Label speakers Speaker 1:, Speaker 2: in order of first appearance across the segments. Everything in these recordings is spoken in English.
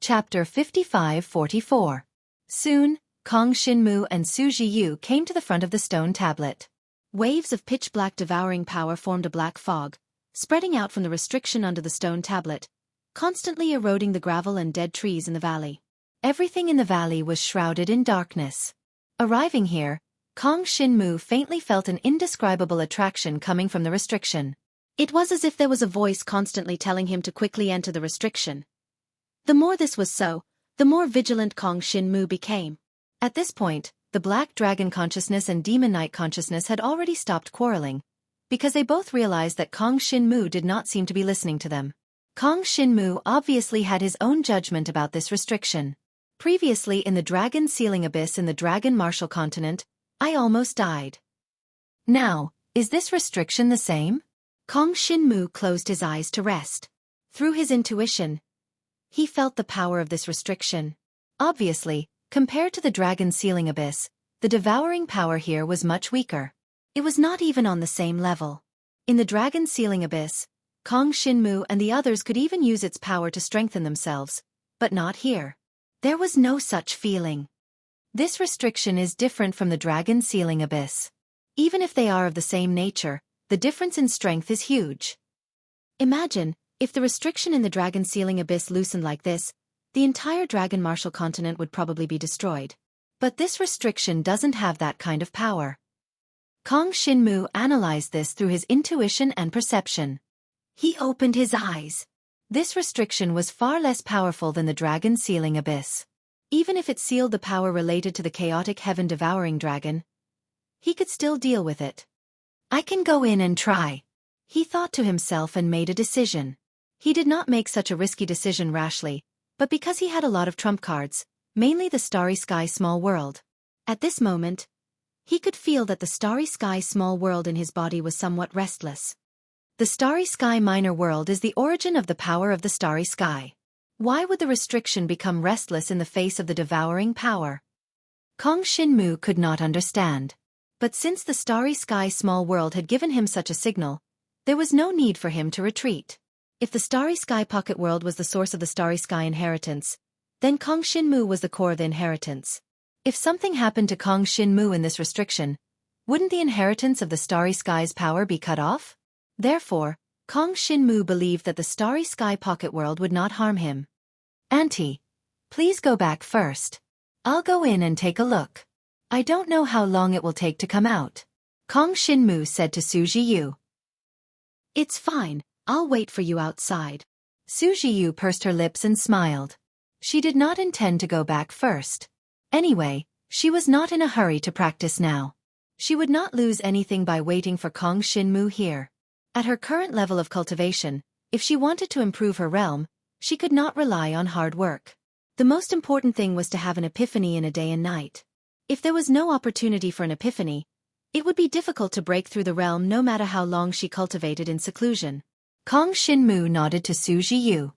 Speaker 1: Chapter 55-44. Soon, Kong Xinmu and Su Jiyu came to the front of the stone tablet. Waves of pitch-black devouring power formed a black fog, spreading out from the restriction under the stone tablet, constantly eroding the gravel and dead trees in the valley. Everything in the valley was shrouded in darkness. Arriving here, Kong Xinmu faintly felt an indescribable attraction coming from the restriction. It was as if there was a voice constantly telling him to quickly enter the restriction. The more this was so, the more vigilant Kong Xinmu became. At this point, the Black Dragon consciousness and Demon Knight consciousness had already stopped quarreling, because they both realized that Kong Xinmu did not seem to be listening to them. Kong Xinmu obviously had his own judgment about this restriction. Previously in the Dragon Sealing Abyss in the Dragon Martial Continent, I almost died. Now, is this restriction the same? Kong Xinmu closed his eyes to rest. Through his intuition, he felt the power of this restriction. Obviously, compared to the Dragon Sealing Abyss, the devouring power here was much weaker. It was not even on the same level. In the Dragon Sealing Abyss, Kong Xinmu and the others could even use its power to strengthen themselves, but not here. There was no such feeling. This restriction is different from the Dragon Sealing Abyss. Even if they are of the same nature, the difference in strength is huge. Imagine, if the restriction in the Dragon Sealing Abyss loosened like this, the entire Dragon Martial Continent would probably be destroyed. But this restriction doesn't have that kind of power. Kong Xinmu analyzed this through his intuition and perception. He opened his eyes. This restriction was far less powerful than the Dragon Sealing Abyss. Even if it sealed the power related to the chaotic heaven-devouring dragon, he could still deal with it. I can go in and try, he thought to himself and made a decision. He did not make such a risky decision rashly, but because he had a lot of trump cards, mainly the Starry Sky Small World. At this moment, he could feel that the Starry Sky Small World in his body was somewhat restless. The Starry Sky Minor World is the origin of the power of the Starry Sky. Why would the restriction become restless in the face of the devouring power? Kong Xinmu could not understand. But since the Starry Sky Small World had given him such a signal, there was no need for him to retreat. If the Starry Sky Pocket World was the source of the Starry Sky inheritance, then Kong Xinmu was the core of the inheritance. If something happened to Kong Xinmu in this restriction, wouldn't the inheritance of the Starry Sky's power be cut off? Therefore, Kong Xinmu believed that the Starry Sky Pocket World would not harm him. Auntie, please go back first. I'll go in and take a look. I don't know how long it will take to come out, Kong Xinmu said to Su Jiyu. It's fine, I'll wait for you outside. Su Jiyu pursed her lips and smiled. She did not intend to go back first. Anyway, she was not in a hurry to practice now. She would not lose anything by waiting for Kong Xinmu here. At her current level of cultivation, if she wanted to improve her realm, she could not rely on hard work. The most important thing was to have an epiphany in a day and night. If there was no opportunity for an epiphany, it would be difficult to break through the realm no matter how long she cultivated in seclusion. Kong Xinmu nodded to Su Jiyu.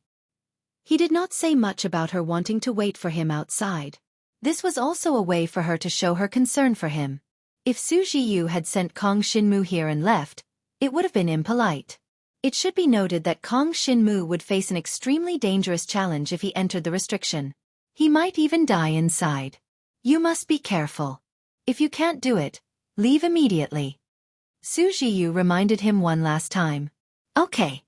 Speaker 1: He did not say much about her wanting to wait for him outside. This was also a way for her to show her concern for him. If Su Jiyu had sent Kong Xinmu here and left, it would have been impolite. It should be noted that Kong Xinmu would face an extremely dangerous challenge if he entered the restriction. He might even die inside. You must be careful. If you can't do it, leave immediately. Su Jiyu reminded him one last time. Okay.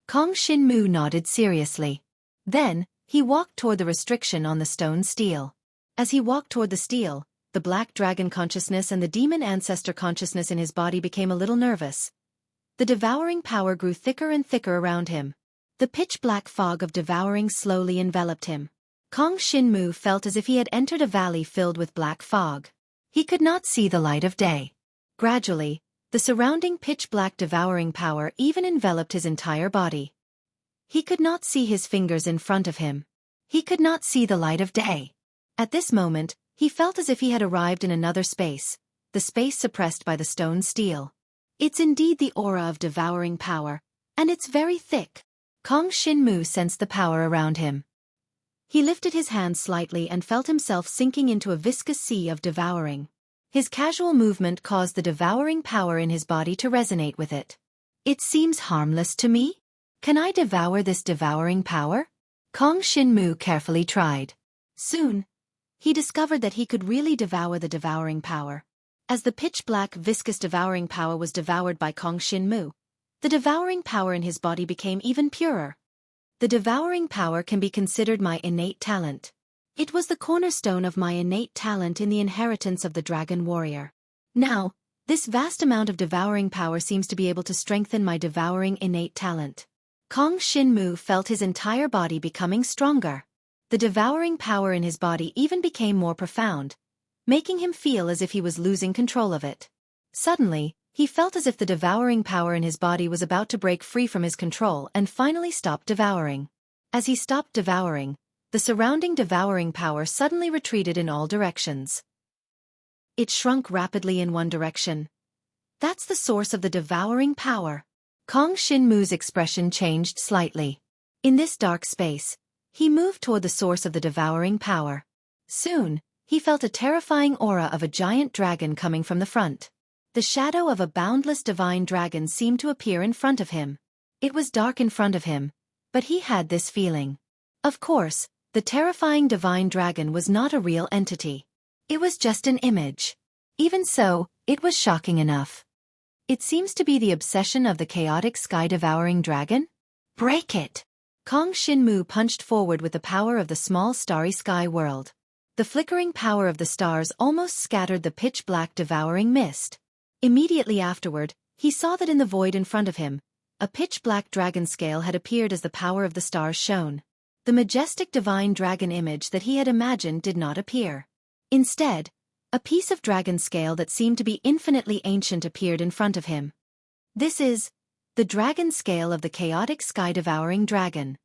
Speaker 1: Kong Xinmu nodded seriously. Then, he walked toward the restriction on the stone stele. As he walked toward the stele, the Black Dragon consciousness and the Demon Ancestor consciousness in his body became a little nervous. The devouring power grew thicker and thicker around him. The pitch-black fog of devouring slowly enveloped him. Kong Xinmu felt as if he had entered a valley filled with black fog. He could not see the light of day. Gradually, the surrounding pitch-black devouring power even enveloped his entire body. He could not see his fingers in front of him. He could not see the light of day. At this moment, he felt as if he had arrived in another space, the space suppressed by the stone stele. It's indeed the aura of devouring power, and it's very thick. Kong Xinmu sensed the power around him. He lifted his hand slightly and felt himself sinking into a viscous sea of devouring. His casual movement caused the devouring power in his body to resonate with it. It seems harmless to me? Can I devour this devouring power? Kong Shinmu carefully tried. Soon, he discovered that he could really devour the devouring power. As the pitch-black viscous devouring power was devoured by Kong Shinmu, the devouring power in his body became even purer. The devouring power can be considered my innate talent. It was the cornerstone of my innate talent in the inheritance of the dragon warrior. Now, this vast amount of devouring power seems to be able to strengthen my devouring innate talent. Kong Shinmu felt his entire body becoming stronger. The devouring power in his body even became more profound, making him feel as if he was losing control of it. Suddenly, he felt as if the devouring power in his body was about to break free from his control and finally stop devouring. As he stopped devouring, the surrounding devouring power suddenly retreated in all directions. It shrunk rapidly in one direction. That's the source of the devouring power. Kong Shinmu's expression changed slightly. In this dark space, he moved toward the source of the devouring power. Soon, he felt a terrifying aura of a giant dragon coming from the front. The shadow of a boundless divine dragon seemed to appear in front of him. It was dark in front of him, but he had this feeling. Of course, the terrifying divine dragon was not a real entity. It was just an image. Even so, it was shocking enough. It seems to be the obsession of the chaotic sky-devouring dragon? Break it! Kong Shinmu punched forward with the power of the small starry sky world. The flickering power of the stars almost scattered the pitch-black devouring mist. Immediately afterward, he saw that in the void in front of him, a pitch-black dragon scale had appeared as the power of the stars shone. The majestic divine dragon image that he had imagined did not appear. Instead, a piece of dragon scale that seemed to be infinitely ancient appeared in front of him. This is the dragon scale of the chaotic sky-devouring dragon.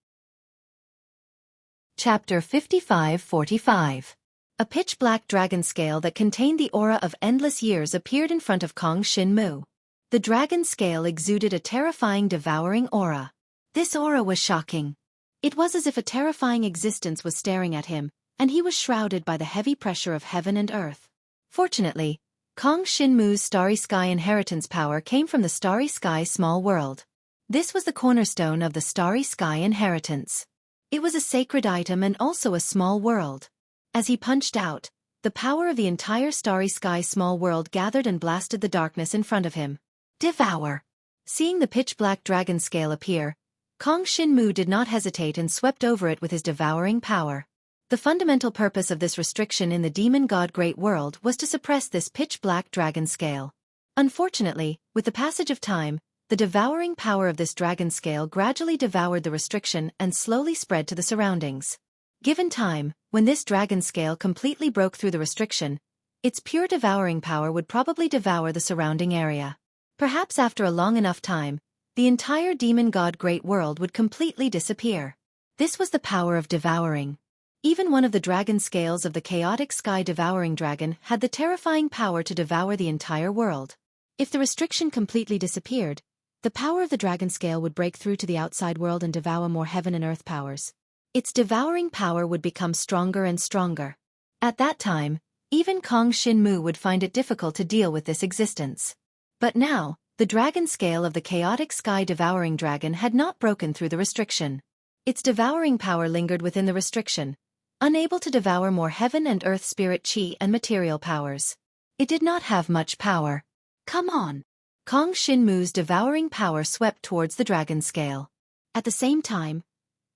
Speaker 1: Chapter 55-45. A pitch-black dragon scale that contained the aura of endless years appeared in front of Kong Shinmu. The dragon scale exuded a terrifying devouring aura. This aura was shocking. It was as if a terrifying existence was staring at him, and he was shrouded by the heavy pressure of heaven and earth. Fortunately, Kong Shinmu's starry sky inheritance power came from the starry sky small world. This was the cornerstone of the starry sky inheritance. It was a sacred item and also a small world. As he punched out, the power of the entire starry sky small world gathered and blasted the darkness in front of him. Devour! Seeing the pitch-black dragon scale appear, Kong Shinmu did not hesitate and swept over it with his devouring power. The fundamental purpose of this restriction in the demon god Great World was to suppress this pitch-black dragon scale. Unfortunately, with the passage of time, the devouring power of this dragon scale gradually devoured the restriction and slowly spread to the surroundings. Given time, when this dragon scale completely broke through the restriction, its pure devouring power would probably devour the surrounding area. Perhaps after a long enough time, the entire demon god Great World would completely disappear. This was the power of devouring. Even one of the dragon scales of the chaotic sky-devouring dragon had the terrifying power to devour the entire world. If the restriction completely disappeared, the power of the dragon scale would break through to the outside world and devour more heaven and earth powers. Its devouring power would become stronger and stronger. At that time, even Kong Shinmu would find it difficult to deal with this existence. But now, the dragon scale of the chaotic sky-devouring dragon had not broken through the restriction. Its devouring power lingered within the restriction, unable to devour more heaven and earth spirit chi and material powers. It did not have much power. Come on! Kong Shinmu's devouring power swept towards the dragon scale. At the same time,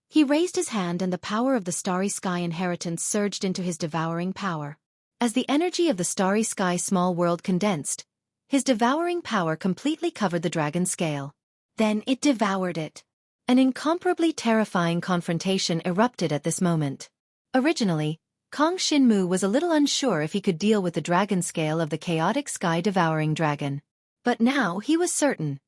Speaker 1: he raised his hand and the power of the starry sky inheritance surged into his devouring power. As the energy of the starry sky small world condensed, his devouring power completely covered the dragon scale. Then it devoured it. An incomparably terrifying confrontation erupted at this moment. Originally, Kong Shinmu was a little unsure if he could deal with the dragon scale of the chaotic sky-devouring dragon. But now he was certain.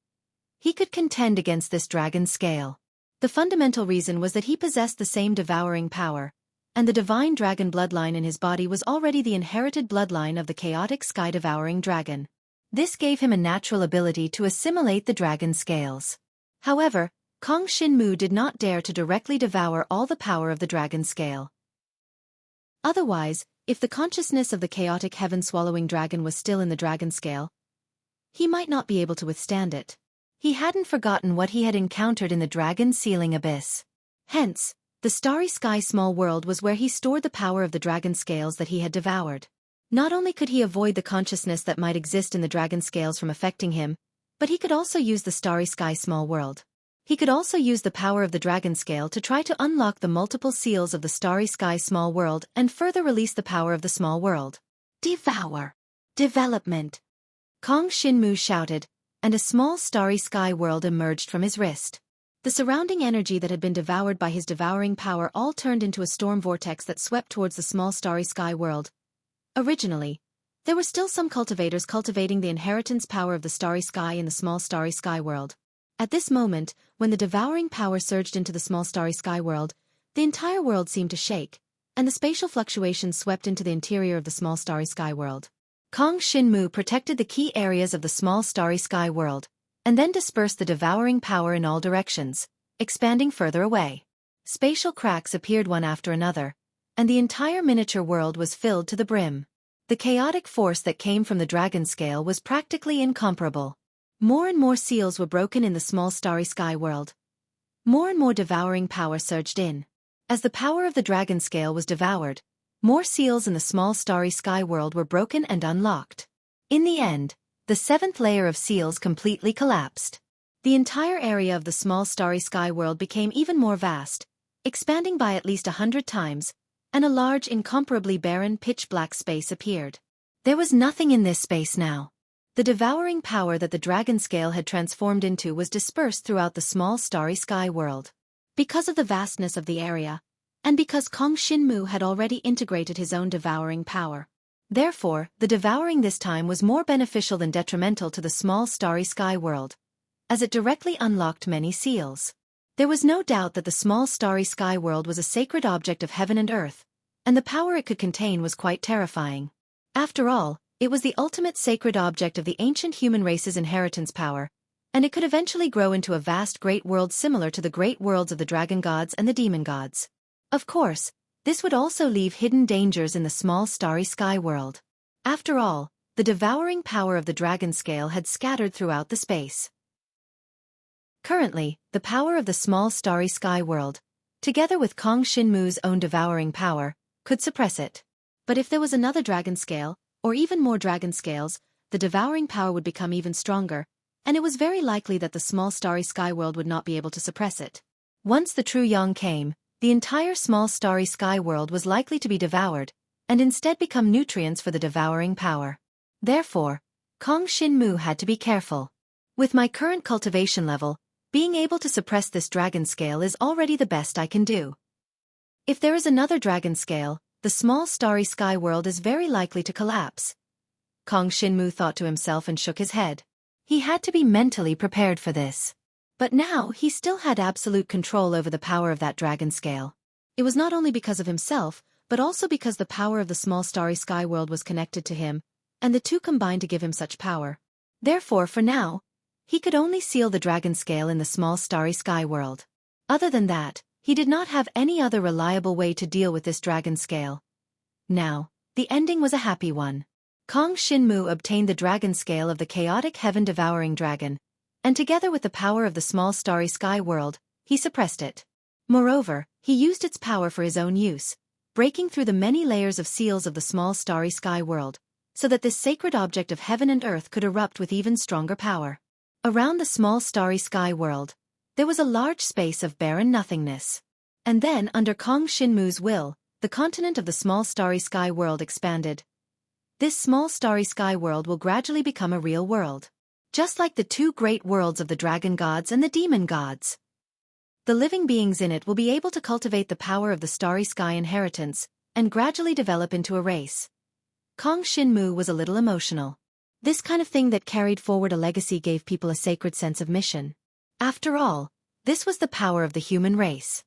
Speaker 1: He could contend against this dragon scale. The fundamental reason was that he possessed the same devouring power, and the divine dragon bloodline in his body was already the inherited bloodline of the chaotic sky-devouring dragon. This gave him a natural ability to assimilate the dragon scales. However, Kong Shinmu did not dare to directly devour all the power of the dragon scale. Otherwise, if the consciousness of the chaotic heaven-swallowing dragon was still in the dragon scale, he might not be able to withstand it. He hadn't forgotten what he had encountered in the dragon-sealing abyss. Hence, The starry sky small world was where he stored the power of the dragon scales that he had devoured. Not only could he avoid the consciousness that might exist in the dragon scales from affecting him, but he could also use the starry sky small world. He could also use the power of the dragon scale to try to unlock the multiple seals of the starry sky small world and further release the power of the small world. Devour. Development. Kong Shinmu shouted, and a small starry sky world emerged from his wrist. The surrounding energy that had been devoured by his devouring power all turned into a storm vortex that swept towards the small starry sky world. Originally, there were still some cultivators cultivating the inheritance power of the starry sky in the small starry sky world. At this moment, when the devouring power surged into the small starry sky world, the entire world seemed to shake, and the spatial fluctuations swept into the interior of the small starry sky world. Kong Shinmu protected the key areas of the small starry sky world, and then dispersed the devouring power in all directions, expanding further away. Spatial cracks appeared one after another, and the entire miniature world was filled to the brim. The chaotic force that came from the dragon scale was practically incomparable. More and more seals were broken in the small starry sky world. More and more devouring power surged in. As the power of the dragon scale was devoured, more seals in the small starry sky world were broken and unlocked. In the end, the seventh layer of seals completely collapsed. The entire area of the small starry sky world became even more vast, expanding by at least 100 times, and a large, incomparably barren, pitch-black space appeared. There was nothing in this space now. The devouring power that the dragon scale had transformed into was dispersed throughout the small starry sky world. Because of the vastness of the area, and because Kong Shinmu had already integrated his own devouring power. Therefore, the devouring this time was more beneficial than detrimental to the small starry sky world, as it directly unlocked many seals. There was no doubt that the small starry sky world was a sacred object of heaven and earth, and the power it could contain was quite terrifying. After all, it was the ultimate sacred object of the ancient human race's inheritance power, and it could eventually grow into a vast great world similar to the great worlds of the dragon gods and the demon gods. Of course, this would also leave hidden dangers in the small starry sky world. After all, the devouring power of the dragon scale had scattered throughout the space. Currently, the power of the small starry sky world, together with Kong Shinmu's own devouring power, could suppress it. But if there was another dragon scale, or even more dragon scales, the devouring power would become even stronger, and it was very likely that the small starry sky world would not be able to suppress it. Once the true yang came, the entire small starry sky world was likely to be devoured, and instead become nutrients for the devouring power. Therefore, Kong Shinmu had to be careful. With my current cultivation level, being able to suppress this dragon scale is already the best I can do. If there is another dragon scale, the small starry sky world is very likely to collapse. Kong Shinmu thought to himself and shook his head. He had to be mentally prepared for this. But now he still had absolute control over the power of that dragon scale. It was not only because of himself, but also because the power of the small starry sky world was connected to him, and the two combined to give him such power. Therefore, for now, he could only seal the dragon scale in the small starry sky world. Other than that, he did not have any other reliable way to deal with this dragon scale. Now, the ending was a happy one. Kong Shinmu obtained the dragon scale of the chaotic heaven-devouring dragon, and together with the power of the small starry sky world, he suppressed it. Moreover, he used its power for his own use, breaking through the many layers of seals of the small starry sky world, so that this sacred object of heaven and earth could erupt with even stronger power. Around the small starry sky world, there was a large space of barren nothingness. And then, under Kong Shinmu's will, the continent of the small starry sky world expanded. This small starry sky world will gradually become a real world. Just like the two great worlds of the dragon gods and the demon gods. The living beings in it will be able to cultivate the power of the starry sky inheritance, and gradually develop into a race. Kong Shinmu was a little emotional. This kind of thing that carried forward a legacy gave people a sacred sense of mission. After all, this was the power of the human race.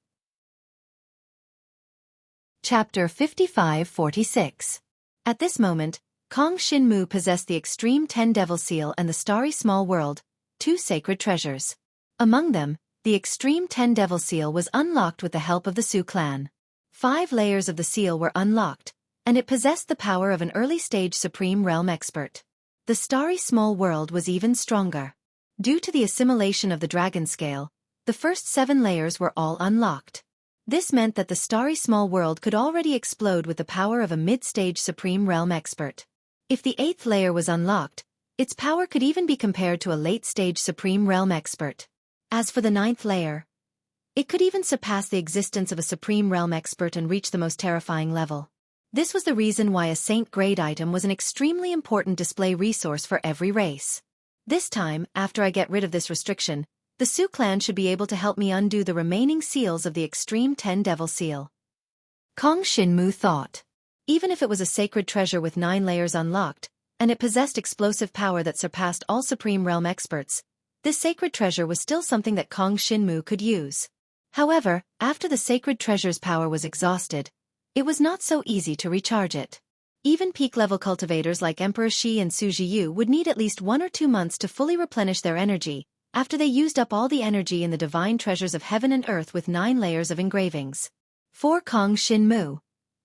Speaker 1: Chapter 55-46. At this moment, Kong Shinmu possessed the Extreme 10 Devil Seal and the Starry Small World, two sacred treasures. Among them, the Extreme 10 Devil Seal was unlocked with the help of the Su clan. 5 layers of the seal were unlocked, and it possessed the power of an early-stage Supreme Realm expert. The Starry Small World was even stronger. Due to the assimilation of the dragon scale, the first 7 layers were all unlocked. This meant that the starry small world could already explode with the power of a mid-stage Supreme Realm expert. If the 8th layer was unlocked, its power could even be compared to a late-stage Supreme Realm expert. As for the 9th layer, it could even surpass the existence of a Supreme Realm expert and reach the most terrifying level. This was the reason why a Saint-grade item was an extremely important display resource for every race. This time, after I get rid of this restriction, the Su clan should be able to help me undo the remaining seals of the Extreme 10 Devil Seal. Kong Shinmu thought. Even if it was a sacred treasure with 9 layers unlocked, and it possessed explosive power that surpassed all Supreme Realm experts, this sacred treasure was still something that Kong Shinmu could use. However, after the sacred treasure's power was exhausted, it was not so easy to recharge it. Even peak-level cultivators like Emperor Shi and Xueqi Yu would need at least 1 or 2 months to fully replenish their energy, after they used up all the energy in the divine treasures of heaven and earth with 9 layers of engravings. For Kong Shinmu,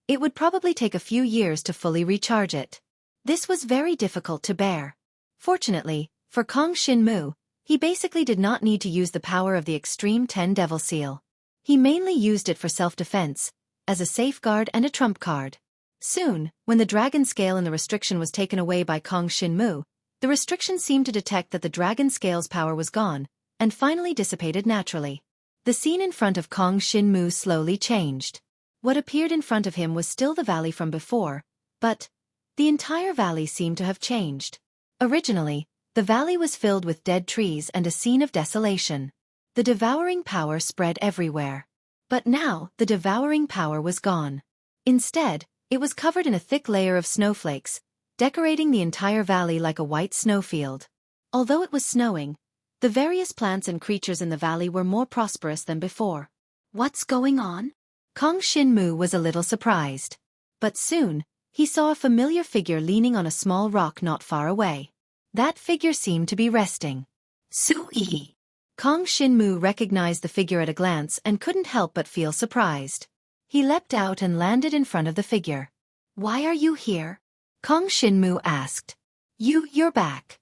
Speaker 1: it would probably take a few years to fully recharge it. This was very difficult to bear. Fortunately, for Kong Shinmu, he basically did not need to use the power of the Extreme 10 Devil Seal. He mainly used it for self-defense, as a safeguard and a trump card. Soon, when the dragon scale and the restriction was taken away by Kong Shinmu, the restriction seemed to detect that the dragon scale's power was gone, and finally dissipated naturally. The scene in front of Kong Shinmu slowly changed. What appeared in front of him was still the valley from before, but the entire valley seemed to have changed. Originally, the valley was filled with dead trees and a scene of desolation. The devouring power spread everywhere. But now, the devouring power was gone. Instead, it was covered in a thick layer of snowflakes, decorating the entire valley like a white snowfield. Although it was snowing, the various plants and creatures in the valley were more prosperous than before. What's going on? Kong Shinmu was a little surprised. But soon, he saw a familiar figure leaning on a small rock not far away. That figure seemed to be resting. Xueqi. Kong Shinmu recognized the figure at a glance and couldn't help but feel surprised. He leapt out and landed in front of the figure. Why are you here? Kong Shinmu asked. You're back.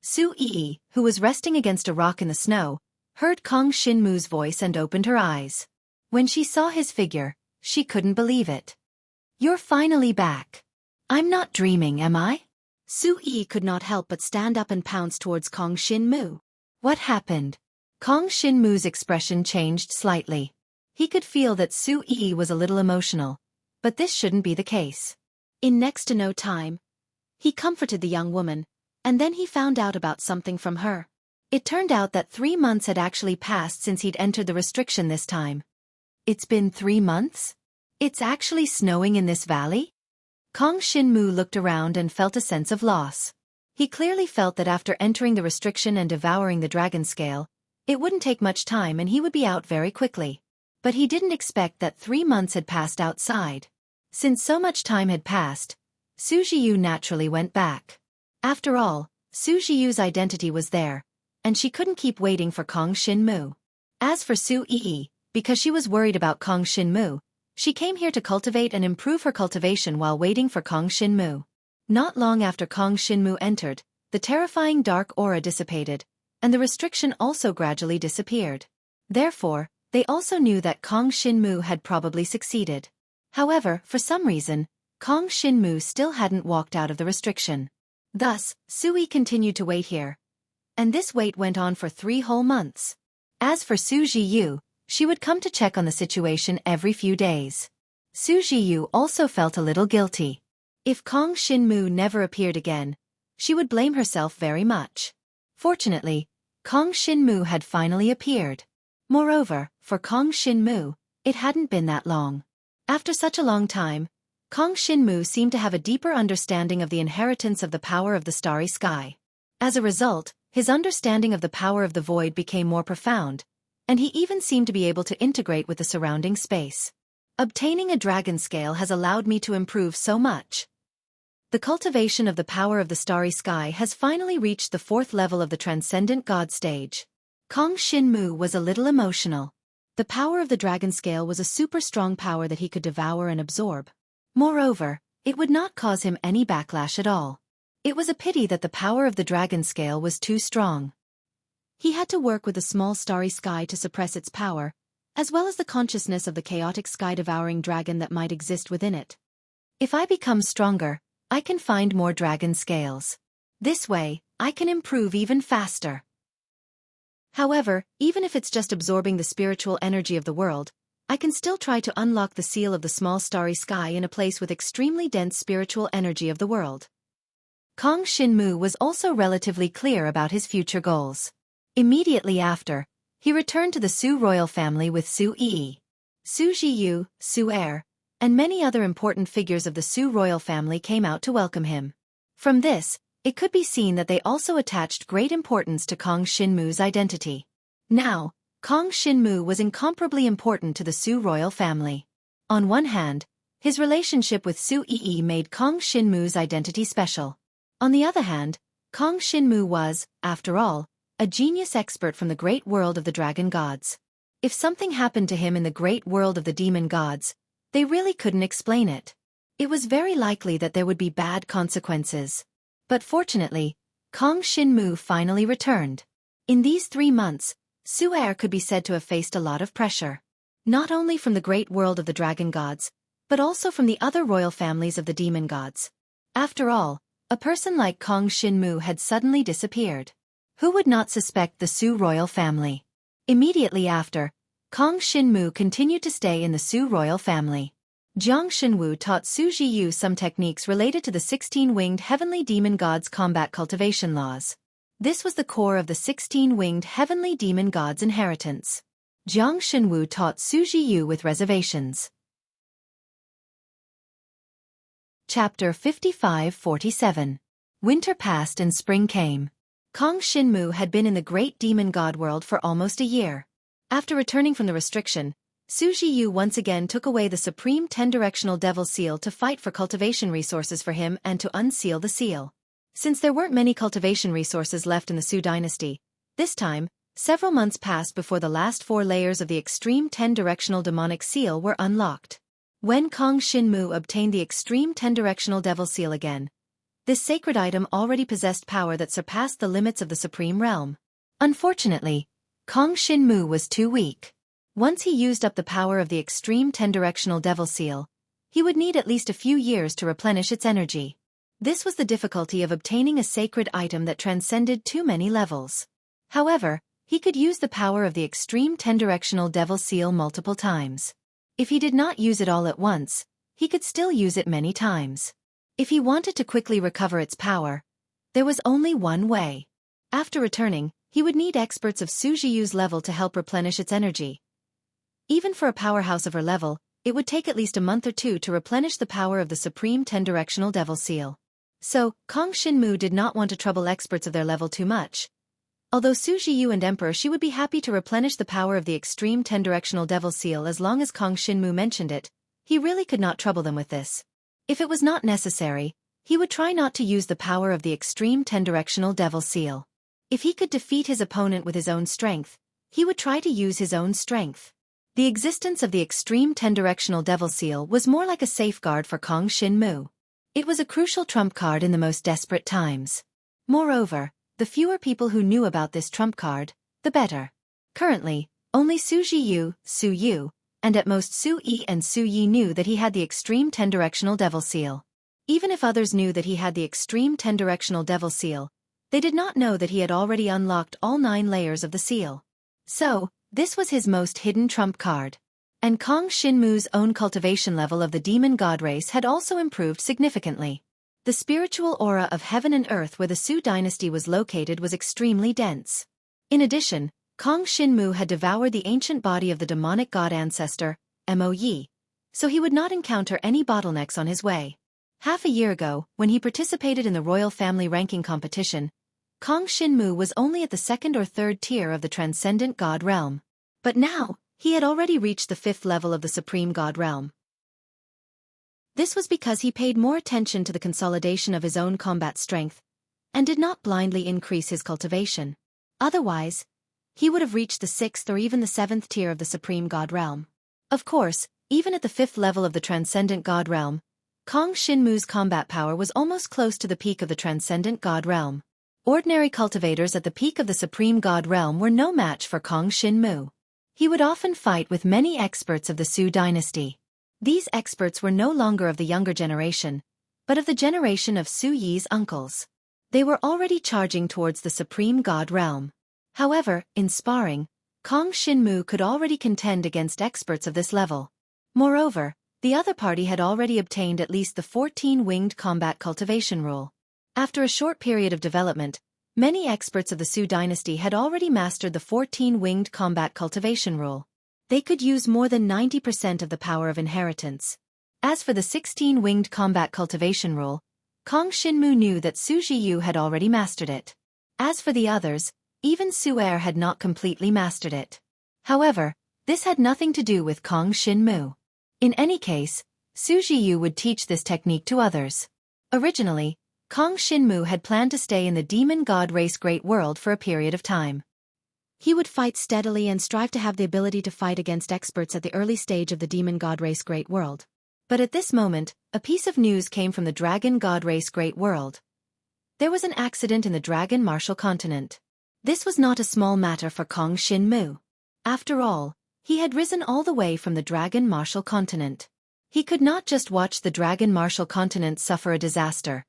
Speaker 1: Xueqi, who was resting against a rock in the snow, heard Kong Shinmu's voice and opened her eyes. When she saw his figure, she couldn't believe it. You're finally back. I'm not dreaming, am I? Xueqi could not help but stand up and pounce towards Kong Shinmu. What happened? Kong Shinmu's expression changed slightly. He could feel that Xueqi was a little emotional, but this shouldn't be the case. In next to no time, he comforted the young woman, and then he found out about something from her. It turned out that 3 months had actually passed since he'd entered the restriction this time. It's been 3 months? It's actually snowing in this valley? Kong Shinmu looked around and felt a sense of loss. He clearly felt that after entering the restriction and devouring the dragon scale, it wouldn't take much time and he would be out very quickly. But he didn't expect that 3 months had passed outside. Since so much time had passed, Xueqi Yu naturally went back. After all, Xueqi Yu's identity was there, and she couldn't keep waiting for Kong Shinmu. As for Xueqi, because she was worried about Kong Shinmu, she came here to cultivate and improve her cultivation while waiting for Kong Shinmu. Not long after Kong Shinmu entered, the terrifying dark aura dissipated, and the restriction also gradually disappeared. Therefore, they also knew that Kong Shinmu had probably succeeded. However, for some reason, Kong Shinmu still hadn't walked out of the restriction. Thus, Xueqi continued to wait here. And this wait went on for 3 whole months. As for Xueqi Yu, she would come to check on the situation every few days. Xueqi Yu also felt a little guilty. If Kong Shinmu never appeared again, she would blame herself very much. Fortunately, Kong Shinmu had finally appeared. Moreover, for Kong Shinmu, it hadn't been that long. After such a long time, Kong Shinmu seemed to have a deeper understanding of the inheritance of the power of the starry sky. As a result, his understanding of the power of the void became more profound, and he even seemed to be able to integrate with the surrounding space. Obtaining a dragon scale has allowed me to improve so much. The cultivation of the power of the starry sky has finally reached the 4th level of the transcendent god stage. Kong Shinmu was a little emotional. The power of the dragon scale was a super strong power that he could devour and absorb. Moreover, it would not cause him any backlash at all. It was a pity that the power of the dragon scale was too strong. He had to work with a small starry sky to suppress its power, as well as the consciousness of the chaotic sky-devouring dragon that might exist within it. If I become stronger, I can find more dragon scales. This way, I can improve even faster. However, even if it's just absorbing the spiritual energy of the world, I can still try to unlock the seal of the small starry sky in a place with extremely dense spiritual energy of the world. Kong Shinmu was also relatively clear about his future goals. Immediately after, he returned to the Su royal family with Xueqi, Su Jiyu, Su Heir, and many other important figures of the Su royal family came out to welcome him. From this, it could be seen that they also attached great importance to Kong Shinmu's identity. Now, Kong Shinmu was incomparably important to the Su royal family. On one hand, his relationship with Xueqi made Kong Shinmu's identity special. On the other hand, Kong Shinmu was, after all, a genius expert from the great world of the dragon gods. If something happened to him in the great world of the demon gods, they really couldn't explain it. It was very likely that there would be bad consequences. But fortunately, Kong Shinmu finally returned. In these 3 months, Su Heir could be said to have faced a lot of pressure. Not only from the great world of the dragon gods, but also from the other royal families of the demon gods. After all, a person like Kong Shinmu had suddenly disappeared. Who would not suspect the Su royal family? Immediately after, Kong Shinmu continued to stay in the Su royal family. Jiang Shenwu taught Su Jiyu some techniques related to the 16-winged heavenly demon gods' combat cultivation laws. This was the core of the 16-winged heavenly demon gods' inheritance. Jiang Shenwu taught Su Jiyu with reservations. Chapter 55-47. Winter passed and spring came. Kong Shinmu had been in the great demon god world for almost a year. After returning from the restriction, Su Jiyu once again took away the supreme 10-directional devil seal to fight for cultivation resources for him and to unseal the seal. Since there weren't many cultivation resources left in the Su dynasty, this time, several months passed before the last 4 layers of the extreme 10-directional demonic seal were unlocked. When Kong Shinmu obtained the extreme 10-directional devil seal again, this sacred item already possessed power that surpassed the limits of the supreme realm. Unfortunately, Kong Shinmu was too weak. Once he used up the power of the extreme 10-directional devil seal, he would need at least a few years to replenish its energy. This was the difficulty of obtaining a sacred item that transcended too many levels. However, he could use the power of the extreme 10-directional devil seal multiple times. If he did not use it all at once, he could still use it many times. If he wanted to quickly recover its power, there was only one way. After returning, he would need experts of Su Jiyu's level to help replenish its energy. Even for a powerhouse of her level, it would take at least a month or 2 to replenish the power of the supreme 10-directional devil seal. So, Kong Shinmu did not want to trouble experts of their level too much. Although Su Jiyu and Emperor Shi would be happy to replenish the power of the extreme 10-directional devil seal as long as Kong Shinmu mentioned it, he really could not trouble them with this. If it was not necessary, he would try not to use the power of the extreme 10-directional devil seal. If he could defeat his opponent with his own strength, he would try to use his own strength. The existence of the extreme 10-directional devil seal was more like a safeguard for Kong Shinmu. It was a crucial trump card in the most desperate times. Moreover, the fewer people who knew about this trump card, the better. Currently, only Su Jiyu, Su Yu, and at most Su Yi and Su Yi knew that he had the extreme 10-directional devil seal. Even if others knew that he had the extreme 10-directional devil seal, they did not know that he had already unlocked all 9 layers of the seal. So, this was his most hidden trump card. And Kong Shinmu's own cultivation level of the demon god race had also improved significantly. The spiritual aura of heaven and earth where the Su dynasty was located was extremely dense. In addition, Kong Shinmu had devoured the ancient body of the demonic god ancestor, Mo Yi, so he would not encounter any bottlenecks on his way. Half a year ago, when he participated in the royal family ranking competition, Kong Shinmu was only at the 2nd or 3rd tier of the transcendent god realm. But now, he had already reached the 5th level of the supreme god realm. This was because he paid more attention to the consolidation of his own combat strength, and did not blindly increase his cultivation. Otherwise, he would have reached the 6th or even the 7th tier of the supreme god realm. Of course, even at the 5th level of the transcendent god realm, Kong Shinmu's combat power was almost close to the peak of the transcendent god realm. Ordinary cultivators at the peak of the supreme god realm were no match for Kong Shinmu. He would often fight with many experts of the Su dynasty. These experts were no longer of the younger generation, but of the generation of Su Yi's uncles. They were already charging towards the supreme god realm. However, in sparring, Kong Xinmu could already contend against experts of this level. Moreover, the other party had already obtained at least the 14-winged combat cultivation rule. After a short period of development, many experts of the Su dynasty had already mastered the 14-winged combat cultivation rule. They could use more than 90% of the power of inheritance. As for the 16-winged combat cultivation rule, Kong Xinmu knew that Xueqi had already mastered it. As for the others, even Xueqi had not completely mastered it. However, this had nothing to do with Kong Xinmu. In any case, Xueqi would teach this technique to others. Originally, Kong Xinmu had planned to stay in the demon god race Great World for a period of time. He would fight steadily and strive to have the ability to fight against experts at the early stage of the demon god race Great World. But at this moment, a piece of news came from the dragon god race Great World. There was an accident in the dragon martial continent. This was not a small matter for Kong Xinmu. After all, he had risen all the way from the dragon martial continent. He could not just watch the dragon martial continent suffer a disaster.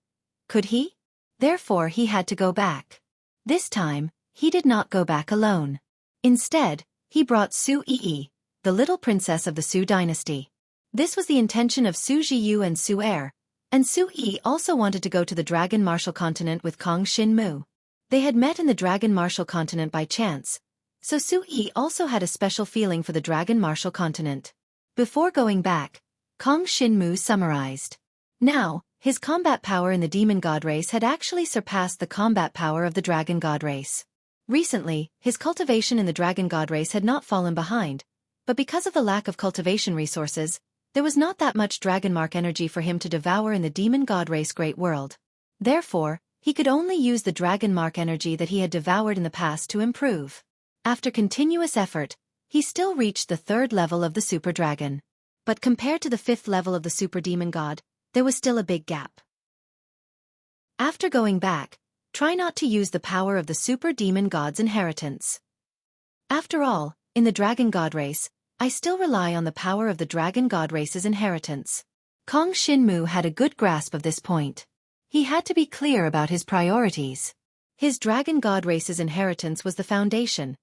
Speaker 1: Could he? Therefore he had to go back. This time, he did not go back alone. Instead, he brought Xueqi, the little princess of the Su dynasty. This was the intention of Xueqi and Xueqi, and Xueqi also wanted to go to the dragon martial continent with Kong Xinmu. They had met in the dragon martial continent by chance, so Xueqi also had a special feeling for the dragon martial continent. Before going back, Kong Xinmu summarized. Now, his combat power in the demon god race had actually surpassed the combat power of the dragon god race. Recently, his cultivation in the dragon god race had not fallen behind, but because of the lack of cultivation resources, there was not that much dragon mark energy for him to devour in the demon god race Great World. Therefore, he could only use the dragon mark energy that he had devoured in the past to improve. After continuous effort, he still reached the 3rd level of the super dragon. But compared to the 5th level of the super demon god, there was still a big gap. After going back, try not to use the power of the super demon god's inheritance. After all, in the dragon god race, I still rely on the power of the dragon god race's inheritance. Kong Xinmu had a good grasp of this point. He had to be clear about his priorities. His dragon god race's inheritance was the foundation,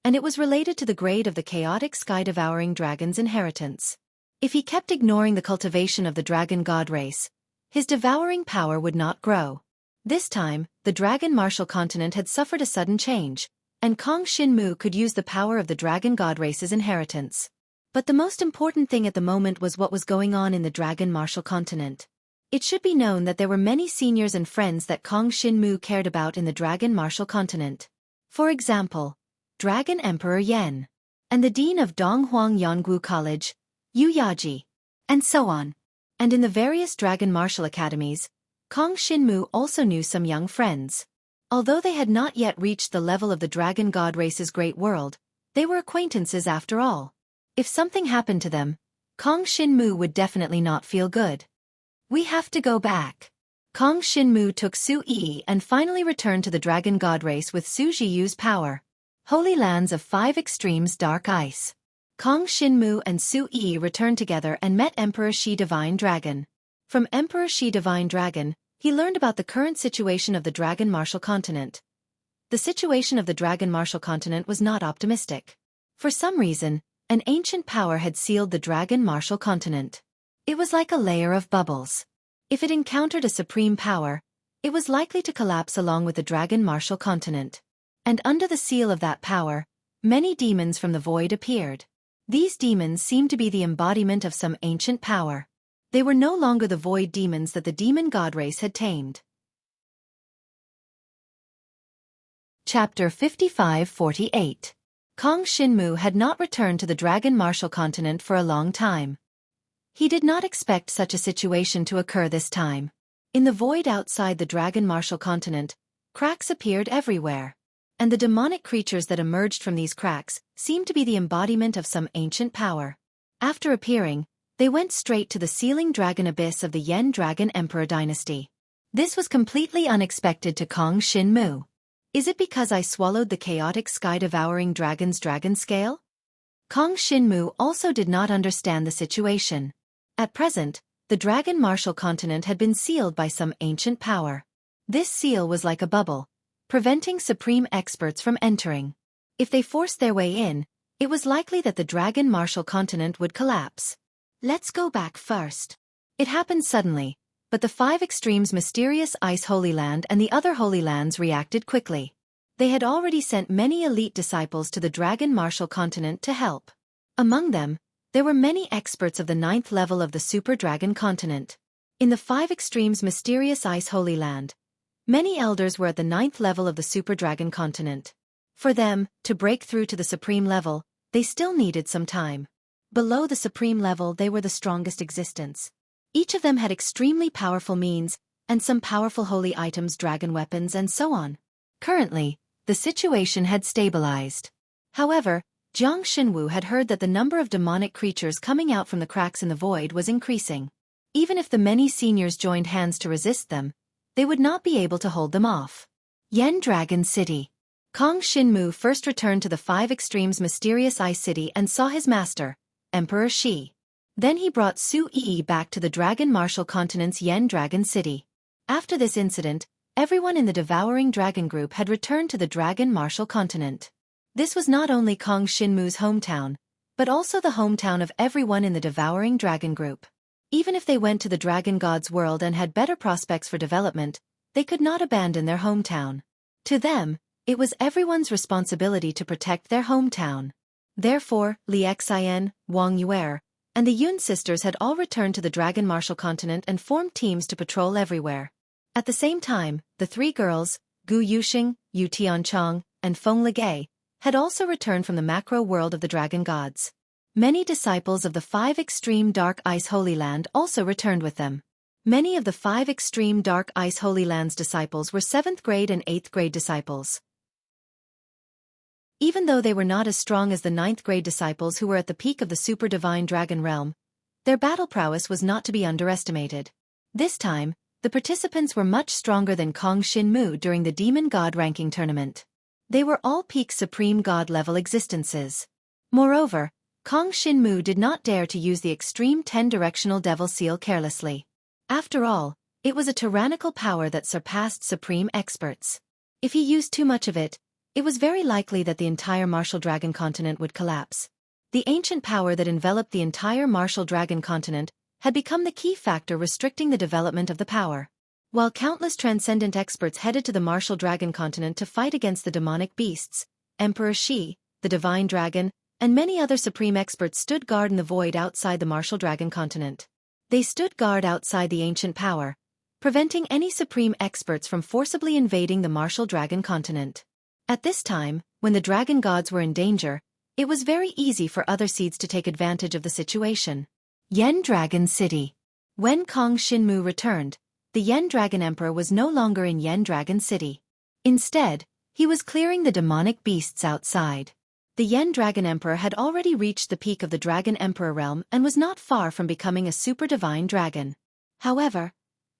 Speaker 1: and it was related to the grade of the chaotic sky-devouring dragon's inheritance. If he kept ignoring the cultivation of the dragon god race, his devouring power would not grow. This time, the dragon martial continent had suffered a sudden change, and Kong Xinmu could use the power of the dragon god race's inheritance. But the most important thing at the moment was what was going on in the dragon martial continent. It should be known that there were many seniors and friends that Kong Xinmu cared about in the dragon martial continent. For example, Dragon Emperor Yan, and the Dean of Donghuang Yonggu College, Yu Yaji, and so on. And in the various dragon martial academies, Kong Xinmu also knew some young friends. Although they had not yet reached the level of the dragon god race's Great World, they were acquaintances after all. If something happened to them, Kong Xinmu would definitely not feel good. We have to go back. Kong Xinmu took Xueqi and finally returned to the dragon god race with Xueqi's power. Holy Lands of 5 Extremes Dark Ice. Kong Xinmu and Xueqi returned together and met Emperor Shi Divine Dragon. From Emperor Shi Divine Dragon, he learned about the current situation of the dragon martial continent. The situation of the dragon martial continent was not optimistic. For some reason, an ancient power had sealed the dragon martial continent. It was like a layer of bubbles. If it encountered a supreme power, it was likely to collapse along with the dragon martial continent. And under the seal of that power, many demons from the void appeared. These demons seemed to be the embodiment of some ancient power. They were no longer the void demons that the demon god race had tamed. Chapter 55-48. Kong Xinmu had not returned to the dragon martial continent for a long time. He did not expect such a situation to occur this time. In the void outside the dragon martial continent, cracks appeared everywhere. And the demonic creatures that emerged from these cracks seemed to be the embodiment of some ancient power. After appearing, they went straight to the sealing dragon abyss of the Yen Dragon Emperor dynasty. This was completely unexpected to Kong Xinmu. Is it because I swallowed the chaotic sky-devouring dragon's dragon scale? Kong Shinmu also did not understand the situation. At present, the Dragon Martial Continent had been sealed by some ancient power. This seal was like a bubble, preventing supreme experts from entering. If they forced their way in, it was likely that the Dragon Martial Continent would collapse. Let's go back first. It happened suddenly, but the 5 Extremes Mysterious Ice Holy Land and the other Holy Lands reacted quickly. They had already sent many elite disciples to the Dragon Martial Continent to help. Among them, there were many experts of the 9th level of the Super Dragon Continent. In the 5 Extremes Mysterious Ice Holy Land, many elders were at the 9th level of the Super Dragon Continent. For them, to break through to the Supreme level, they still needed some time. Below the Supreme level they were the strongest existence. Each of them had extremely powerful means, and some powerful holy items, dragon weapons and so on. Currently, the situation had stabilized. However, Jiang Xinwu had heard that the number of demonic creatures coming out from the cracks in the void was increasing. Even if the many seniors joined hands to resist them, they would not be able to hold them off. Yen Dragon City. Kong Shinmu first returned to the 5 Extremes Mysterious Ice City and saw his master, Emperor Shi. Then he brought Xueqi back to the Dragon Martial Continent's Yen Dragon City. After this incident, everyone in the Devouring Dragon Group had returned to the Dragon Martial Continent. This was not only Kong Shinmu's hometown, but also the hometown of everyone in the Devouring Dragon Group. Even if they went to the Dragon God's world and had better prospects for development, they could not abandon their hometown. To them, it was everyone's responsibility to protect their hometown. Therefore, Li Xian, Wang Yuer, and the Yun sisters had all returned to the Dragon Martial Continent and formed teams to patrol everywhere. At the same time, the 3 girls, Gu Yuxing, Yu Tianchong, and Feng Ligei, had also returned from the macro world of the Dragon Gods. Many disciples of the 5 Extreme Dark Ice Holy Land also returned with them. Many of the 5 Extreme Dark Ice Holy Land's disciples were 7th grade and 8th grade disciples. Even though they were not as strong as the 9th grade disciples who were at the peak of the Super Divine Dragon Realm, their battle prowess was not to be underestimated. This time, the participants were much stronger than Kong Shinmu during the Demon God ranking tournament. They were all peak Supreme God level existences. Moreover, Kong Shinmu did not dare to use the extreme 10-directional Devil Seal carelessly. After all, it was a tyrannical power that surpassed supreme experts. If he used too much of it, it was very likely that the entire Martial Dragon Continent would collapse. The ancient power that enveloped the entire Martial Dragon Continent had become the key factor restricting the development of the power. While countless transcendent experts headed to the Martial Dragon Continent to fight against the demonic beasts, Emperor Shi, the Divine Dragon, and many other supreme experts stood guard in the void outside the Martial Dragon Continent. They stood guard outside the ancient power, preventing any supreme experts from forcibly invading the Martial Dragon Continent. At this time, when the Dragon Gods were in danger, it was very easy for other seeds to take advantage of the situation. Yen Dragon City. When Kong Shinmu returned, the Yen Dragon Emperor was no longer in Yen Dragon City. Instead, he was clearing the demonic beasts outside. The Yen Dragon Emperor had already reached the peak of the Dragon Emperor realm and was not far from becoming a super divine dragon. However,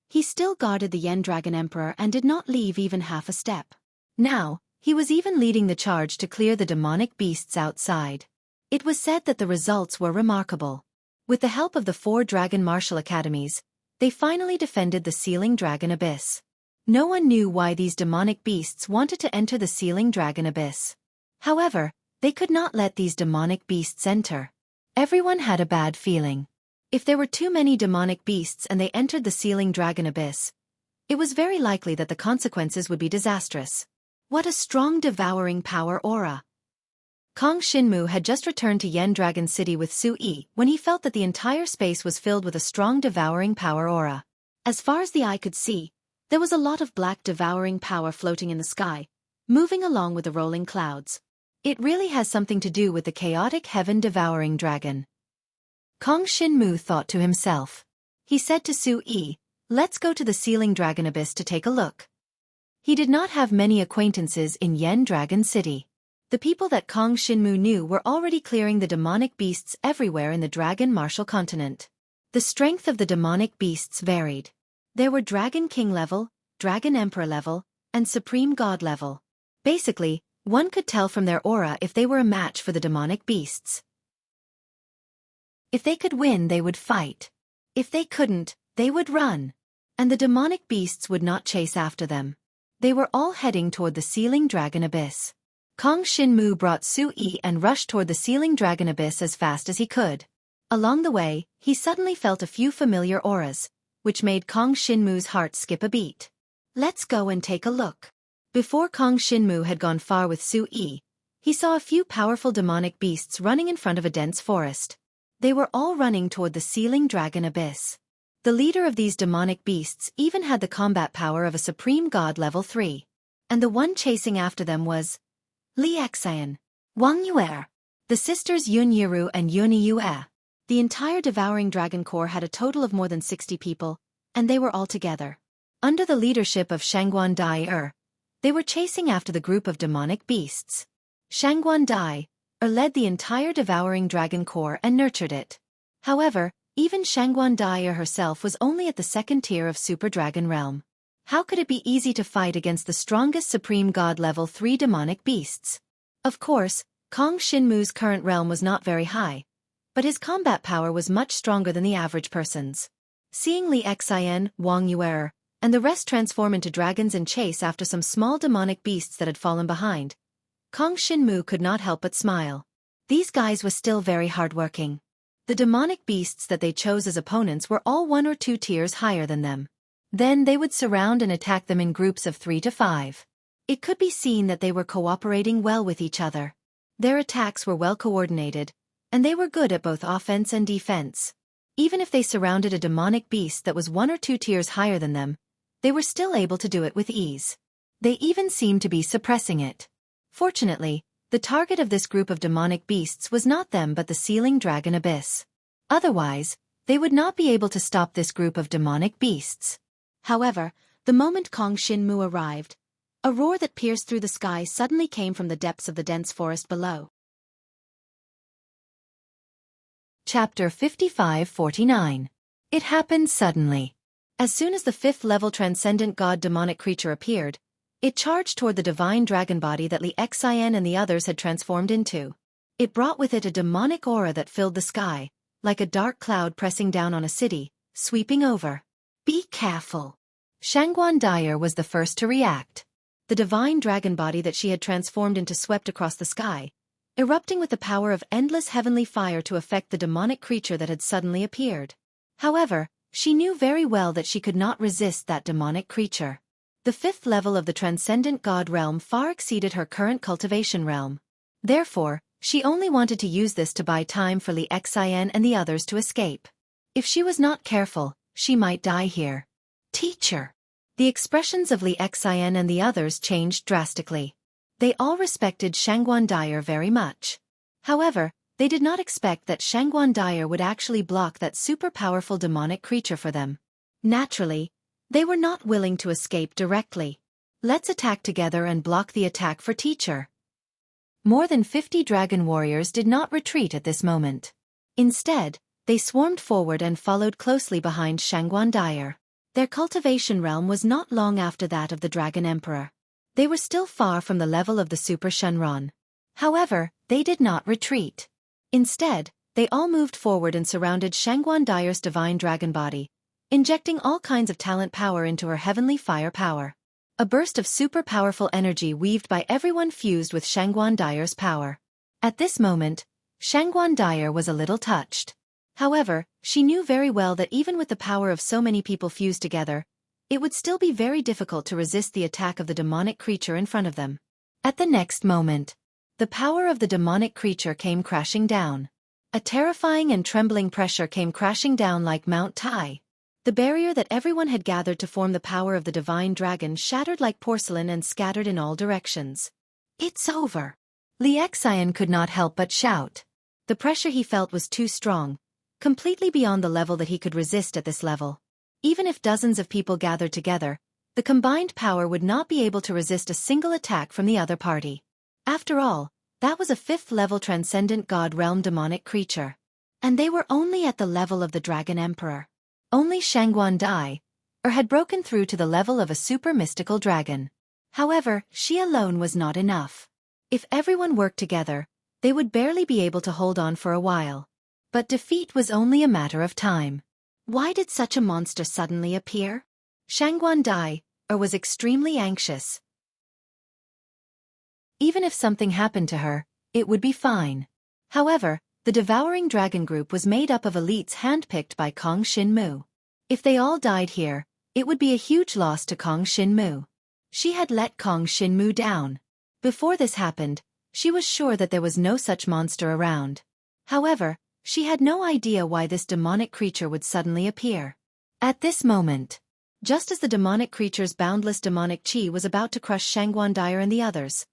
Speaker 1: he still guarded the Yen Dragon Emperor and did not leave even half a step. Now, he was even leading the charge to clear the demonic beasts outside. It was said that the results were remarkable. With the help of the 4 Dragon Martial Academies, they finally defended the Sealing Dragon Abyss. No one knew why these demonic beasts wanted to enter the Sealing Dragon Abyss. However, they could not let these demonic beasts enter. Everyone had a bad feeling. If there were too many demonic beasts and they entered the Sealing Dragon Abyss, it was very likely that the consequences would be disastrous. What a strong devouring power aura! Kong Shinmu had just returned to Yen Dragon City with Xueqi when he felt that the entire space was filled with a strong devouring power aura. As far as the eye could see, there was a lot of black devouring power floating in the sky, moving along with the rolling clouds. It really has something to do with the chaotic heaven devouring dragon. Kong Shinmu thought to himself. He said to Xueqi, "Let's go to the Sealing Dragon Abyss to take a look." He did not have many acquaintances in Yen Dragon City. The people that Kong Shinmu knew were already clearing the demonic beasts everywhere in the Dragon Martial Continent. The strength of the demonic beasts varied. There were Dragon King level, Dragon Emperor level, and Supreme God level. Basically, one could tell from their aura if they were a match for the demonic beasts. If they could win, they would fight. If they couldn't, they would run. And the demonic beasts would not chase after them. They were all heading toward the sealing dragon abyss. Kong Shinmu brought Xueqi and rushed toward the sealing dragon abyss as fast as he could. Along the way, he suddenly felt a few familiar auras, which made Kong Shinmu's heart skip a beat. Let's go and take a look. Before Kong Shinmu had gone far with Xueqi, he saw a few powerful demonic beasts running in front of a dense forest. They were all running toward the sealing dragon abyss. The leader of these demonic beasts even had the combat power of a supreme god level 3. And the one chasing after them was Li Xian, Wang Yue, the sisters Yun Yiru and Yun Yue. The entire Devouring Dragon Corps had a total of more than 60 people, and they were all together. Under the leadership of Shangguan Dai, they were chasing after the group of demonic beasts. Shangguan Dai led the entire Devouring Dragon Corps and nurtured it. However, even Shangguan Dai herself was only at the second tier of Super Dragon Realm. How could it be easy to fight against the strongest Supreme God level 3 demonic beasts? Of course, Kong Shinmu's current realm was not very high, but his combat power was much stronger than the average person's. Seeing Li Xian, Wang Yue, and the rest transform into dragons and chase after some small demonic beasts that had fallen behind, Kong Shinmu could not help but smile. These guys were still very hardworking. The demonic beasts that they chose as opponents were all 1 or 2 tiers higher than them. Then they would surround and attack them in groups of 3 to 5. It could be seen that they were cooperating well with each other. Their attacks were well coordinated, and they were good at both offense and defense. Even if they surrounded a demonic beast that was 1 or 2 tiers higher than them, they were still able to do it with ease. They even seemed to be suppressing it. Fortunately, the target of this group of demonic beasts was not them but the sealing dragon abyss. Otherwise, they would not be able to stop this group of demonic beasts. However, the moment Kong Shinmu arrived, a roar that pierced through the sky suddenly came from the depths of the dense forest below. Chapter 55-49. It happened suddenly. As soon as the 5th level transcendent god demonic creature appeared, it charged toward the divine dragon body that Li Xian and the others had transformed into. It brought with it a demonic aura that filled the sky, like a dark cloud pressing down on a city, sweeping over. Be careful. Shangguan Dai was the first to react. The divine dragon body that she had transformed into swept across the sky, erupting with the power of endless heavenly fire to affect the demonic creature that had suddenly appeared. However, she knew very well that she could not resist that demonic creature. The 5th level of the transcendent god realm far exceeded her current cultivation realm. Therefore, she only wanted to use this to buy time for Li Xian and the others to escape. If she was not careful, she might die here. Teacher. The expressions of Li Xian and the others changed drastically. They all respected Shangguan Dai very much. However, they did not expect that Shangguan Dai would actually block that super powerful demonic creature for them. Naturally, they were not willing to escape directly. Let's attack together and block the attack for teacher. More than 50 dragon warriors did not retreat at this moment. Instead, they swarmed forward and followed closely behind Shangguan Dai. Their cultivation realm was not long after that of the Dragon Emperor. They were still far from the level of the Super Shenron. However, they did not retreat. Instead, they all moved forward and surrounded Shangguan Dai's divine dragon body, injecting all kinds of talent power into her heavenly fire power. A burst of super powerful energy weaved by everyone fused with Shangguan Dai's power. At this moment, Shangguan Dai was a little touched. However, she knew very well that even with the power of so many people fused together, it would still be very difficult to resist the attack of the demonic creature in front of them. At the next moment, the power of the demonic creature came crashing down. A terrifying and trembling pressure came crashing down like Mount Tai. The barrier that everyone had gathered to form the power of the divine dragon shattered like porcelain and scattered in all directions. It's over. Li Xian could not help but shout. The pressure he felt was too strong, completely beyond the level that he could resist at this level. Even if dozens of people gathered together, the combined power would not be able to resist a single attack from the other party. After all, that was a 5th level transcendent god realm demonic creature. And they were only at the level of the Dragon Emperor. Only Shangguan Dai had broken through to the level of a super mystical dragon. However, she alone was not enough. If everyone worked together, they would barely be able to hold on for a while. But defeat was only a matter of time. Why did such a monster suddenly appear? Shangguan Dai was extremely anxious. Even if something happened to her, it would be fine. However, the Devouring Dragon group was made up of elites handpicked by Kong Shinmu. If they all died here, it would be a huge loss to Kong Shinmu. She had let Kong Shinmu down. Before this happened, she was sure that there was no such monster around. However, she had no idea why this demonic creature would suddenly appear. At this moment, just as the demonic creature's boundless demonic chi was about to crush Shangguan Dai and the others,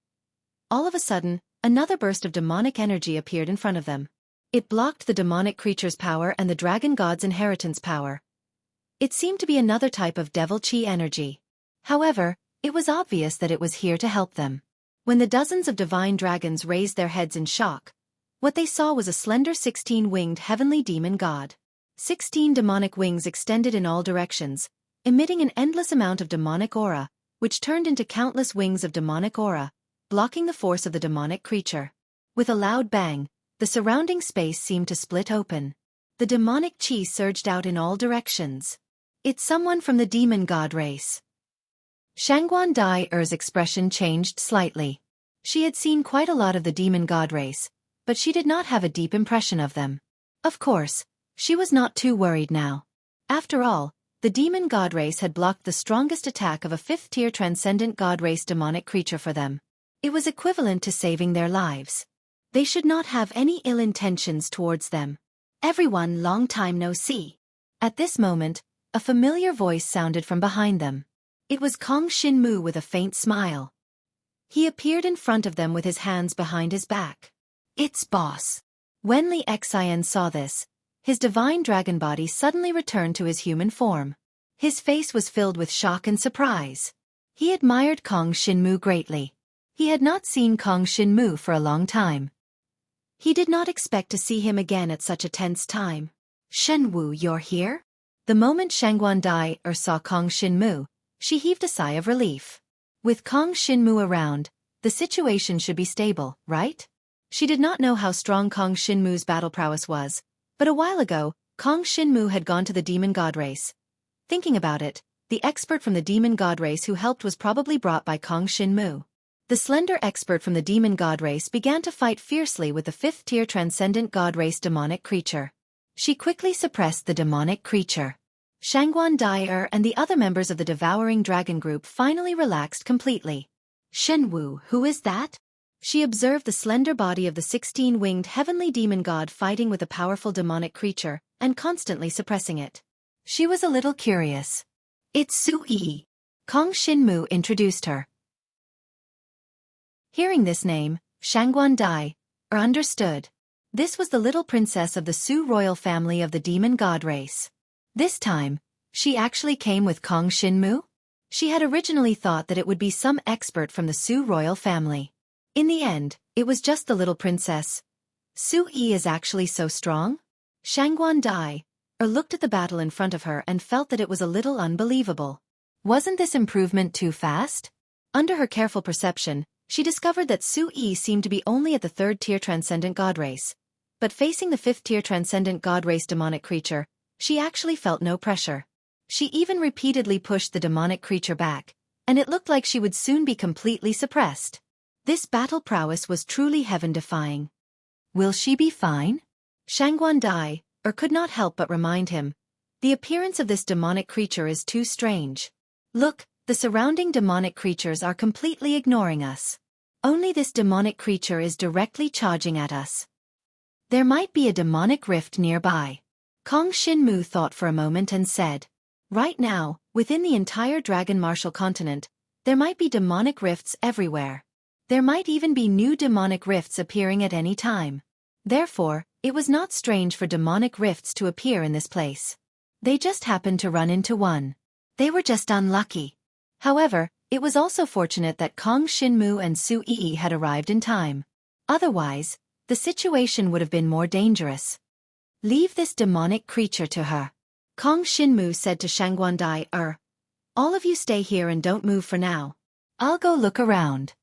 Speaker 1: all of a sudden, another burst of demonic energy appeared in front of them. It blocked the demonic creature's power and the dragon god's inheritance power. It seemed to be another type of devil chi energy. However, it was obvious that it was here to help them. When the dozens of divine dragons raised their heads in shock, what they saw was a slender 16-winged heavenly demon god. 16 demonic wings extended in all directions, emitting an endless amount of demonic aura, which turned into countless wings of demonic aura, blocking the force of the demonic creature. With a loud bang, the surrounding space seemed to split open. The demonic chi surged out in all directions. It's someone from the demon god race. Shangguan Dai's expression changed slightly. She had seen quite a lot of the demon god race, but she did not have a deep impression of them. Of course, she was not too worried now. After all, the demon god race had blocked the strongest attack of a 5th-tier transcendent god race demonic creature for them. It was equivalent to saving their lives. They should not have any ill intentions towards them. Everyone, long time no see. At this moment, a familiar voice sounded from behind them. It was Kong Shinmu with a faint smile. He appeared in front of them with his hands behind his back. It's boss. When Li Xian saw this, his divine dragon body suddenly returned to his human form. His face was filled with shock and surprise. He admired Kong Shinmu greatly. He had not seen Kong Shinmu for a long time. He did not expect to see him again at such a tense time. Shenwu, you're here? The moment Shangguan Dai saw Kong Shinmu, she heaved a sigh of relief. With Kong Shinmu around, the situation should be stable, right? She did not know how strong Kong Shinmu's battle prowess was, but a while ago, Kong Shinmu had gone to the demon god race. Thinking about it, the expert from the demon god race who helped was probably brought by Kong Shinmu. The slender expert from the demon god race began to fight fiercely with the 5th-tier transcendent god race demonic creature. She quickly suppressed the demonic creature. Shangguan Dai and the other members of the Devouring Dragon group finally relaxed completely. Shenwu, who is that? She observed the slender body of the 16-winged heavenly demon god fighting with a powerful demonic creature, and constantly suppressing it. She was a little curious. It's Xueqi. Kong Shinmu introduced her. Hearing this name, Shangguan Dai understood. This was the little princess of the Su royal family of the demon god race. This time, she actually came with Kong Shinmu? She had originally thought that it would be some expert from the Su royal family. In the end, it was just the little princess. Xueqi is actually so strong? Shangguan Dai looked at the battle in front of her and felt that it was a little unbelievable. Wasn't this improvement too fast? Under her careful perception, she discovered that Xueqi seemed to be only at the 3rd-tier transcendent god race. But facing the 5th-tier transcendent god race demonic creature, she actually felt no pressure. She even repeatedly pushed the demonic creature back, and it looked like she would soon be completely suppressed. This battle prowess was truly heaven-defying. Will she be fine? Shangguan Dai could not help but remind him. The appearance of this demonic creature is too strange. Look, the surrounding demonic creatures are completely ignoring us. Only this demonic creature is directly charging at us. There might be a demonic rift nearby. Kong Shinmu thought for a moment and said, right now, within the entire Dragon Martial continent, there might be demonic rifts everywhere. There might even be new demonic rifts appearing at any time. Therefore, it was not strange for demonic rifts to appear in this place. They just happened to run into one. They were just unlucky. However, it was also fortunate that Kong Shinmu and Xueqi had arrived in time. Otherwise, the situation would have been more dangerous. Leave this demonic creature to her. Kong Shinmu said to Shangguan Dai, all of you stay here and don't move for now. I'll go look around.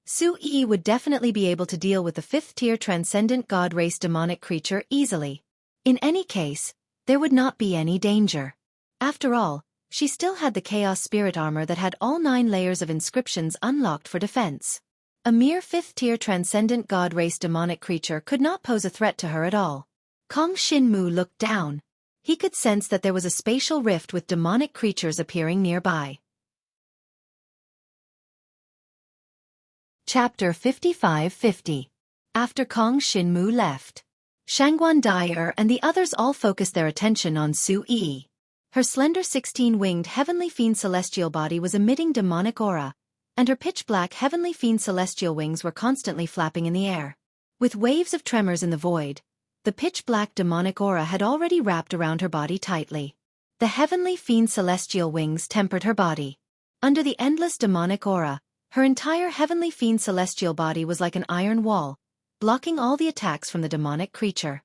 Speaker 1: Xueqi would definitely be able to deal with the 5th-tier transcendent god race demonic creature easily. In any case, there would not be any danger. After all, she still had the Chaos Spirit armor that had all 9 layers of inscriptions unlocked for defense. A mere 5th-tier transcendent god race demonic creature could not pose a threat to her at all. Kong Shinmu looked down. He could sense that there was a spatial rift with demonic creatures appearing nearby. Chapter 55-50. After Kong Shinmu left, Shangguan Dai and the others all focused their attention on Xueqi. Her slender 16-winged heavenly fiend celestial body was emitting demonic aura, and her pitch-black heavenly fiend celestial wings were constantly flapping in the air. With waves of tremors in the void, the pitch-black demonic aura had already wrapped around her body tightly. The heavenly fiend celestial wings tempered her body. Under the endless demonic aura, her entire heavenly fiend celestial body was like an iron wall, blocking all the attacks from the demonic creature.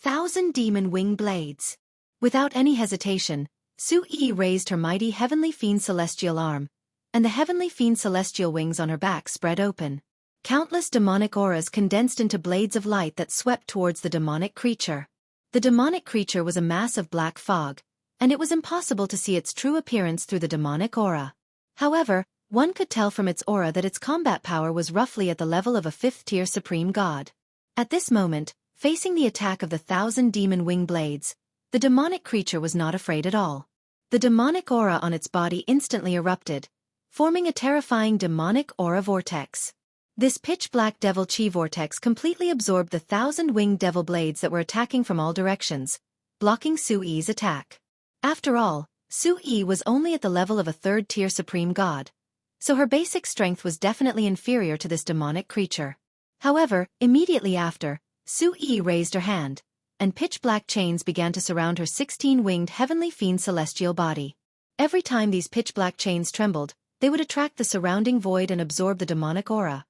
Speaker 1: 1,000 demon wing blades. Without any hesitation, Xueqi raised her mighty heavenly fiend celestial arm, and the heavenly fiend celestial wings on her back spread open. Countless demonic auras condensed into blades of light that swept towards the demonic creature. The demonic creature was a mass of black fog, and it was impossible to see its true appearance through the demonic aura. However, one could tell from its aura that its combat power was roughly at the level of a 5th-tier supreme god. At this moment, facing the attack of the 1,000 demon wing blades, the demonic creature was not afraid at all. The demonic aura on its body instantly erupted, forming a terrifying demonic aura vortex. This pitch-black devil chi vortex completely absorbed the 1,000-winged devil blades that were attacking from all directions, blocking Xueqi's attack. After all, Xueqi was only at the level of a 3rd-tier supreme god, so her basic strength was definitely inferior to this demonic creature. However, immediately after, Xueqi raised her hand, and pitch-black chains began to surround her 16-winged heavenly fiend celestial body. Every time these pitch-black chains trembled, they would attract the surrounding void and absorb the demonic aura.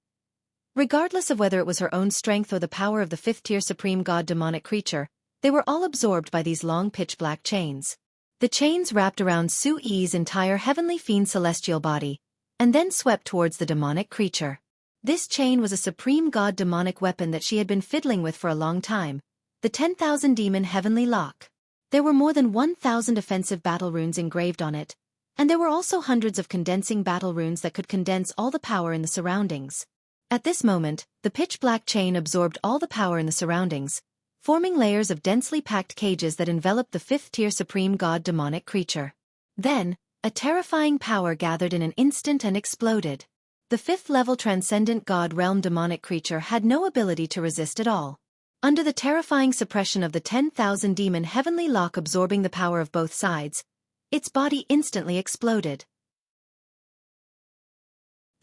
Speaker 1: Regardless of whether it was her own strength or the power of the 5th-tier supreme god demonic creature, they were all absorbed by these long pitch-black chains. The chains wrapped around Xueqi's entire heavenly fiend celestial body, and then swept towards the demonic creature. This chain was a supreme god demonic weapon that she had been fiddling with for a long time, the 10,000 demon heavenly lock. There were more than 1,000 offensive battle runes engraved on it, and there were also hundreds of condensing battle runes that could condense all the power in the surroundings. At this moment, the pitch-black chain absorbed all the power in the surroundings, forming layers of densely packed cages that enveloped the 5th-tier supreme god demonic creature. Then, a terrifying power gathered in an instant and exploded. The 5th-level transcendent god realm demonic creature had no ability to resist at all. Under the terrifying suppression of the 10,000 demon heavenly lock absorbing the power of both sides, its body instantly exploded.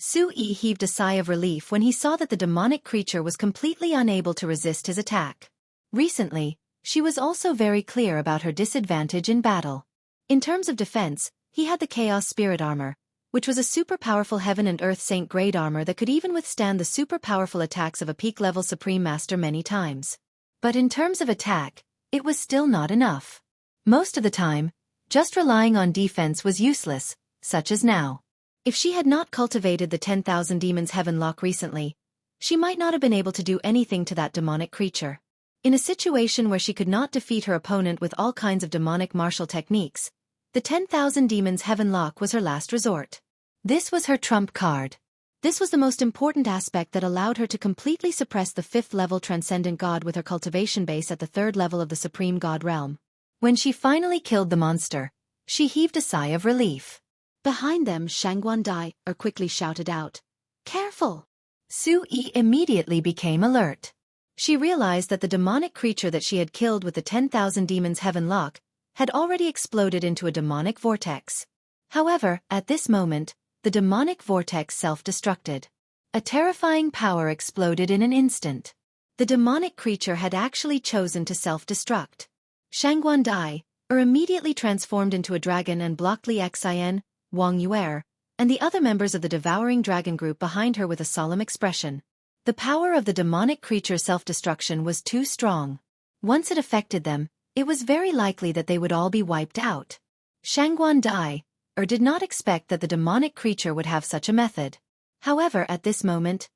Speaker 1: Xueqi heaved a sigh of relief when he saw that the demonic creature was completely unable to resist his attack. Recently, she was also very clear about her disadvantage in battle. In terms of defense, he had the Chaos Spirit armor, which was a super-powerful Heaven and Earth Saint-grade armor that could even withstand the super-powerful attacks of a peak-level Supreme Master many times. But in terms of attack, it was still not enough. Most of the time, just relying on defense was useless, such as now. If she had not cultivated the 10,000 Demons Heaven Lock recently, she might not have been able to do anything to that demonic creature. In a situation where she could not defeat her opponent with all kinds of demonic martial techniques, the 10,000 Demons Heaven Lock was her last resort. This was her trump card. This was the most important aspect that allowed her to completely suppress the 5th-level Transcendent God with her cultivation base at the 3rd level of the Supreme God realm. When she finally killed the monster, she heaved a sigh of relief. Behind them, Shangguan Dai quickly shouted out, "Careful!" Xueqi immediately became alert. She realized that the demonic creature that she had killed with the 10,000 Demons Heaven Lock had already exploded into a demonic vortex. However, at this moment, the demonic vortex self-destructed. A terrifying power exploded in an instant. The demonic creature had actually chosen to self-destruct. Shangguan Dai immediately transformed into a dragon and blocked Li Xian, Wang Yuer, and the other members of the Devouring Dragon group behind her with a solemn expression. The power of the demonic creature's self-destruction was too strong. Once it affected them, it was very likely that they would all be wiped out. Shangguan Dai did not expect that the demonic creature would have such a method. However, at this moment,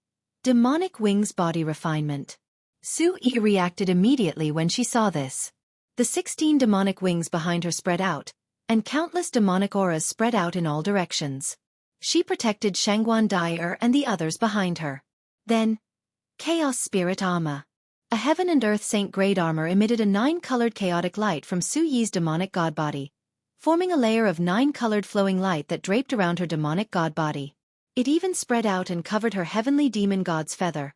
Speaker 1: demonic wings body refinement. Xueqi reacted immediately when she saw this. The 16 demonic wings behind her spread out, and countless demonic auras spread out in all directions. She protected Shangguan Dyer and the others behind her. Then, Chaos Spirit Armor. A heaven and earth saint grade armor emitted a 9-colored chaotic light from Xueqi's demonic godbody, forming a layer of 9-colored flowing light that draped around her demonic godbody. It even spread out and covered her heavenly demon god's feather.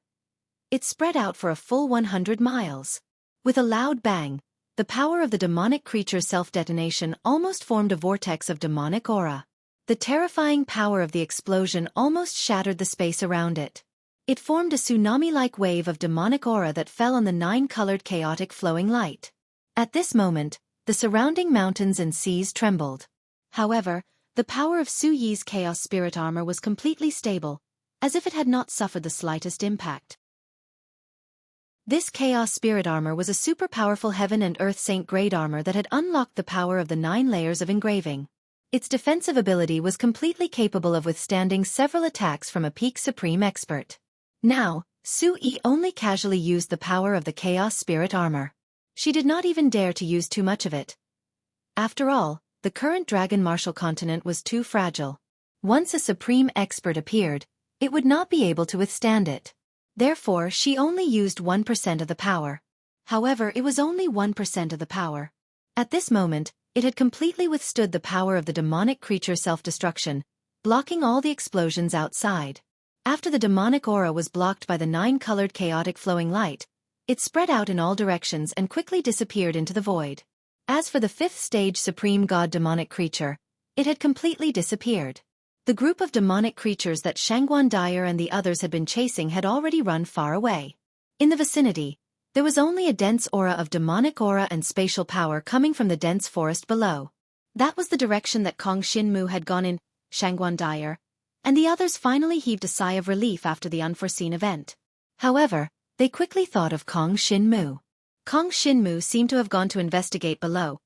Speaker 1: It spread out for a full 100 miles. With a loud bang, the power of the demonic creature's self-detonation almost formed a vortex of demonic aura. The terrifying power of the explosion almost shattered the space around it. It formed a tsunami-like wave of demonic aura that fell on the 9-colored chaotic flowing light. At this moment, the surrounding mountains and seas trembled. However, the power of Xueqi's chaos spirit armor was completely stable, as if it had not suffered the slightest impact. This chaos spirit armor was a super powerful heaven and earth saint grade armor that had unlocked the power of the 9 layers of engraving. Its defensive ability was completely capable of withstanding several attacks from a peak supreme expert. Now, Xueqi only casually used the power of the chaos spirit armor. She did not even dare to use too much of it. After all, the current dragon martial continent was too fragile. Once a supreme expert appeared, it would not be able to withstand it. Therefore, she only used 1% of the power. However, it was only 1% of the power. At this moment, it had completely withstood the power of the demonic creature's self-destruction, blocking all the explosions outside. After the demonic aura was blocked by the 9-colored chaotic flowing light, it spread out in all directions and quickly disappeared into the void. As for the 5th stage supreme god demonic creature, it had completely disappeared. The group of demonic creatures that Shangguan Dyer and the others had been chasing had already run far away. In the vicinity, there was only a dense aura of demonic aura and spatial power coming from the dense forest below. That was the direction that Kong Xinmu had gone in. Shangguan Dyer and the others finally heaved a sigh of relief after the unforeseen event. However, they quickly thought of Kong Xinmu. Kong Xinmu seemed to have gone to investigate below,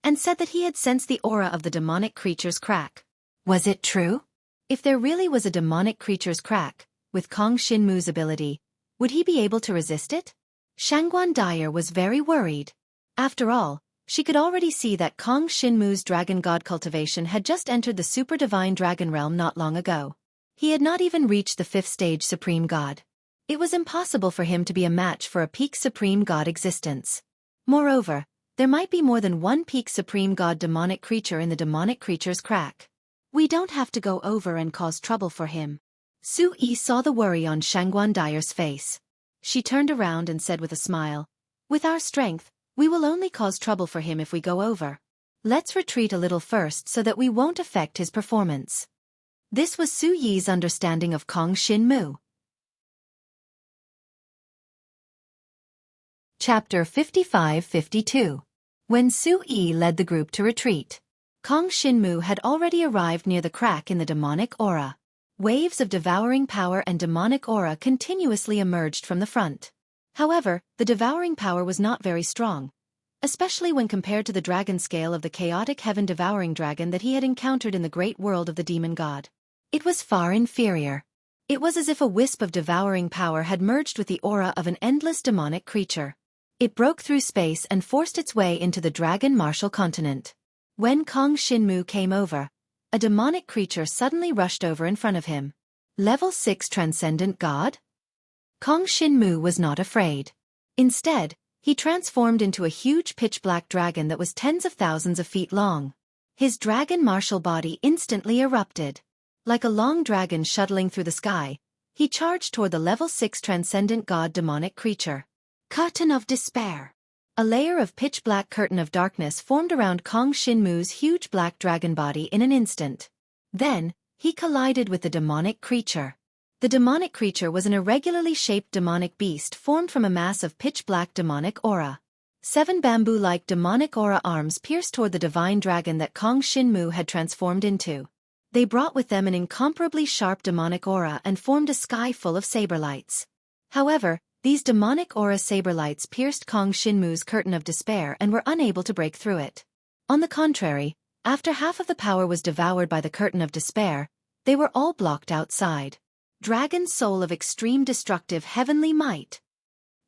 Speaker 1: and said that he had sensed the aura of the demonic creature's crack. Was it true? If there really was a demonic creature's crack, with Kong Xinmu's ability, would he be able to resist it? Shangguan Dyer was very worried. After all, she could already see that Kong Xinmu's dragon god cultivation had just entered the super divine dragon realm not long ago. He had not even reached the 5th stage supreme god. It was impossible for him to be a match for a peak supreme god existence. Moreover, there might be more than one peak supreme god demonic creature in the demonic creature's crack. We don't have to go over and cause trouble for him. Xueqi saw the worry on Shangguan Dyer's face. She turned around and said with a smile, "With our strength, we will only cause trouble for him if we go over. Let's retreat a little first so that we won't affect his performance." This was Xueqi's understanding of Kong Xinmu. Chapter 55-52. When Xueqi led the group to retreat, Kong Xinmu had already arrived near the crack in the demonic aura. Waves of devouring power and demonic aura continuously emerged from the front. However, the devouring power was not very strong, especially when compared to the dragon scale of the chaotic heaven devouring dragon that he had encountered in the great world of the demon god. It was far inferior. It was as if a wisp of devouring power had merged with the aura of an endless demonic creature. It broke through space and forced its way into the dragon martial continent. When Kong Xinmu came over, a demonic creature suddenly rushed over in front of him. Level 6 Transcendent God? Kong Xinmu was not afraid. Instead, he transformed into a huge pitch-black dragon that was tens of thousands of feet long. His dragon martial body instantly erupted. Like a long dragon shuttling through the sky, he charged toward the level 6 Transcendent God demonic creature. Curtain of Despair. A layer of pitch-black curtain of darkness formed around Kong Xinmu's huge black dragon body in an instant. Then, he collided with the demonic creature. The demonic creature was an irregularly shaped demonic beast formed from a mass of pitch-black demonic aura. 7 bamboo-like demonic aura arms pierced toward the divine dragon that Kong Xinmu had transformed into. They brought with them an incomparably sharp demonic aura and formed a sky full of saber lights. However, these demonic aura saber lights pierced Kong Xinmu's curtain of despair and were unable to break through it. On the contrary, after half of the power was devoured by the curtain of despair, they were all blocked outside. Dragon soul of extreme destructive heavenly might.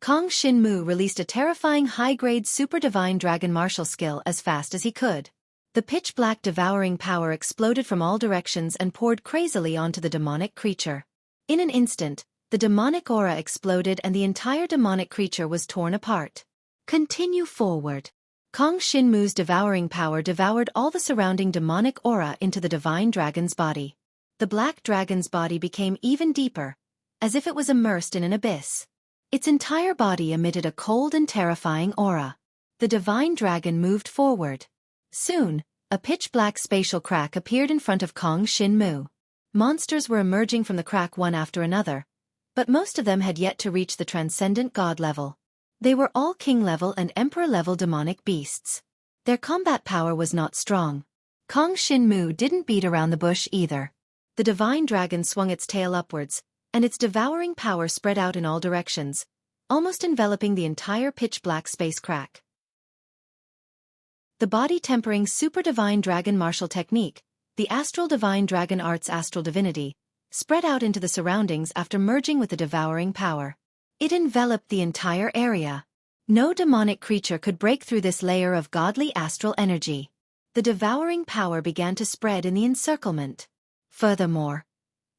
Speaker 1: Kong Shin-mu released a terrifying high-grade super divine dragon martial skill as fast as he could. The pitch-black devouring power exploded from all directions and poured crazily onto the demonic creature. In an instant, the demonic aura exploded and the entire demonic creature was torn apart. Continue forward. Kong Shin-mu's devouring power devoured all the surrounding demonic aura into the divine dragon's body. The black dragon's body became even deeper, as if it was immersed in an abyss. Its entire body emitted a cold and terrifying aura. The divine dragon moved forward. Soon, a pitch-black spatial crack appeared in front of Kong Shin-mu. Monsters were emerging from the crack one after another, but most of them had yet to reach the transcendent god level. They were all king-level and emperor-level demonic beasts. Their combat power was not strong. Kong Shin-mu didn't beat around the bush either. The divine dragon swung its tail upwards, and its devouring power spread out in all directions, almost enveloping the entire pitch-black space crack. The body-tempering super divine dragon martial technique, the astral divine dragon art's astral divinity, spread out into the surroundings after merging with the devouring power. It enveloped the entire area. No demonic creature could break through this layer of godly astral energy. The devouring power began to spread in the encirclement. Furthermore,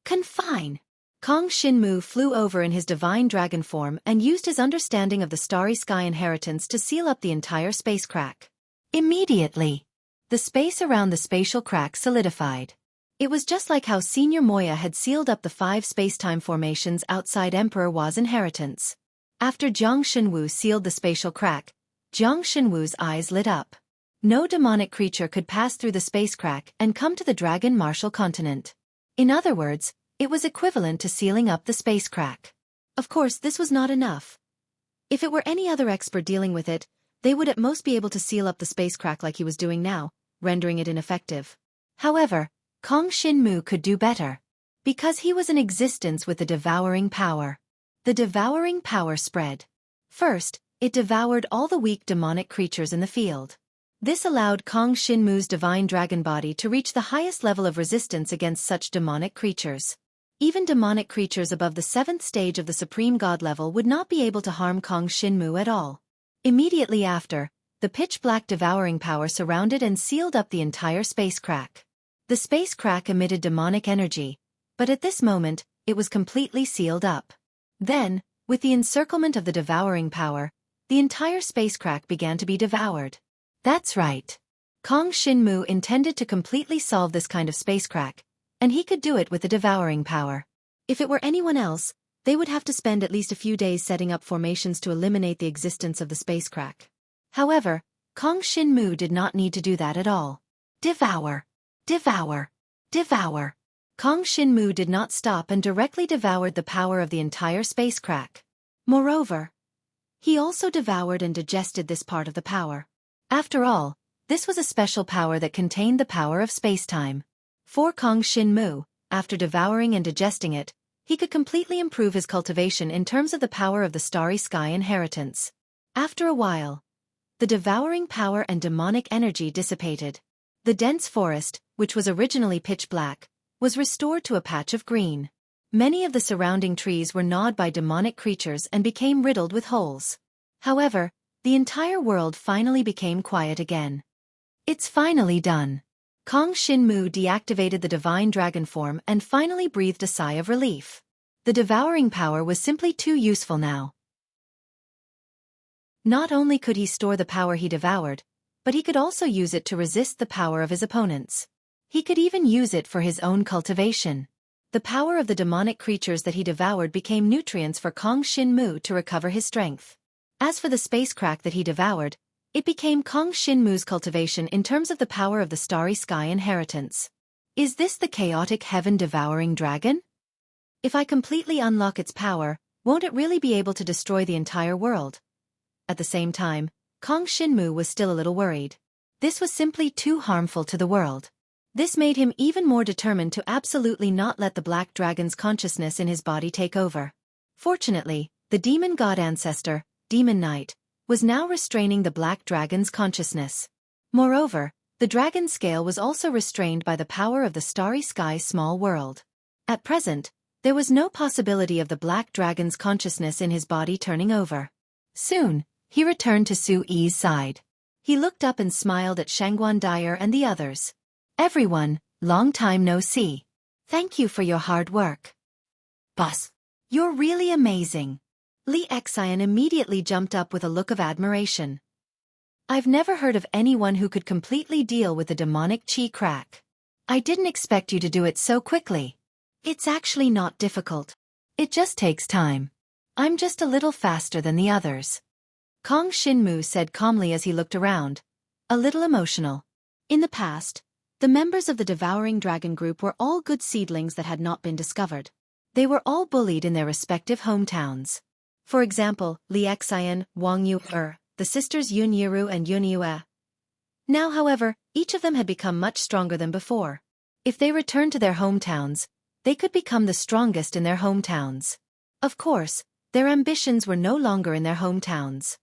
Speaker 1: confine. Kong Shin-mu flew over in his divine dragon form and used his understanding of the starry sky inheritance to seal up the entire space crack. Immediately, the space around the spatial crack solidified. It was just like how Senior Moya had sealed up the 5 space-time formations outside Emperor Wa's inheritance. After Jiang Shenwu sealed the spatial crack, Jiang Shenwu's eyes lit up. No demonic creature could pass through the space crack and come to the dragon martial continent. In other words, it was equivalent to sealing up the space crack. Of course, this was not enough. If it were any other expert dealing with it, they would at most be able to seal up the space crack like he was doing now, rendering it ineffective. However, Kong Shin-mu could do better. Because he was in existence with the devouring power. The devouring power spread. First, it devoured all the weak demonic creatures in the field. This allowed Kong Shin-mu's divine dragon body to reach the highest level of resistance against such demonic creatures. Even demonic creatures above the 7th stage of the supreme god level would not be able to harm Kong Shin-mu at all. Immediately after, the pitch-black devouring power surrounded and sealed up the entire space crack. The space crack emitted demonic energy, but at this moment, it was completely sealed up. Then, with the encirclement of the devouring power, the entire space crack began to be devoured. That's right. Kong Shin-mu intended to completely solve this kind of space crack, and he could do it with the devouring power. If it were anyone else, they would have to spend at least a few days setting up formations to eliminate the existence of the space crack. However, Kong Shin-mu did not need to do that at all. Devour! Devour! Devour! Kong Shin-mu did not stop and directly devoured the power of the entire space crack. Moreover, he also devoured and digested this part of the power. After all, this was a special power that contained the power of space-time. For Kong Shin-mu, after devouring and digesting it, he could completely improve his cultivation in terms of the power of the starry sky inheritance. After a while, the devouring power and demonic energy dissipated. The dense forest, which was originally pitch black, was restored to a patch of green. Many of the surrounding trees were gnawed by demonic creatures and became riddled with holes. However, the entire world finally became quiet again. It's finally done. Kong Shin-mu deactivated the divine dragon form and finally breathed a sigh of relief. The devouring power was simply too useful now. Not only could he store the power he devoured, but he could also use it to resist the power of his opponents. He could even use it for his own cultivation. The power of the demonic creatures that he devoured became nutrients for Kong Shin-mu to recover his strength. As for the space crack that he devoured, it became Kong Shin-mu's cultivation in terms of the power of the starry sky inheritance. Is this the chaotic heaven-devouring dragon? If I completely unlock its power, won't it really be able to destroy the entire world? At the same time, Kong Shin-mu was still a little worried. This was simply too harmful to the world. This made him even more determined to absolutely not let the black dragon's consciousness in his body take over. Fortunately, the demon god ancestor, Demon Knight, was now restraining the black dragon's consciousness. Moreover, the dragon scale was also restrained by the power of the starry sky small world. At present, There was no possibility of the black dragon's consciousness in his body turning over. Soon, he returned to Xueqi's side. He looked up and smiled at Shangguan Dyer and the others. Everyone, long time no see. Thank you for your hard work. Boss, you're really amazing. Li Xian immediately jumped up with a look of admiration. I've never heard of anyone who could completely deal with the demonic qi crack. I didn't expect you to do it so quickly. It's actually not difficult. It just takes time. I'm just a little faster than the others. Kong Shinmu said calmly as he looked around, a little emotional. In the past, the members of the Devouring Dragon group were all good seedlings that had not been discovered. They were all bullied in their respective hometowns. For example, Li Xian, Wang Yu, the sisters Yun Yiru and Yun Yue. Now, however, each of them had become much stronger than before. If they returned to their hometowns, they could become the strongest in their hometowns. Of course, their ambitions were no longer in their hometowns.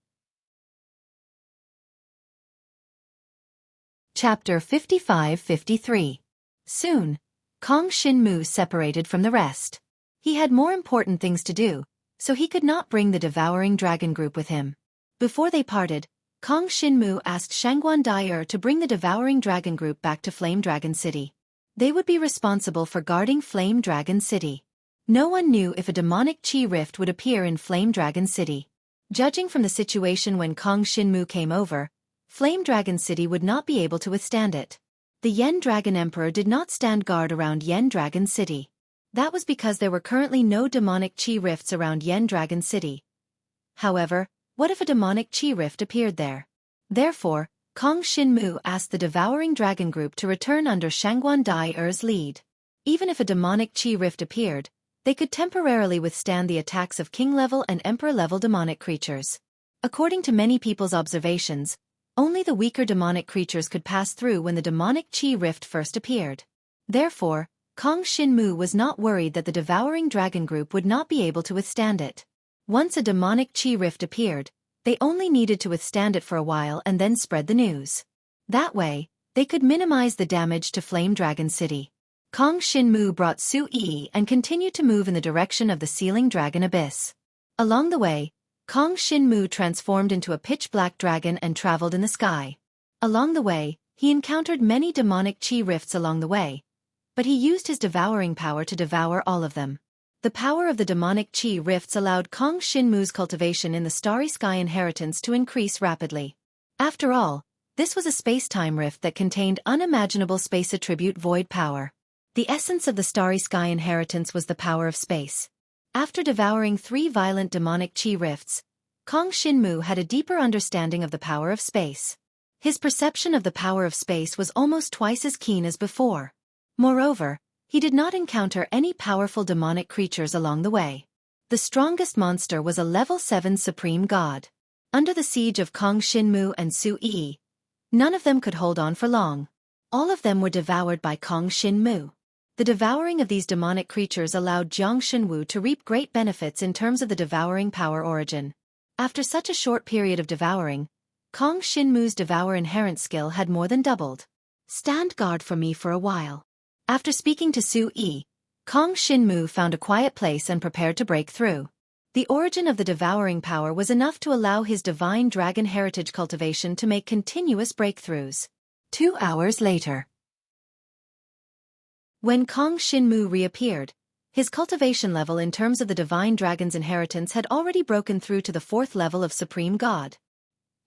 Speaker 1: Chapter 55-53. Soon, Kong Shinmu separated from the rest. He had more important things to do, so he could not bring the Devouring Dragon group with him. Before they parted, Kong Shinmu asked Shangguan Dyer to bring the Devouring Dragon group back to Flame Dragon City. They would be responsible for guarding Flame Dragon City. No one knew if a demonic qi rift would appear in Flame Dragon City. Judging from the situation when Kong Shinmu came over, Flame Dragon City would not be able to withstand it. The Yen Dragon Emperor did not stand guard around Yen Dragon City. That was because there were currently no demonic qi rifts around Yen Dragon City. However, what if a demonic qi rift appeared there? Therefore, Kong Shinmu asked the Devouring Dragon group to return under Shangguan Dyer's lead. Even if a demonic qi rift appeared, they could temporarily withstand the attacks of king-level and emperor-level demonic creatures. According to many people's observations, only the weaker demonic creatures could pass through when the demonic qi rift first appeared. Therefore, Kong Shinmu was not worried that the Devouring Dragon group would not be able to withstand it. Once a demonic qi rift appeared, they only needed to withstand it for a while and then spread the news. That way, they could minimize the damage to Flame Dragon City. Kong Shinmu brought Xueqi and continued to move in the direction of the Sealing Dragon Abyss. Along the way, Kong Shinmu transformed into a pitch-black dragon and traveled in the sky. Along the way, he encountered many demonic qi rifts along the way, but he used his devouring power to devour all of them. The power of the demonic qi rifts allowed Kong Shinmu's cultivation in the Starry Sky Inheritance to increase rapidly. After all, this was a space-time rift that contained unimaginable space attribute void power. The essence of the Starry Sky Inheritance was the power of space. After devouring 3 violent demonic qi rifts, Kong Shinmu had a deeper understanding of the power of space. His perception of the power of space was almost twice as keen as before. Moreover, he did not encounter any powerful demonic creatures along the way. The strongest monster was a level 7 supreme god. Under the siege of Kong Shinmu and Xueqi, none of them could hold on for long. All of them were devoured by Kong Shinmu. The devouring of these demonic creatures allowed Jiang Shenwu to reap great benefits in terms of the devouring power origin. After such a short period of devouring, Kong Shinmu's devour inherent skill had more than doubled. Stand guard for me for a while. After speaking to Xueqi, Kong Shinmu found a quiet place and prepared to break through. The origin of the devouring power was enough to allow his divine dragon heritage cultivation to make continuous breakthroughs. 2 hours later. When Kong Shinmu reappeared, his cultivation level in terms of the divine dragon's inheritance had already broken through to the 4th level of Supreme God.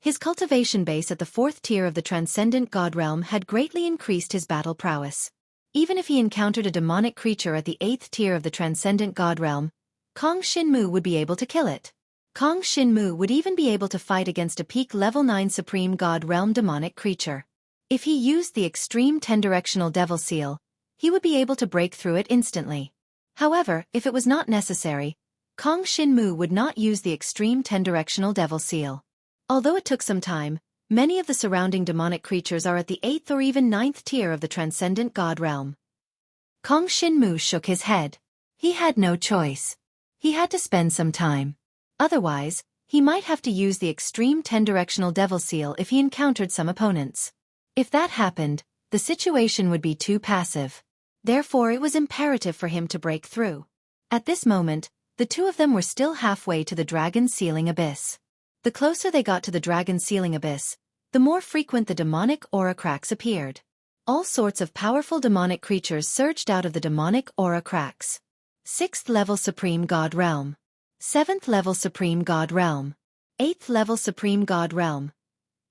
Speaker 1: His cultivation base at the 4th tier of the Transcendent God realm had greatly increased his battle prowess. Even if he encountered a demonic creature at the 8th tier of the Transcendent God realm, Kong Shinmu would be able to kill it. Kong Shinmu would even be able to fight against a peak level 9 Supreme God realm demonic creature. If he used the extreme 10-directional devil seal, he would be able to break through it instantly. However, if it was not necessary, Kong Shinmu would not use the extreme 10-directional devil seal. Although it took some time, many of the surrounding demonic creatures are at the 8th or even 9th tier of the Transcendent God realm. Kong Shinmu shook his head. He had no choice. He had to spend some time. Otherwise, he might have to use the extreme 10-directional devil seal if he encountered some opponents. If that happened, the situation would be too passive. Therefore it was imperative for him to break through. At this moment, the two of them were still halfway to the dragon's sealing abyss. The closer they got to the dragon's sealing abyss, the more frequent the demonic aura cracks appeared. All sorts of powerful demonic creatures surged out of the demonic aura cracks. 6th level Supreme God Realm. 7th level Supreme God Realm. 8th level Supreme God Realm.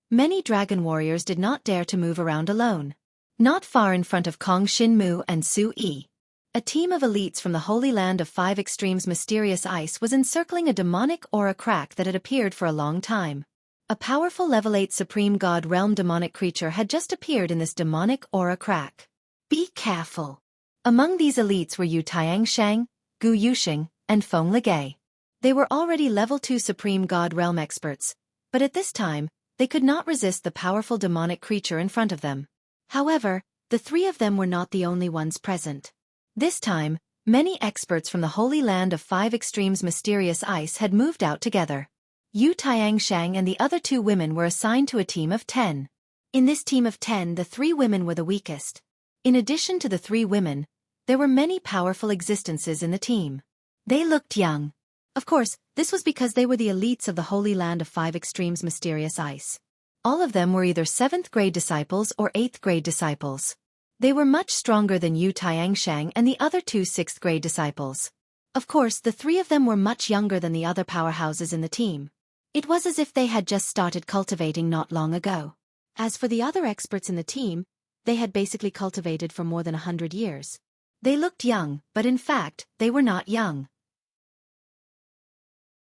Speaker 1: Many dragon warriors did not dare to move around alone. Not far in front of Kong Shinmu and Xueqi, a team of elites from the Holy Land of Five Extremes mysterious ice was encircling a demonic aura crack that had appeared for a long time. A powerful level 8 Supreme God Realm demonic creature had just appeared in this demonic aura crack. Be careful. Among these elites were Yu Tiangshang, Gu Yuxing, and Feng Ligay. They were already level 2 Supreme God Realm experts, but at this time, they could not resist the powerful demonic creature in front of them. However, the three of them were not the only ones present. This time, many experts from the Holy Land of Five Extremes mysterious ice had moved out together. Yu Tiangshang and the other two women were assigned to a team of 10. In this team of 10, the three women were the weakest. In addition to the three women, there were many powerful existences in the team. They looked young. Of course, this was because they were the elites of the Holy Land of Five Extremes mysterious ice. All of them were either 7th grade disciples or 8th grade disciples. They were much stronger than Yu Tiangshang and the other two 6th grade disciples. Of course, the three of them were much younger than the other powerhouses in the team. It was as if they had just started cultivating not long ago. As for the other experts in the team, they had basically cultivated for more than 100 years. They looked young, but in fact, they were not young.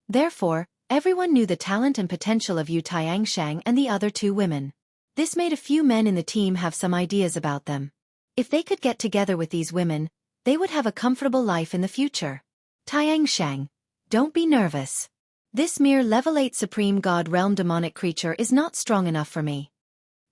Speaker 1: Therefore, everyone knew the talent and potential of Yu Tiangshang and the other two women. This made a few men in the team have some ideas about them. If they could get together with these women, they would have a comfortable life in the future. Tiangshang, don't be nervous. This mere level 8 Supreme God Realm demonic creature is not strong enough for me.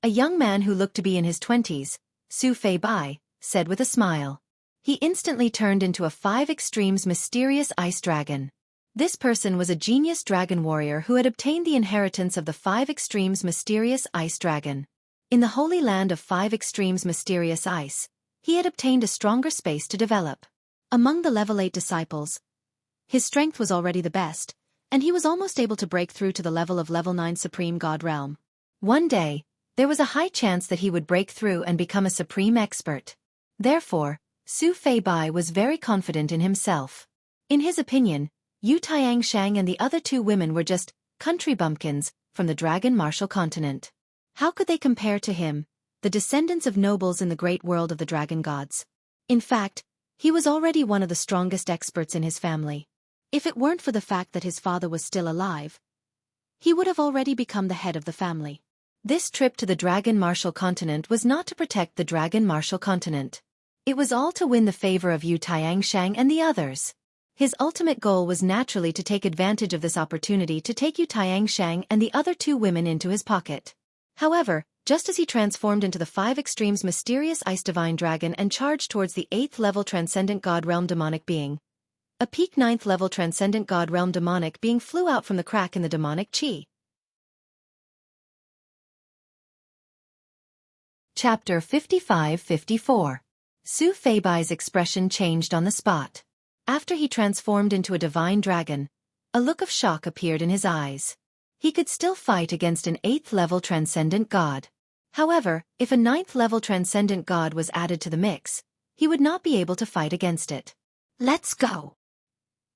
Speaker 1: A young man who looked to be in his 20s, Su Fei Bai, said with a smile. He instantly turned into a 5 Extremes mysterious ice dragon. This person was a genius dragon warrior who had obtained the inheritance of the 5 Extremes mysterious ice dragon. In the Holy Land of Five Extremes mysterious ice, he had obtained a stronger space to develop. Among the level 8 disciples, his strength was already the best, and he was almost able to break through to the level of level 9 Supreme God Realm. One day, there was a high chance that he would break through and become a supreme expert. Therefore, Su Fei Bai was very confident in himself. In his opinion, Yu Tiangshang and the other two women were just country bumpkins from the Dragon Martial Continent. How could they compare to him, the descendants of nobles in the great world of the dragon gods? In fact, he was already one of the strongest experts in his family. If it weren't for the fact that his father was still alive, he would have already become the head of the family. This trip to the Dragon Martial Continent was not to protect the Dragon Martial Continent. It was all to win the favor of Yu Tiangshang and the others. His ultimate goal was naturally to take advantage of this opportunity to take Yu Tiangshang and the other two women into his pocket. However, just as he transformed into the 5 Extremes mysterious ice divine dragon and charged towards the 8th level transcendent god realm demonic being, a peak 9th level transcendent god realm demonic being flew out from the crack in the demonic chi. Chapter 55-54. Su Fei Bai's expression changed on the spot. After he transformed into a divine dragon, a look of shock appeared in his eyes. He could still fight against an 8th level transcendent god. However, if a 9th level transcendent god was added to the mix, he would not be able to fight against it. Let's go!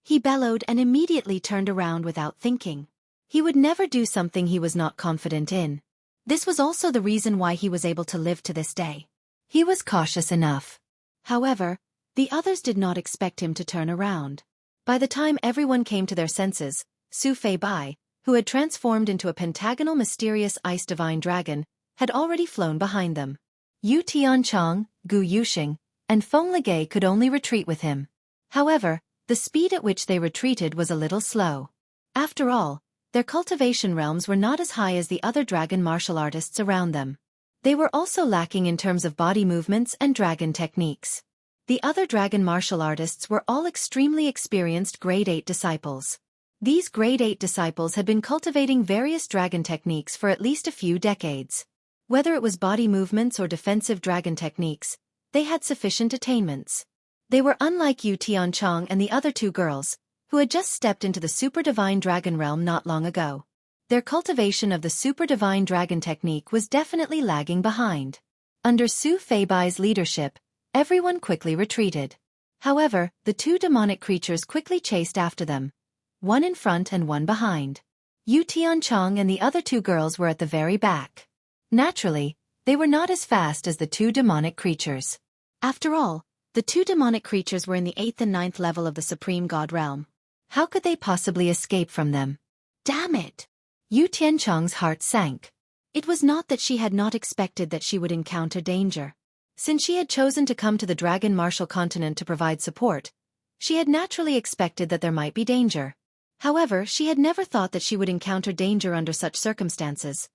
Speaker 1: He bellowed and immediately turned around without thinking. He would never do something he was not confident in. This was also the reason why he was able to live to this day. He was cautious enough. However, the others did not expect him to turn around. By the time everyone came to their senses, Su Fei Bai, who had transformed into a pentagonal mysterious ice divine dragon, had already flown behind them. Yu Tianchong, Gu Yuxing, and Feng Ligay could only retreat with him. However, the speed at which they retreated was a little slow. After all, their cultivation realms were not as high as the other dragon martial artists around them. They were also lacking in terms of body movements and dragon techniques. The other dragon martial artists were all extremely experienced grade 8 disciples. These grade 8 disciples had been cultivating various dragon techniques for at least a few decades. Whether it was body movements or defensive dragon techniques, they had sufficient attainments. They were unlike Yu Tianchong and the other two girls, who had just stepped into the super divine dragon realm not long ago. Their cultivation of the super divine dragon technique was definitely lagging behind. Under Su Feibai's leadership, everyone quickly retreated. However, the two demonic creatures quickly chased after them, one in front and one behind. Yu Tianchong and the other two girls were at the very back. Naturally, they were not as fast as the two demonic creatures. After all, the two demonic creatures were in the 8th and 9th level of the Supreme God realm. How could they possibly escape from them? Damn it! Yu Tianchong's heart sank. It was not that she had not expected that she would encounter danger. Since she had chosen to come to the Dragon Martial Continent to provide support, she had naturally expected that there might be danger. However, she had never thought that she would encounter danger under such circumstances.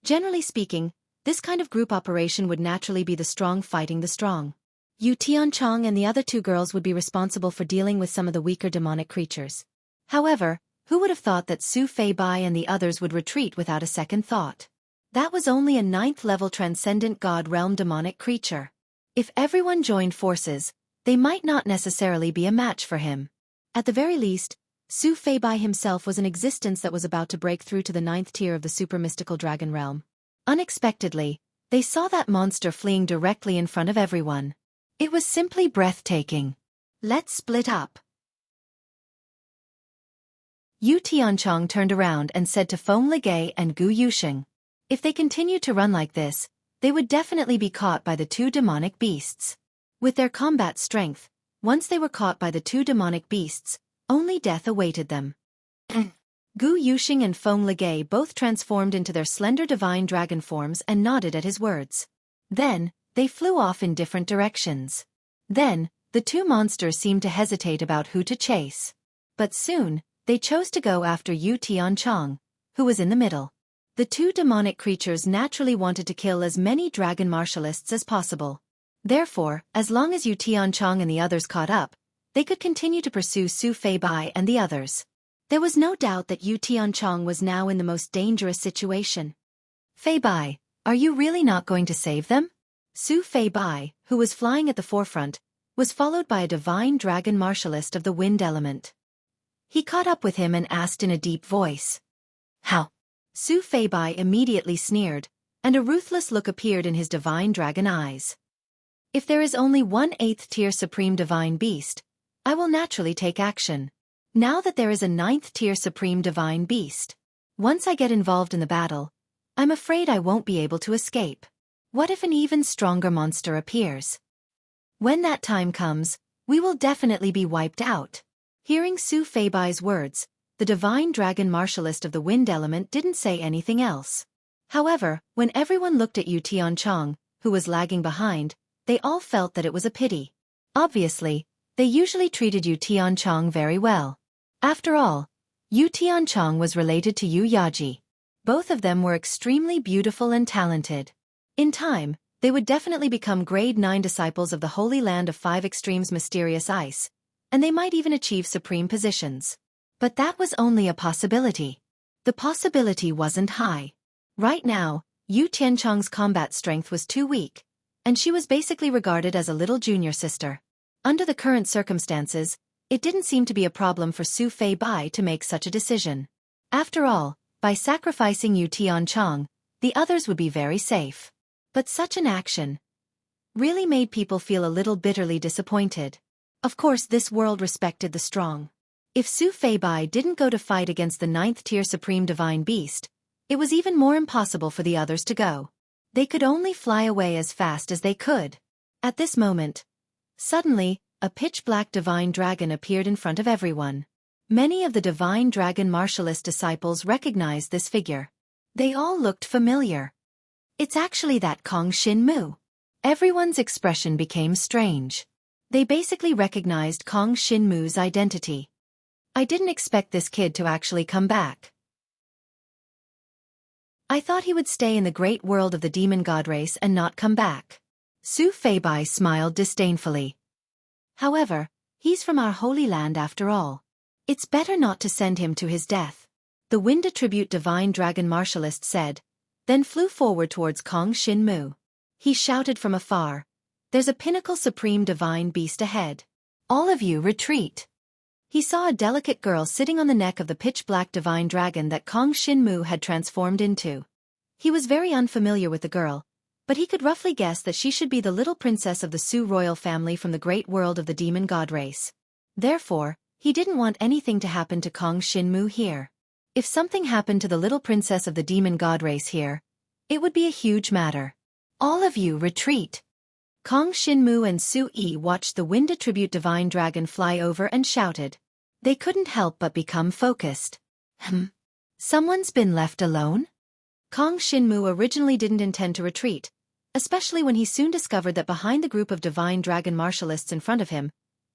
Speaker 1: Generally speaking, this kind of group operation would naturally be the strong fighting the strong. Yu Tianchong and the other two girls would be responsible for dealing with some of the weaker demonic creatures. However, who would have thought that Su Feibai and the others would retreat without a second thought? That was only a 9th-level transcendent god realm demonic creature. If everyone joined forces, they might not necessarily be a match for him. At the very least, Su Feibai himself was an existence that was about to break through to the 9th tier of the super mystical dragon realm. Unexpectedly, they saw that monster fleeing directly in front of everyone. It was simply breathtaking. Let's split up. Yu Tianchong turned around and said to Feng Ligay and Gu Yusheng, if they continued to run like this, they would definitely be caught by the two demonic beasts. With their combat strength, once they were caught by the two demonic beasts, only death awaited them. Gu Yusheng and Feng Ligay both transformed into their slender divine dragon forms and nodded at his words. Then, they flew off in different directions. Then, the two monsters seemed to hesitate about who to chase. But soon, they chose to go after Yu Tianchong, who was in the middle. The two demonic creatures naturally wanted to kill as many dragon martialists as possible. Therefore, as long as Yu Tianchong and the others caught up, they could continue to pursue Su Feibai and the others. There was no doubt that Yu Tianchong was now in the most dangerous situation. Feibai, are you really not going to save them? Su Feibai, who was flying at the forefront, was followed by a divine dragon martialist of the wind element. He caught up with him and asked in a deep voice. How? Su Feibai immediately sneered, and a ruthless look appeared in his divine dragon eyes. If there is only one 8th tier supreme divine beast, I will naturally take action. Now that there is a 9th tier supreme divine beast, once I get involved in the battle, I'm afraid I won't be able to escape. What if an even stronger monster appears? When that time comes, we will definitely be wiped out. Hearing Su Feibai's words, the divine dragon martialist of the wind element didn't say anything else. However, when everyone looked at Yu Tianchong, who was lagging behind, they all felt that it was a pity. Obviously, they usually treated Yu Tianchong very well. After all, Yu Tianchong was related to Yu Yaji. Both of them were extremely beautiful and talented. In time, they would definitely become grade 9 disciples of the Holy Land of Five Extremes Mysterious Ice, and they might even achieve supreme positions. But that was only a possibility. The possibility wasn't high. Right now, Yu Tianchong's combat strength was too weak, and she was basically regarded as a little junior sister. Under the current circumstances, it didn't seem to be a problem for Su Feibai to make such a decision. After all, by sacrificing Yu Tianchong, the others would be very safe. But such an action really made people feel a little bitterly disappointed. Of course, this world respected the strong. If Su Feibai didn't go to fight against the 9th tier supreme divine beast, it was even more impossible for the others to go. They could only fly away as fast as they could. At this moment, suddenly, a pitch-black divine dragon appeared in front of everyone. Many of the divine dragon martialist disciples recognized this figure. They all looked familiar. It's actually that Kong Xin Mu. Everyone's expression became strange. They basically recognized Kong Xin Mu's identity. I didn't expect this kid to actually come back. I thought he would stay in the great world of the demon god race and not come back. Su Feibai smiled disdainfully. However, he's from our holy land after all. It's better not to send him to his death. The wind attribute divine dragon martialist said, then flew forward towards Kong Xin Mu. He shouted from afar, There's a pinnacle supreme divine beast ahead. All of you retreat. He saw a delicate girl sitting on the neck of the pitch-black divine dragon that Kong Shinmu had transformed into. He was very unfamiliar with the girl, but he could roughly guess that she should be the little princess of the Su royal family from the great world of the demon god race. Therefore, he didn't want anything to happen to Kong Shinmu here. If something happened to the little princess of the demon god race here, it would be a huge matter. All of you retreat. Kong Shinmu and Xueqi watched the wind attribute divine dragon fly over and shouted. They couldn't help but become focused. Someone's been left alone? Kong Shinmu originally didn't intend to retreat, especially when he soon discovered that behind the group of divine dragon martialists in front of him,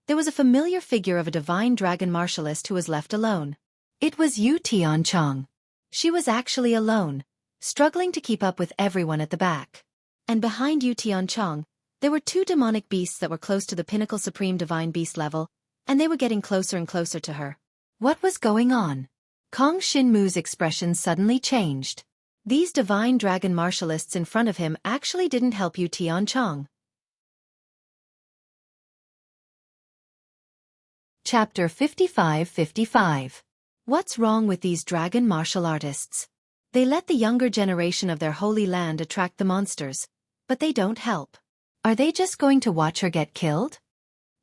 Speaker 1: there was a familiar figure of a divine dragon martialist who was left alone. It was Yu Tianchong. She was actually alone, struggling to keep up with everyone at the back. And behind Yu Tianchong, there were two demonic beasts that were close to the pinnacle supreme divine beast level, and they were getting closer and closer to her. What was going on? Kong Shinmu's expression suddenly changed. These divine dragon martialists in front of him actually didn't help Yu Tianchong. Chapter 55-55. What's wrong with these dragon martial artists? They let the younger generation of their holy land attract the monsters, but they don't help. Are they just going to watch her get killed?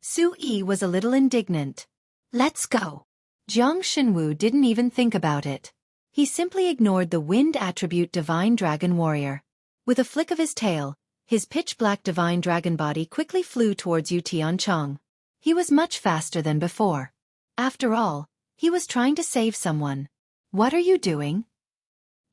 Speaker 1: Xueqi was a little indignant. Let's go. Jiang Shenwu didn't even think about it. He simply ignored the wind attribute divine dragon warrior. With a flick of his tail, his pitch-black divine dragon body quickly flew towards Yu Tianchong. He was much faster than before. After all, he was trying to save someone. What are you doing?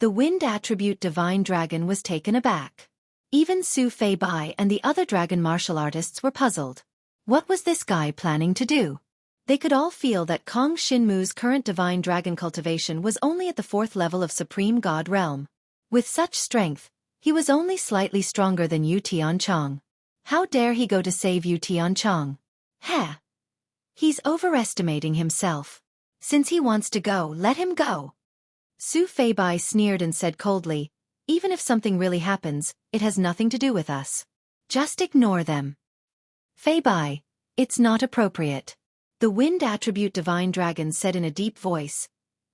Speaker 1: The wind attribute divine dragon was taken aback. Even Su Feibai and the other dragon martial artists were puzzled. What was this guy planning to do? They could all feel that Kong Shinmu's current divine dragon cultivation was only at the 4th level of Supreme God Realm. With such strength, he was only slightly stronger than Yu Tianchong. How dare he go to save Yu Tianchong? Heh. He's overestimating himself. Since he wants to go, let him go. Su Feibai sneered and said coldly, even if something really happens, it has nothing to do with us. Just ignore them. Feibai, it's not appropriate. The wind attribute divine dragon said in a deep voice.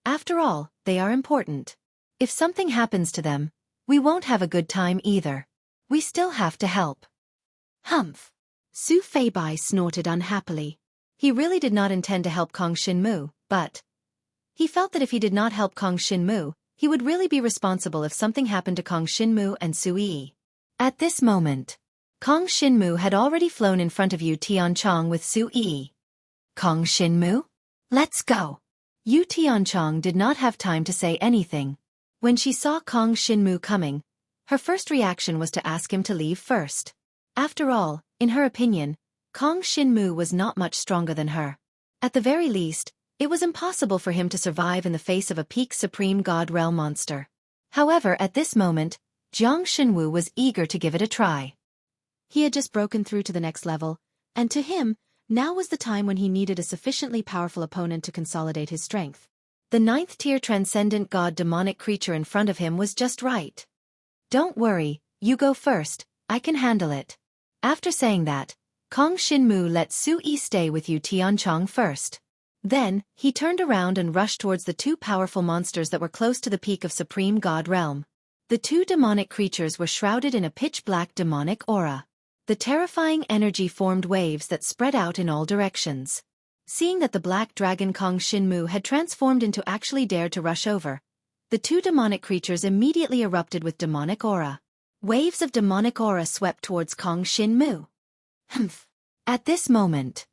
Speaker 1: After all, they are important. If something happens to them, we won't have a good time either. We still have to help. Humph. Su Feibai snorted unhappily. He really did not intend to help Kong Shinmu, but he felt that if he did not help Kong Shinmu, he would really be responsible if something happened to Kong Shinmu and Xueqi. At this moment, Kong Shinmu had already flown in front of Yu Tianchong with Xueqi. Kong Shinmu? Let's go. Yu Tianchong did not have time to say anything. When she saw Kong Shinmu coming, her first reaction was to ask him to leave first. After all, in her opinion, Kong Shinmu was not much stronger than her. At the very least, it was impossible for him to survive in the face of a peak Supreme God Realm monster. However, at this moment, Jiang Shenwu was eager to give it a try. He had just broken through to the next level, and to him, now was the time when he needed a sufficiently powerful opponent to consolidate his strength. The 9th-tier transcendent god demonic creature in front of him was just right. Don't worry, you go first, I can handle it. After saying that, Kong Shinmu let Xueqi stay with Yu Tianchong first. Then, he turned around and rushed towards the two powerful monsters that were close to the peak of Supreme God Realm. The two demonic creatures were shrouded in a pitch-black demonic aura. The terrifying energy formed waves that spread out in all directions. Seeing that the black dragon Kong Shinmu had transformed into actually dared to rush over, the two demonic creatures immediately erupted with demonic aura. Waves of demonic aura swept towards Kong Shinmu. Humph. At this moment,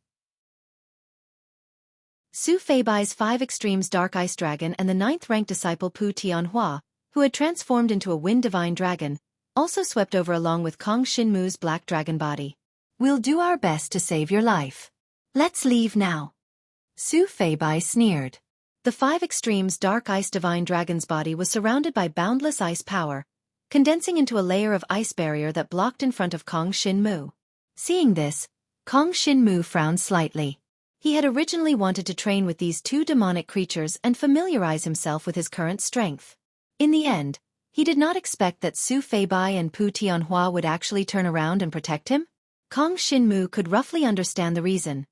Speaker 1: Su Feibai's 5 Extremes Dark Ice Dragon and the 9th-ranked disciple Pu Tianhua, who had transformed into a wind divine dragon, also swept over along with Kong Shinmu's black dragon body. We'll do our best to save your life. Let's leave now. Su Feibai sneered. The 5 Extremes Dark Ice Divine Dragon's body was surrounded by boundless ice power, condensing into a layer of ice barrier that blocked in front of Kong Shinmu. Seeing this, Kong Shinmu frowned slightly. He had originally wanted to train with these two demonic creatures and familiarize himself with his current strength. In the end, he did not expect that Su Feibai and Pu Tianhua would actually turn around and protect him. Kong Shinmu could roughly understand the reason.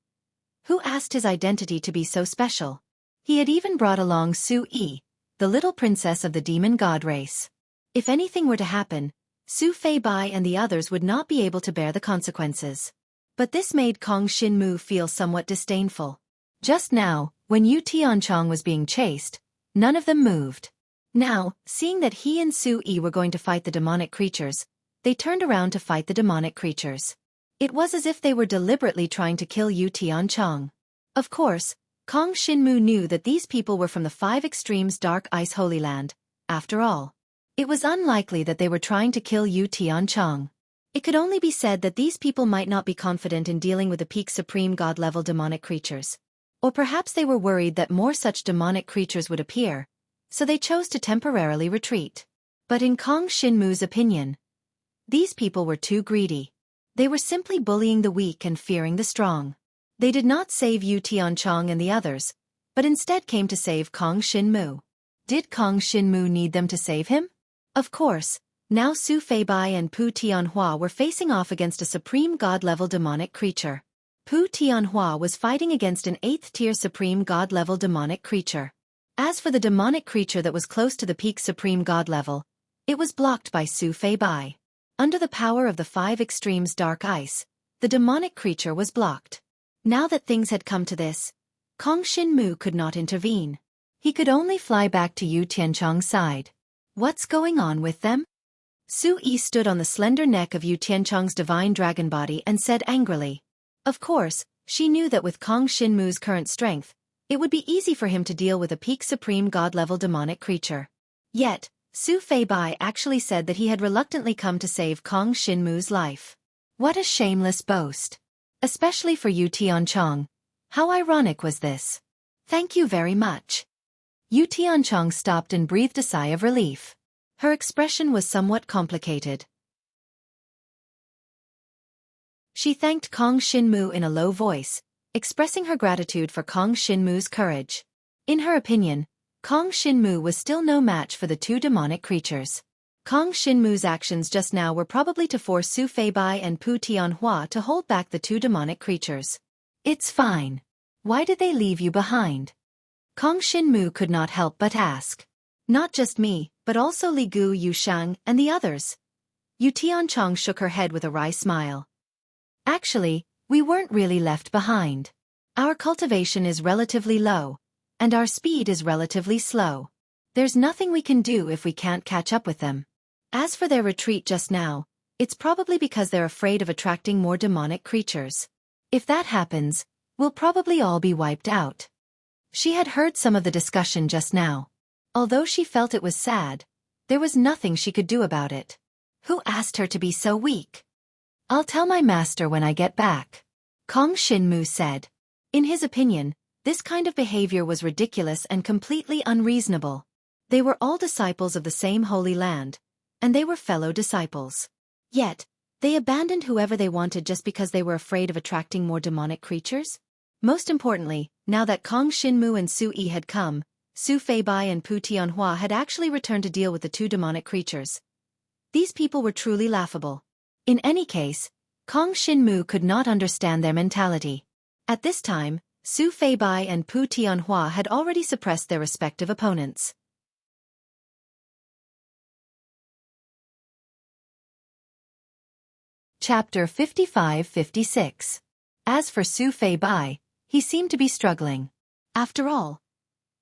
Speaker 1: Who asked his identity to be so special? He had even brought along Xueqi, the little princess of the demon god race. If anything were to happen, Su Feibai and the others would not be able to bear the consequences. But this made Kong Shinmu feel somewhat disdainful. Just now, when Yu Tianchong was being chased, none of them moved. Now, seeing that he and Xueqi were going to fight the demonic creatures, they turned around to fight the demonic creatures. It was as if they were deliberately trying to kill Yu Tianchong. Of course, Kong Shinmu knew that these people were from the Five Extremes Dark Ice Holy Land. After all, it was unlikely that they were trying to kill Yu Tianchong. It could only be said that these people might not be confident in dealing with the peak supreme god-level demonic creatures. Or perhaps they were worried that more such demonic creatures would appear, so they chose to temporarily retreat. But in Kong Shinmu's opinion, these people were too greedy. They were simply bullying the weak and fearing the strong. They did not save Yu Tianchong and the others, but instead came to save Kong Shinmu. Did Kong Shinmu need them to save him? Of course, now Su Feibai and Pu Tianhua were facing off against a supreme god-level demonic creature. Pu Tianhua was fighting against an 8th-tier supreme god-level demonic creature. As for the demonic creature that was close to the peak supreme god level, it was blocked by Su Feibai. Under the power of the Five Extremes Dark Ice, the demonic creature was blocked. Now that things had come to this, Kong Shinmu could not intervene. He could only fly back to Yu Tianchong's side. What's going on with them? Xueqi stood on the slender neck of Yu Tianchong's divine dragon body and said angrily. Of course, she knew that with Kong Shinmu's current strength, it would be easy for him to deal with a peak supreme god-level demonic creature. Yet, Su Feibai actually said that he had reluctantly come to save Kong Shinmu's life. What a shameless boast. Especially for Yu Tianchong. How ironic was this? Thank you very much. Yu Tianchong stopped and breathed a sigh of relief. Her expression was somewhat complicated. She thanked Kong Shinmu in a low voice, expressing her gratitude for Kong Shinmu's courage. In her opinion, Kong Shinmu was still no match for the two demonic creatures. Kong Shinmu's actions just now were probably to force Su Feibai and Pu Tianhua to hold back the two demonic creatures. It's fine. Why did they leave you behind? Kong Shinmu could not help but ask. Not just me, but also Li Gu Yushang and the others. Yu Tianchong shook her head with a wry smile. Actually, we weren't really left behind. Our cultivation is relatively low, and our speed is relatively slow. There's nothing we can do if we can't catch up with them. As for their retreat just now, it's probably because they're afraid of attracting more demonic creatures. If that happens, we'll probably all be wiped out. She had heard some of the discussion just now. Although she felt it was sad, there was nothing she could do about it. Who asked her to be so weak? I'll tell my master when I get back, Kong Shinmu said. In his opinion, this kind of behavior was ridiculous and completely unreasonable. They were all disciples of the same holy land, and they were fellow disciples. Yet, they abandoned whoever they wanted just because they were afraid of attracting more demonic creatures? Most importantly, now that Kong Shinmu and Xueqi had come, Su Feibai and Pu Tianhua had actually returned to deal with the two demonic creatures. These people were truly laughable. In any case, Kong Shinmu could not understand their mentality. At this time, Su Feibai and Pu Tianhua had already suppressed their respective opponents. Chapter 55-56. As for Su Feibai, he seemed to be struggling. After all,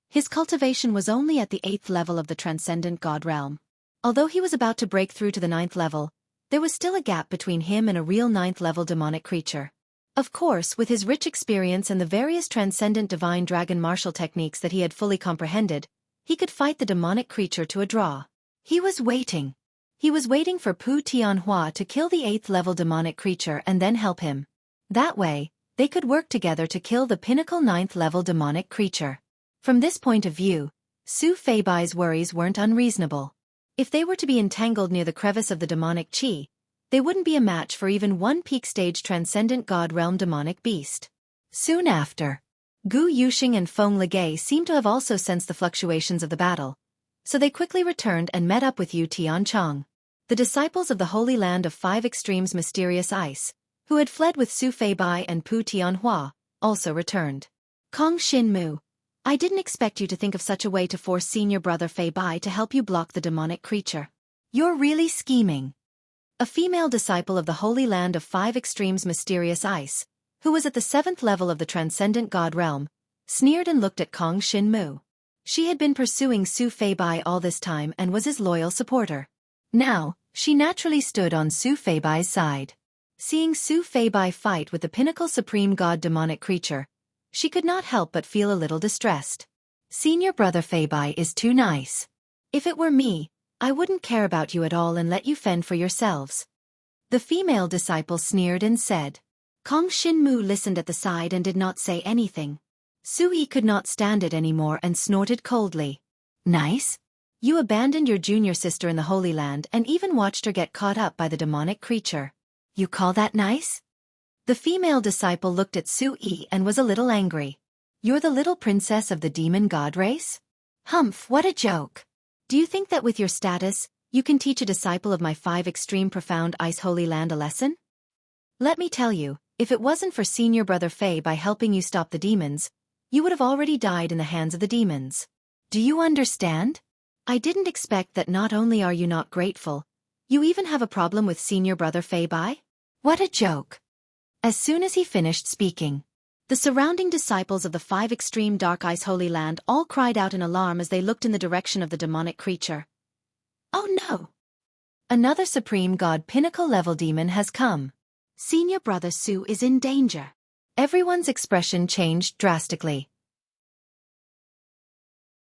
Speaker 1: his cultivation was only at the 8th level of the transcendent god realm. Although he was about to break through to the 9th level, there was still a gap between him and a real 9th level demonic creature. Of course, with his rich experience and the various transcendent divine dragon martial techniques that he had fully comprehended, he could fight the demonic creature to a draw. He was waiting. He was waiting for Pu Tianhua to kill the 8th level demonic creature and then help him. That way, they could work together to kill the pinnacle 9th level demonic creature. From this point of view, Su Feibai's worries weren't unreasonable. If they were to be entangled near the crevice of the demonic chi, they wouldn't be a match for even one peak-stage transcendent god realm demonic beast. Soon after, Gu Yuxing and Feng Ligay seemed to have also sensed the fluctuations of the battle, so they quickly returned and met up with Yu Tianchong. The disciples of the Holy Land of Five Extremes Mysterious Ice, who had fled with Su Feibai and Pu Tianhua, also returned. Kong Xinmu, I didn't expect you to think of such a way to force senior brother Feibai to help you block the demonic creature. You're really scheming. A female disciple of the Holy Land of Five Extremes Mysterious Ice, who was at the 7th level of the Transcendent God Realm, sneered and looked at Kong Xinmu. She had been pursuing Su Feibai all this time and was his loyal supporter. Now, she naturally stood on Su Feibai's side. Seeing Su Feibai fight with the pinnacle supreme god demonic creature, she could not help but feel a little distressed. Senior brother Feibai is too nice. If it were me, I wouldn't care about you at all and let you fend for yourselves. The female disciple sneered and said. Kong Xinmu listened at the side and did not say anything. Xueqi could not stand it anymore and snorted coldly. Nice? You abandoned your junior sister in the Holy Land and even watched her get caught up by the demonic creature. You call that nice? The female disciple looked at Xueqi and was a little angry. You're the little princess of the demon god race? Humph, what a joke. Do you think that with your status, you can teach a disciple of my 5 extreme profound ice holy land a lesson? Let me tell you, if it wasn't for senior brother Fei by helping you stop the demons, you would have already died in the hands of the demons. Do you understand? I didn't expect that not only are you not grateful, you even have a problem with senior brother Fei Bai? What a joke. As soon as he finished speaking, the surrounding disciples of the 5 extreme dark ice holy land all cried out in alarm as they looked in the direction of the demonic creature. Oh no! Another supreme god pinnacle level demon has come. Senior brother Su is in danger. Everyone's expression changed drastically.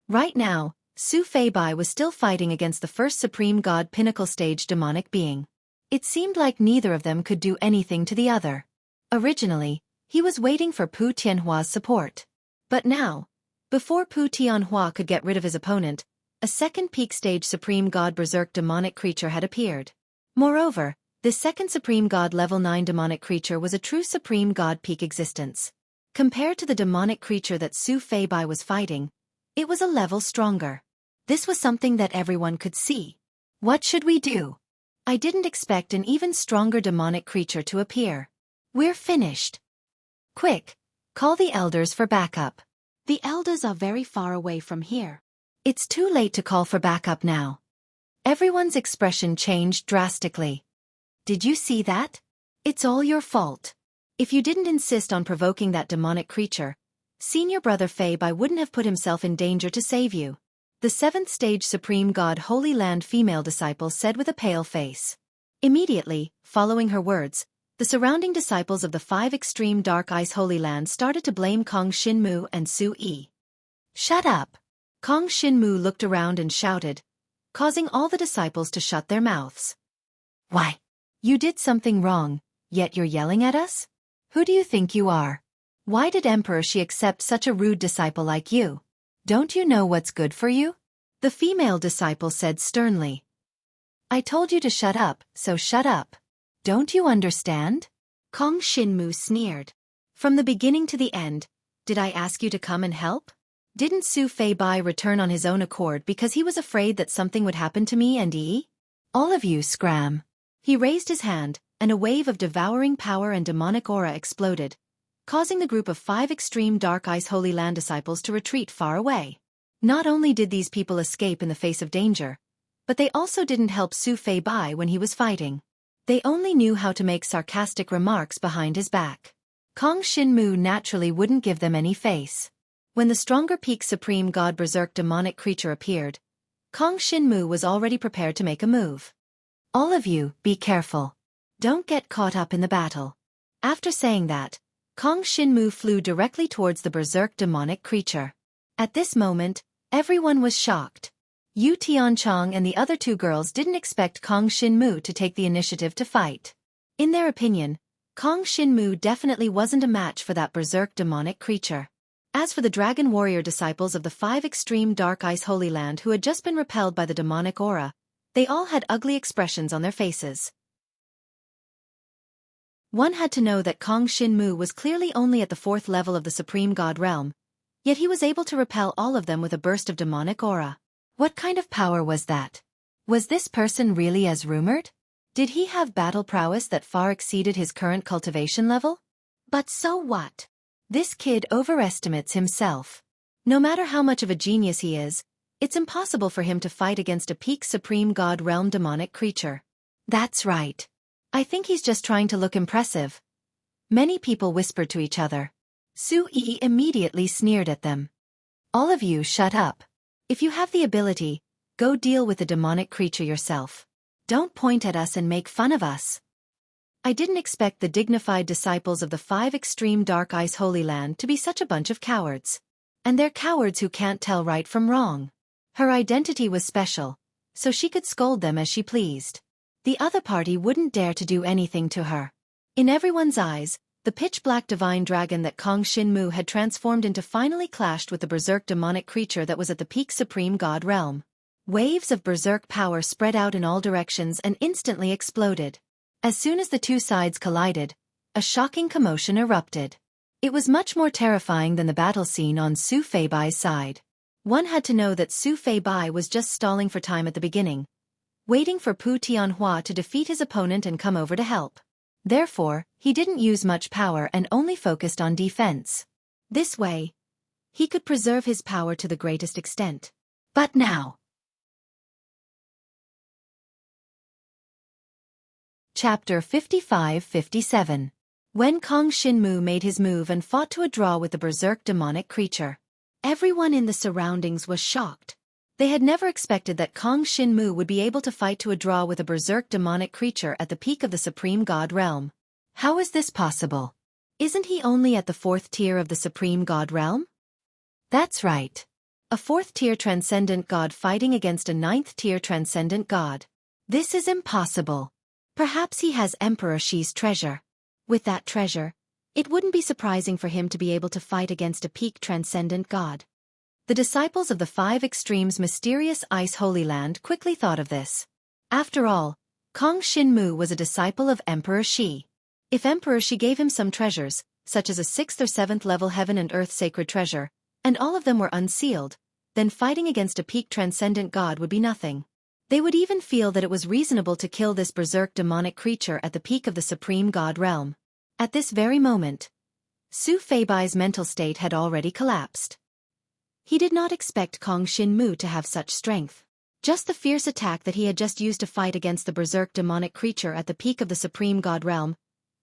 Speaker 1: Right now, Su Feibai was still fighting against the first supreme god pinnacle stage demonic being. It seemed like neither of them could do anything to the other. Originally, he was waiting for Pu Tianhua's support. But now, before Pu Tianhua could get rid of his opponent, a second peak stage supreme god berserk demonic creature had appeared. Moreover, this second supreme god level 9 demonic creature was a true supreme god peak existence. Compared to the demonic creature that Su Feibai was fighting, it was a level stronger. This was something that everyone could see. What should we do? I didn't expect an even stronger demonic creature to appear. We're finished. Quick, call the elders for backup. The elders are very far away from here. It's too late to call for backup now. Everyone's expression changed drastically. Did you see that? It's all your fault. If you didn't insist on provoking that demonic creature, senior brother Feibai wouldn't have put himself in danger to save you. The 7th stage supreme god Holy Land female disciple said with a pale face. Immediately, following her words, the surrounding disciples of the 5 extreme dark ice Holy Land started to blame Kong Xinmu and Xueqi. Shut up! Kong Xinmu looked around and shouted, causing all the disciples to shut their mouths. Why? You did something wrong, yet you're yelling at us? Who do you think you are? Why did Emperor Shi accept such a rude disciple like you? Don't you know what's good for you? The female disciple said sternly. I told you to shut up, so shut up. Don't you understand? Kong Xinmu sneered. From the beginning to the end, did I ask you to come and help? Didn't Su Feibai return on his own accord because he was afraid that something would happen to me and Yi? All of you scram. He raised his hand, and a wave of devouring power and demonic aura exploded, causing the group of 5 extreme dark ice Holy Land disciples to retreat far away. Not only did these people escape in the face of danger, but they also didn't help Su Feibai when he was fighting. They only knew how to make sarcastic remarks behind his back. Kong Xinmu naturally wouldn't give them any face. When the stronger peak supreme god berserk demonic creature appeared, Kong Xinmu was already prepared to make a move. All of you, be careful. Don't get caught up in the battle. After saying that, Kong Xinmu flew directly towards the berserk demonic creature. At this moment, everyone was shocked. Yu Tianchong and the other 2 girls didn't expect Kong Xinmu to take the initiative to fight. In their opinion, Kong Xinmu definitely wasn't a match for that berserk demonic creature. As for the dragon warrior disciples of the 5 extreme dark ice Holy Land who had just been repelled by the demonic aura, they all had ugly expressions on their faces. One had to know that Kong Xinmu was clearly only at the 4th level of the Supreme God realm, yet he was able to repel all of them with a burst of demonic aura. What kind of power was that? Was this person really as rumored? Did he have battle prowess that far exceeded his current cultivation level? But so what? This kid overestimates himself. No matter how much of a genius he is, it's impossible for him to fight against a peak supreme god realm demonic creature. That's right. I think he's just trying to look impressive. Many people whispered to each other. Xueqi immediately sneered at them. All of you shut up. If you have the ability, go deal with the demonic creature yourself. Don't point at us and make fun of us. I didn't expect the dignified disciples of the 5 extreme dark ice holy land to be such a bunch of cowards. And they're cowards who can't tell right from wrong. Her identity was special, so she could scold them as she pleased. The other party wouldn't dare to do anything to her. In everyone's eyes, the pitch-black divine dragon that Kong Shinmu had transformed into finally clashed with the berserk demonic creature that was at the peak supreme god realm. Waves of berserk power spread out in all directions and instantly exploded. As soon as the two sides collided, a shocking commotion erupted. It was much more terrifying than the battle scene on Su Feibai's side. One had to know that Su Feibai was just stalling for time at the beginning, waiting for Pu Tianhua to defeat his opponent and come over to help. Therefore, he didn't use much power and only focused on defense. This way, he could preserve his power to the greatest extent. But now... Chapter 55-57. When Kong Shinmu made his move and fought to a draw with the berserk demonic creature, everyone in the surroundings was shocked. They had never expected that Kong Shinmu would be able to fight to a draw with a berserk demonic creature at the peak of the supreme god realm. How is this possible? Isn't he only at the 4th tier of the supreme god realm? That's right. A 4th tier transcendent god fighting against a 9th tier transcendent god. This is impossible. Perhaps he has Emperor Xi's treasure. With that treasure, it wouldn't be surprising for him to be able to fight against a peak transcendent god. The disciples of the 5 extremes mysterious ice holy land quickly thought of this. After all, Kong Shinmu was a disciple of Emperor Xi. If Emperor Xi gave him some treasures, such as a 6th or 7th level heaven and earth sacred treasure, and all of them were unsealed, then fighting against a peak transcendent god would be nothing. They would even feel that it was reasonable to kill this berserk demonic creature at the peak of the supreme god realm. At this very moment, Su Feibai's mental state had already collapsed. He did not expect Kong Shinmu to have such strength. Just the fierce attack that he had just used to fight against the berserk demonic creature at the peak of the supreme god realm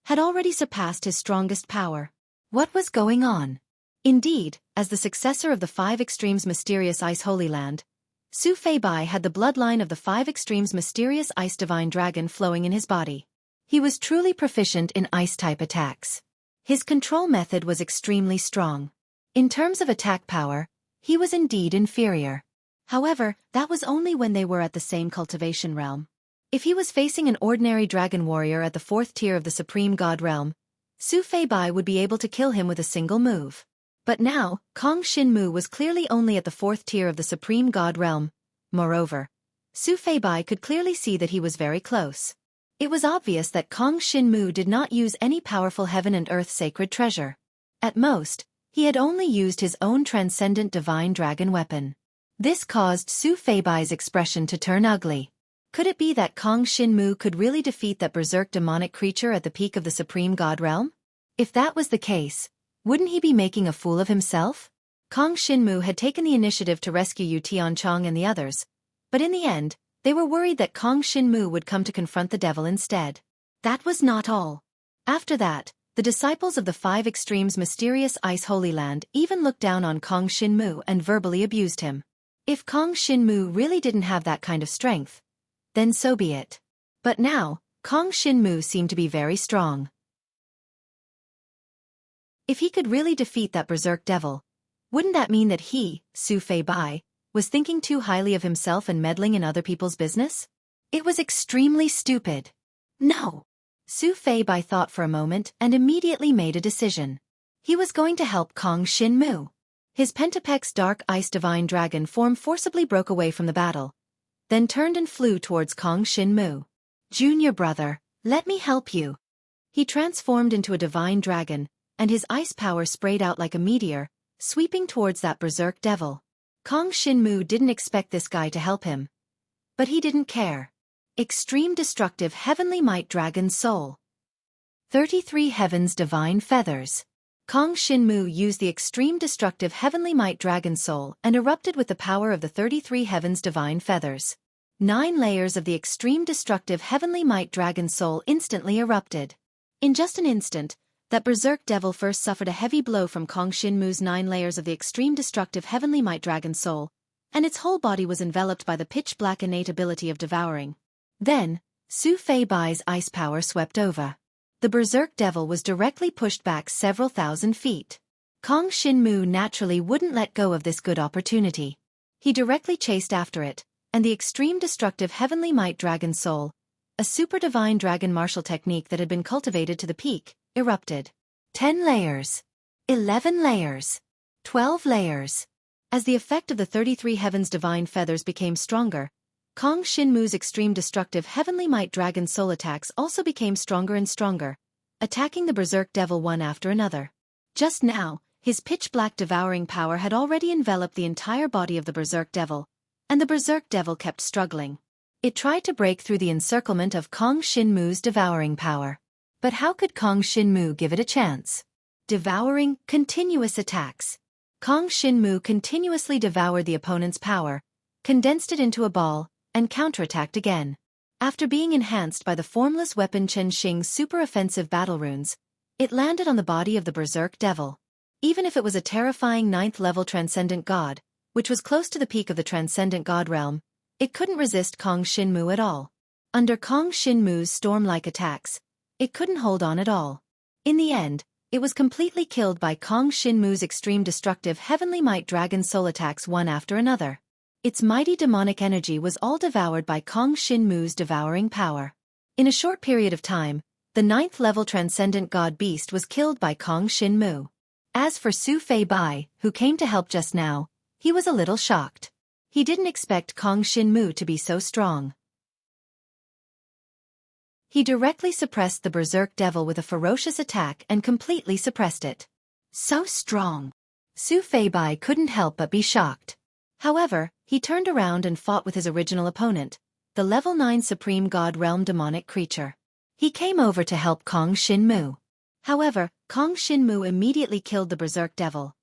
Speaker 1: had already surpassed his strongest power. What was going on? Indeed, as the successor of the 5 extremes mysterious ice holy land, Su Feibai had the bloodline of the 5 extremes mysterious ice divine dragon flowing in his body. He was truly proficient in ice-type attacks. His control method was extremely strong. In terms of attack power, he was indeed inferior. However, that was only when they were at the same cultivation realm. If he was facing an ordinary dragon warrior at the 4th tier of the supreme god realm, Su Feibai would be able to kill him with a single move. But now, Kong Shinmu was clearly only at the 4th tier of the supreme god realm. Moreover, Su Feibai could clearly see that he was very close. It was obvious that Kong Shinmu did not use any powerful heaven and earth sacred treasure. At most, he had only used his own transcendent divine dragon weapon. This caused Su Feibai's expression to turn ugly. Could it be that Kong Shinmu could really defeat that berserk demonic creature at the peak of the supreme god realm? If that was the case, wouldn't he be making a fool of himself? Kong Shinmu had taken the initiative to rescue Yu Tianchong and the others, but in the end, they were worried that Kong Shinmu would come to confront the devil instead. That was not all. After that, the disciples of the 5 extremes mysterious ice holy land even looked down on Kong Shinmu and verbally abused him. If Kong Shinmu really didn't have that kind of strength, then so be it. But now, Kong Shinmu seemed to be very strong. If he could really defeat that berserk devil, wouldn't that mean that he, Su Feibai, was thinking too highly of himself and meddling in other people's business? It was extremely stupid. No. Su Feibai thought for a moment and immediately made a decision. He was going to help Kong Shinmu. His Pentapex dark ice divine dragon form forcibly broke away from the battle, then turned and flew towards Kong Shinmu. Junior brother, let me help you. He transformed into a divine dragon, and his ice power sprayed out like a meteor, sweeping towards that berserk devil. Kong Shinmu didn't expect this guy to help him. But he didn't care. Extreme Destructive Heavenly Might Dragon Soul. 33 Heaven's Divine Feathers. Kong Shinmu used the Extreme Destructive Heavenly Might Dragon Soul and erupted with the power of the 33 Heaven's Divine Feathers. 9 layers of the Extreme Destructive Heavenly Might Dragon Soul instantly erupted. In just an instant, that Berserk Devil first suffered a heavy blow from Kong Shinmu's 9 layers of the Extreme Destructive Heavenly Might Dragon Soul, and its whole body was enveloped by the pitch-black innate ability of devouring. Then, Su Fei Bai's ice power swept over. The Berserk Devil was directly pushed back several thousand feet. Kong Shinmu naturally wouldn't let go of this good opportunity. He directly chased after it, and the Extreme Destructive Heavenly Might Dragon Soul, a super divine dragon martial technique that had been cultivated to the peak, erupted. 10 layers. 11 layers. 12 layers. As the effect of the 33 Heaven's Divine Feathers became stronger, Kong Shinmu's Extreme Destructive Heavenly Might Dragon Soul attacks also became stronger and stronger, attacking the Berserk Devil one after another. Just now, his pitch-black devouring power had already enveloped the entire body of the Berserk Devil, and the Berserk Devil kept struggling. It tried to break through the encirclement of Kong Shinmu's devouring power. But how could Kong Shinmu give it a chance? Devouring, continuous attacks. Kong Shinmu continuously devoured the opponent's power, condensed it into a ball, and counterattacked again. After being enhanced by the formless weapon Chen Xing's super offensive battle runes, it landed on the body of the Berserk Devil. Even if it was a terrifying 9th-level Transcendent God, which was close to the peak of the Transcendent God realm, it couldn't resist Kong Shinmu at all. Under Kong Shinmu's storm-like attacks, it couldn't hold on at all. In the end, it was completely killed by Kong Shinmu's Extreme Destructive Heavenly Might Dragon Soul attacks one after another. Its mighty demonic energy was all devoured by Kong Shinmu's devouring power. In a short period of time, the 9th-level Transcendent God Beast was killed by Kong Shinmu. As for Su Fei Bai, who came to help just now, he was a little shocked. He didn't expect Kong Shinmu to be so strong. He directly suppressed the Berserk Devil with a ferocious attack and completely suppressed it. So strong! Su Fei Bai couldn't help but be shocked. However, he turned around and fought with his original opponent, the level 9 Supreme God Realm demonic creature. He came over to help Kong Shinmu. However, Kong Shinmu immediately killed the Berserk Devil.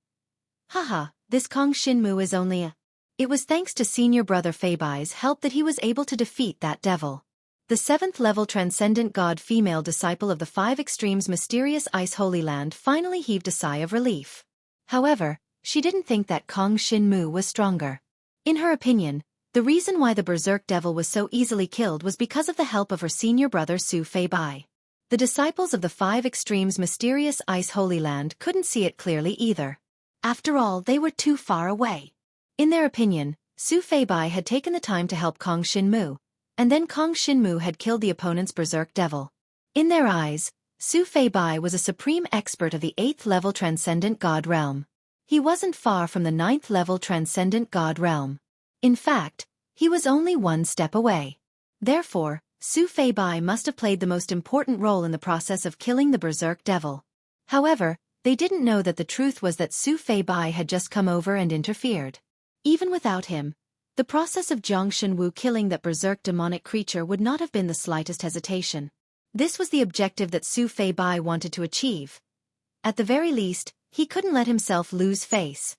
Speaker 1: Haha, this Kong Shinmu is only a... It was thanks to senior brother Fei Bai's help that he was able to defeat that devil. The 7th-level Transcendent God female disciple of the 5 Extremes Mysterious Ice Holy Land finally heaved a sigh of relief. However, she didn't think that Kong Shinmu was stronger. In her opinion, the reason why the Berserk Devil was so easily killed was because of the help of her senior brother Su Fei Bai. The disciples of the 5 Extremes Mysterious Ice Holy Land couldn't see it clearly either. After all, they were too far away. In their opinion, Su Fei Bai had taken the time to help Kong Shinmu, and then Kong Shinmu had killed the opponent's Berserk Devil. In their eyes, Su Fei Bai was a supreme expert of the 8th-level Transcendent God Realm. He wasn't far from the 9th-level Transcendent God Realm. In fact, he was only one step away. Therefore, Su Fei Bai must have played the most important role in the process of killing the Berserk Devil. However, they didn't know that the truth was that Su Fei Bai had just come over and interfered. Even without him, the process of Zhang Shenwu killing that Berserk demonic creature would not have been the slightest hesitation. This was the objective that Su Fei Bai wanted to achieve. At the very least, he couldn't let himself lose face.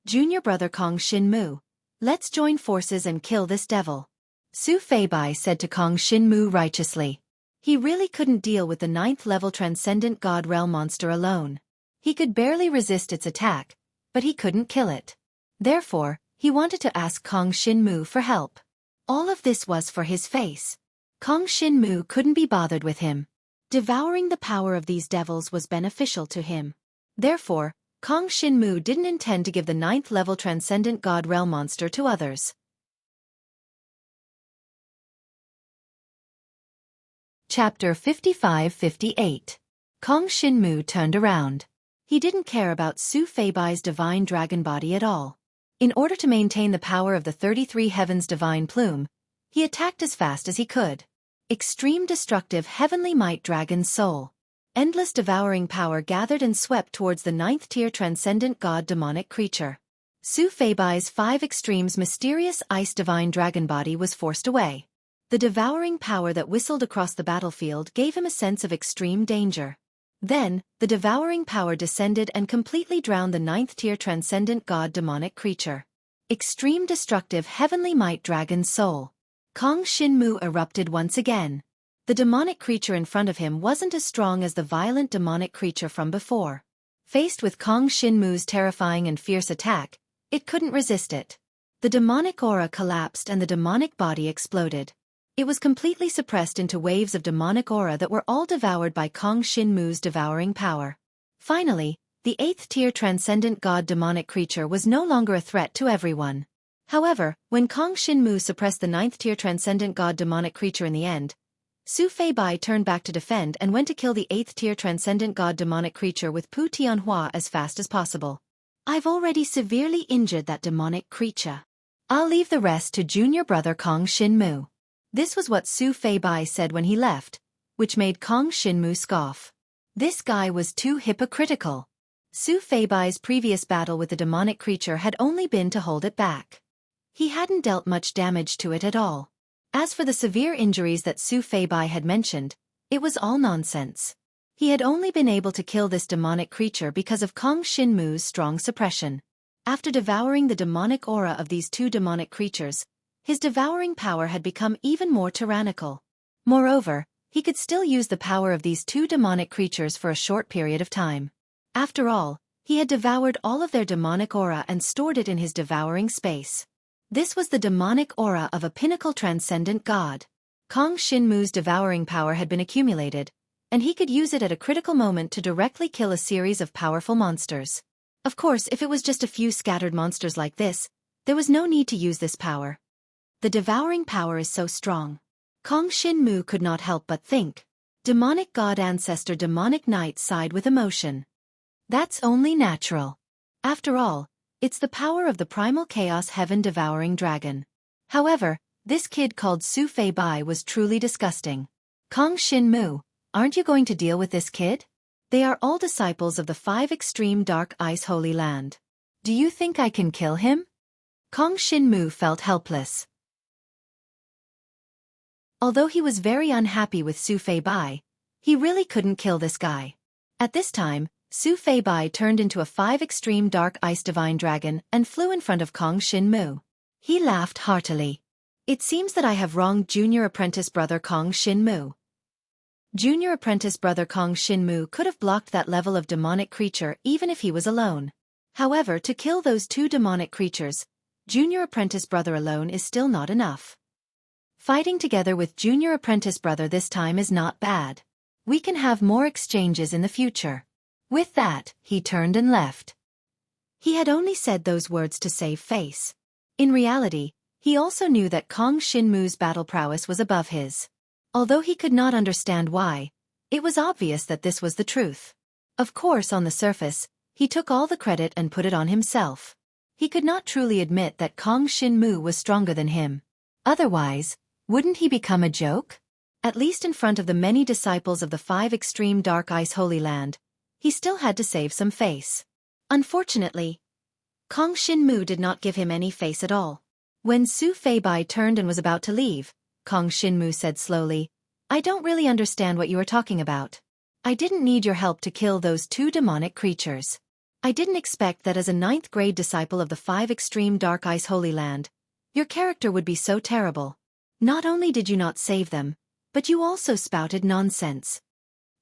Speaker 1: Junior brother Kong Shinmu, let's join forces and kill this devil. Su Fei Bai said to Kong Shinmu righteously. He really couldn't deal with the 9th-level Transcendent God Realm monster alone. He could barely resist its attack, but he couldn't kill it. Therefore, he wanted to ask Kong Shinmu for help. All of this was for his face. Kong Shinmu couldn't be bothered with him. Devouring the power of these devils was beneficial to him. Therefore, Kong Shinmu didn't intend to give the 9th-level Transcendent God Realm monster to others. Chapter 55-58. Kong Shinmu turned around. He didn't care about Su Fei Bai's divine dragon body at all. In order to maintain the power of the 33 Heavens divine plume, he attacked as fast as he could. Extreme Destructive Heavenly Might Dragon Soul. Endless devouring power gathered and swept towards the 9th-tier Transcendent God demonic creature. Su Fei Bai's 5 Extremes Mysterious Ice Divine Dragon Body was forced away. The devouring power that whistled across the battlefield gave him a sense of extreme danger. Then, the devouring power descended and completely drowned the 9th-tier transcendent god demonic creature. Extreme destructive heavenly might dragon soul. Kong Shinmu erupted once again. The demonic creature in front of him wasn't as strong as the violent demonic creature from before. Faced with Kong Shinmu's terrifying and fierce attack, it couldn't resist it. The demonic aura collapsed and the demonic body exploded. It was completely suppressed into waves of demonic aura that were all devoured by Kong Shinmu's devouring power. Finally, the 8th-tier transcendent god demonic creature was no longer a threat to everyone. However, when Kong Shinmu suppressed the 9th-tier transcendent god demonic creature in the end, Xueqi turned back to defend and went to kill the 8th-tier transcendent god demonic creature with Pu Tianhua as fast as possible. I've already severely injured that demonic creature. I'll leave the rest to junior brother Kong Shinmu. This was what Xueqi said when he left, which made Kong Shinmu scoff. This guy was too hypocritical. Xueqi's previous battle with the demonic creature had only been to hold it back. He hadn't dealt much damage to it at all. As for the severe injuries that Xueqi had mentioned, it was all nonsense. He had only been able to kill this demonic creature because of Kong Shinmu's strong suppression. After devouring the demonic aura of these two demonic creatures, his devouring power had become even more tyrannical. Moreover, he could still use the power of these two demonic creatures for a short period of time. After all, he had devoured all of their demonic aura and stored it in his devouring space. This was the demonic aura of a pinnacle transcendent god. Kong Shinmu's devouring power had been accumulated, and he could use it at a critical moment to directly kill a series of powerful monsters. Of course, if it was just a few scattered monsters like this, there was no need to use this power. The devouring power is so strong. Kong Shinmu could not help but think. Demonic god ancestor demonic knight sighed with emotion. That's only natural. After all, it's the power of the primal chaos heaven devouring dragon. However, this kid called Xueqi was truly disgusting. Kong Shinmu, aren't you going to deal with this kid? They are all disciples of the 5 extreme dark ice holy land. Do you think I can kill him? Kong Shinmu felt helpless. Although he was very unhappy with Xueqi, he really couldn't kill this guy. At this time, Xueqi turned into a 5 extreme dark ice divine dragon and flew in front of Kong Shinmu. He laughed heartily. It seems that I have wronged junior apprentice brother Kong Shinmu. Junior apprentice brother Kong Shinmu could have blocked that level of demonic creature even if he was alone. However, to kill those two demonic creatures, junior apprentice brother alone is still not enough. Fighting together with junior apprentice brother this time is not bad. We can have more exchanges in the future. With that, he turned and left. He had only said those words to save face. In reality, he also knew that Kong Shinmu's battle prowess was above his. Although he could not understand why, it was obvious that this was the truth. Of course, on the surface, he took all the credit and put it on himself. He could not truly admit that Kong Shinmu was stronger than him. Otherwise, wouldn't he become a joke? At least in front of the many disciples of the 5 extreme dark ice holy land, he still had to save some face. Unfortunately, Kong Shinmu did not give him any face at all. When Xueqi turned and was about to leave, Kong Shinmu said slowly, I don't really understand what you are talking about. I didn't need your help to kill those two demonic creatures. I didn't expect that as a 9th grade disciple of the 5 extreme dark ice holy land, your character would be so terrible. Not only did you not save them, but you also spouted nonsense.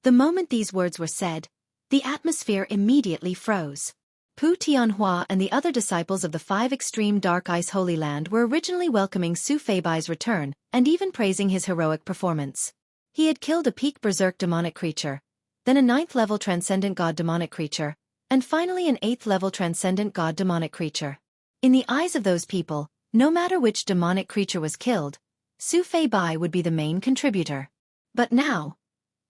Speaker 1: The moment these words were said, the atmosphere immediately froze. Pu Tianhua and the other disciples of the 5 extreme dark ice holy land were originally welcoming Xueqi's return and even praising his heroic performance. He had killed a peak berserk demonic creature, then a 9th level transcendent god demonic creature, and finally an 8th level transcendent god demonic creature. In the eyes of those people, no matter which demonic creature was killed, Xueqi would be the main contributor. But now,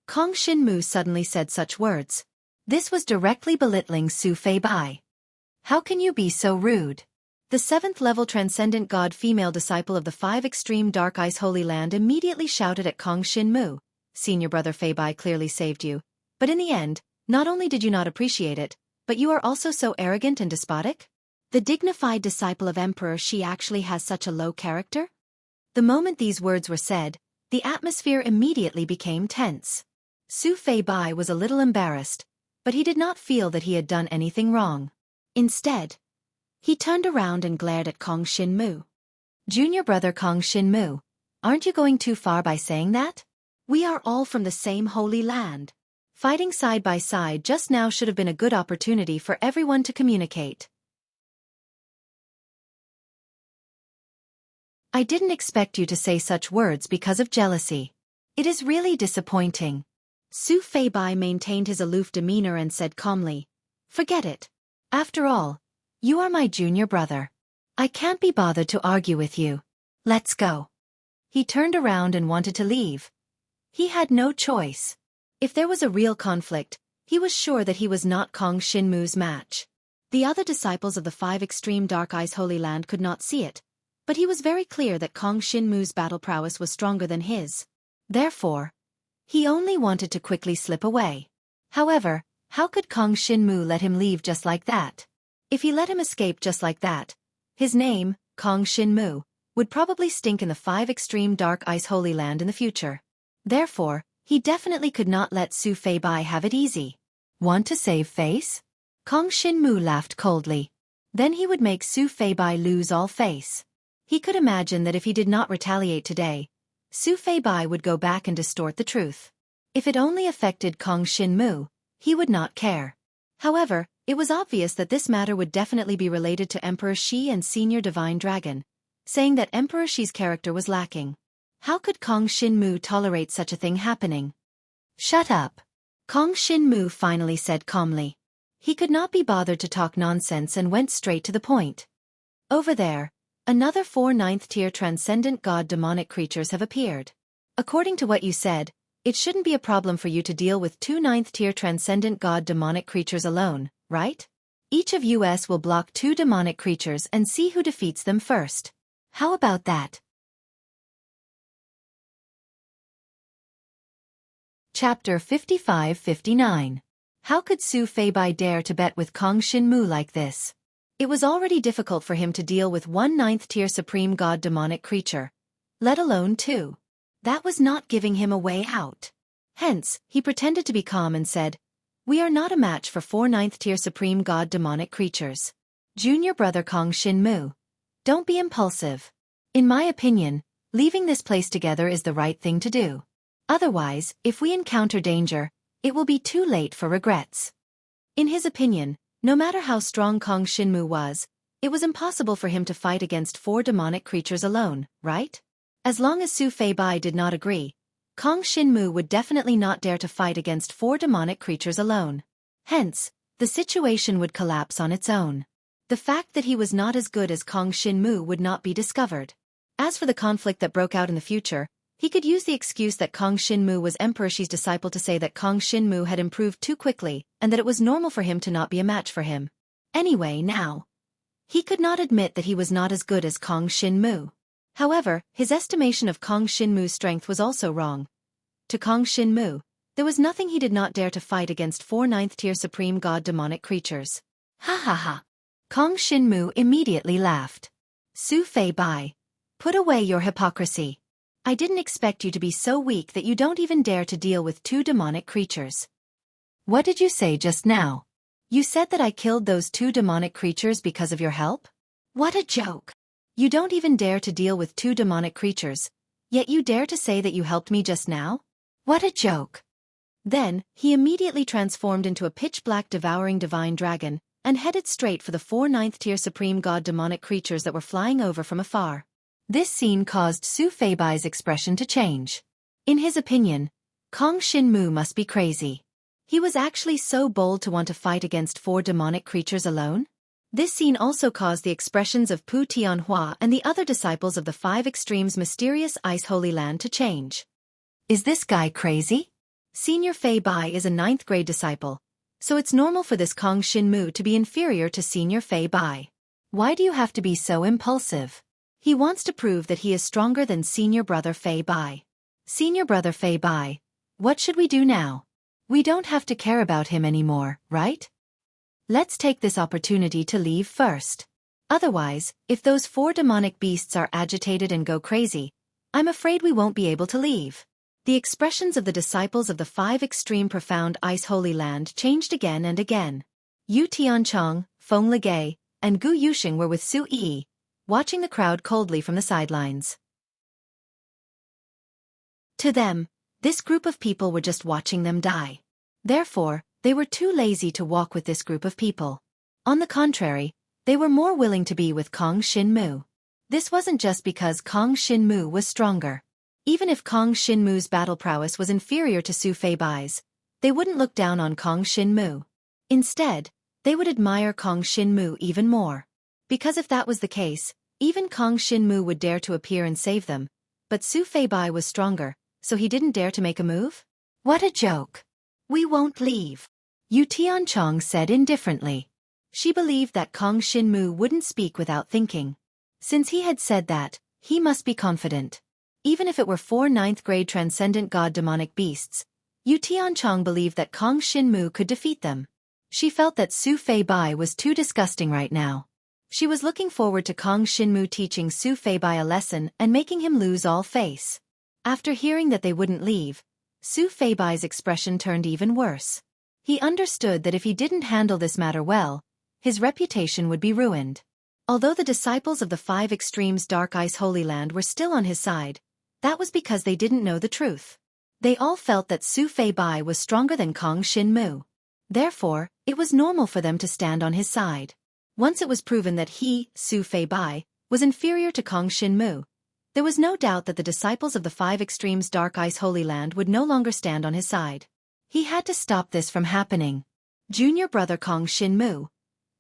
Speaker 1: Kong Shinmu suddenly said such words. This was directly belittling Xueqi. How can you be so rude? The 7th level transcendent god female disciple of the 5 extreme dark ice holy land immediately shouted at Kong Shinmu, Senior brother Feibai clearly saved you, but in the end, not only did you not appreciate it, but you are also so arrogant and despotic? The dignified disciple of Emperor Shi actually has such a low character? The moment these words were said, the atmosphere immediately became tense. Su Feibai was a little embarrassed, but he did not feel that he had done anything wrong. Instead, he turned around and glared at Kong Shinmu. Junior brother Kong Shinmu, aren't you going too far by saying that? We are all from the same holy land. Fighting side by side just now should have been a good opportunity for everyone to communicate. I didn't expect you to say such words because of jealousy. It is really disappointing. Su Feibai maintained his aloof demeanor and said calmly, "Forget it. After all, you are my junior brother. I can't be bothered to argue with you. Let's go." He turned around and wanted to leave. He had no choice. If there was a real conflict, he was sure that he was not Kong Shinmu's match. The other disciples of the Five Extreme Dark Eyes Holy Land could not see it, but he was very clear that Kong Shinmu's battle prowess was stronger than his. Therefore, he only wanted to quickly slip away. However, how could Kong Shinmu let him leave just like that? If he let him escape just like that, his name, Kong Shinmu, would probably stink in the Five Extreme Dark Ice Holy Land in the future. Therefore, he definitely could not let Su Feibai have it easy. Want to save face? Kong Shinmu laughed coldly. Then he would make Su Feibai lose all face. He could imagine that if he did not retaliate today, Su Feibai would go back and distort the truth. If it only affected Kong Shinmu, he would not care. However, it was obvious that this matter would definitely be related to Emperor Shi and Senior Divine Dragon, saying that Emperor Shi's character was lacking. How could Kong Shinmu tolerate such a thing happening? Shut up. Kong Shinmu finally said calmly. He could not be bothered to talk nonsense and went straight to the point. Over there, another 4 9th-tier transcendent god demonic creatures have appeared. According to what you said, it shouldn't be a problem for you to deal with 2 9th-tier transcendent god demonic creatures alone, right? Each of us will block 2 demonic creatures and see who defeats them first. How about that? Chapter 55-59. How could Su Feibai dare to bet with Kong Shinmu like this? It was already difficult for him to deal with 1 9th-tier supreme god demonic creature, let alone 2. That was not giving him a way out. Hence, he pretended to be calm and said, "We are not a match for 4 9th-tier supreme god demonic creatures. Junior brother Kong Shinmu, don't be impulsive. In my opinion, leaving this place together is the right thing to do. Otherwise, if we encounter danger, it will be too late for regrets." In his opinion, no matter how strong Kong Shinmu was, it was impossible for him to fight against 4 demonic creatures alone, right? As long as Su Feibai did not agree, Kong Shinmu would definitely not dare to fight against 4 demonic creatures alone. Hence, the situation would collapse on its own. The fact that he was not as good as Kong Shinmu would not be discovered. As for the conflict that broke out in the future, he could use the excuse that Kong Shinmu was Emperor Shi's disciple to say that Kong Shinmu had improved too quickly and that it was normal for him to not be a match for him. Anyway, now, he could not admit that he was not as good as Kong Shinmu. However, his estimation of Kong Shinmu's strength was also wrong. To Kong Shinmu, there was nothing he did not dare to fight against 4 9th-tier supreme god demonic creatures. Ha ha ha. Kong Shinmu immediately laughed. Su Feibai, put away your hypocrisy. I didn't expect you to be so weak that you don't even dare to deal with 2 demonic creatures. What did you say just now? You said that I killed those 2 demonic creatures because of your help? What a joke. You don't even dare to deal with 2 demonic creatures, yet you dare to say that you helped me just now? What a joke. Then, he immediately transformed into a pitch-black devouring divine dragon, and headed straight for the 4 9th-tier supreme god demonic creatures that were flying over from afar. This scene caused Su Feibai's expression to change. In his opinion, Kong Shinmu must be crazy. He was actually so bold to want to fight against 4 demonic creatures alone? This scene also caused the expressions of Pu Tianhua and the other disciples of the 5 Extremes Mysterious Ice Holy Land to change. Is this guy crazy? Senior Feibai is a 9th grade disciple, so it's normal for this Kong Shinmu to be inferior to Senior Feibai. Why do you have to be so impulsive? He wants to prove that he is stronger than Senior Brother Feibai. Senior Brother Feibai, what should we do now? We don't have to care about him anymore, right? Let's take this opportunity to leave first. Otherwise, if those 4 demonic beasts are agitated and go crazy, I'm afraid we won't be able to leave. The expressions of the disciples of the 5 extreme profound ice holy land changed again and again. Yu Tianchong, Feng Ligay, and Gu Yusheng were with Xueqi, watching the crowd coldly from the sidelines. To them, this group of people were just watching them die. Therefore, they were too lazy to walk with this group of people. On the contrary, they were more willing to be with Kong Xinmu. This wasn't just because Kong Xinmu was stronger. Even if Kong Xinmu's battle prowess was inferior to Su Feibai's, they wouldn't look down on Kong Xinmu. Instead, they would admire Kong Xinmu even more. Because if that was the case, even Kong Xinmu would dare to appear and save them. But Su Feibai was stronger, so he didn't dare to make a move? What a joke! We won't leave, Yu Tianchong said indifferently. She believed that Kong Xinmu wouldn't speak without thinking. Since he had said that, he must be confident. Even if it were 4 9th-grade transcendent god demonic beasts, Yu Tianchong believed that Kong Xinmu could defeat them. She felt that Su Feibai was too disgusting right now. She was looking forward to Kong Xinmu teaching Su Feibai a lesson and making him lose all face. After hearing that they wouldn't leave, Su Feibai's expression turned even worse. He understood that if he didn't handle this matter well, his reputation would be ruined. Although the disciples of the 5 extremes Dark Ice Holy Land were still on his side, that was because they didn't know the truth. They all felt that Su Feibai was stronger than Kong Xinmu. Therefore, it was normal for them to stand on his side. Once it was proven that he, Su Feibai, was inferior to Kong Xinmu, there was no doubt that the disciples of the 5 extremes Dark Ice Holy Land would no longer stand on his side. He had to stop this from happening. Junior brother Kong Xinmu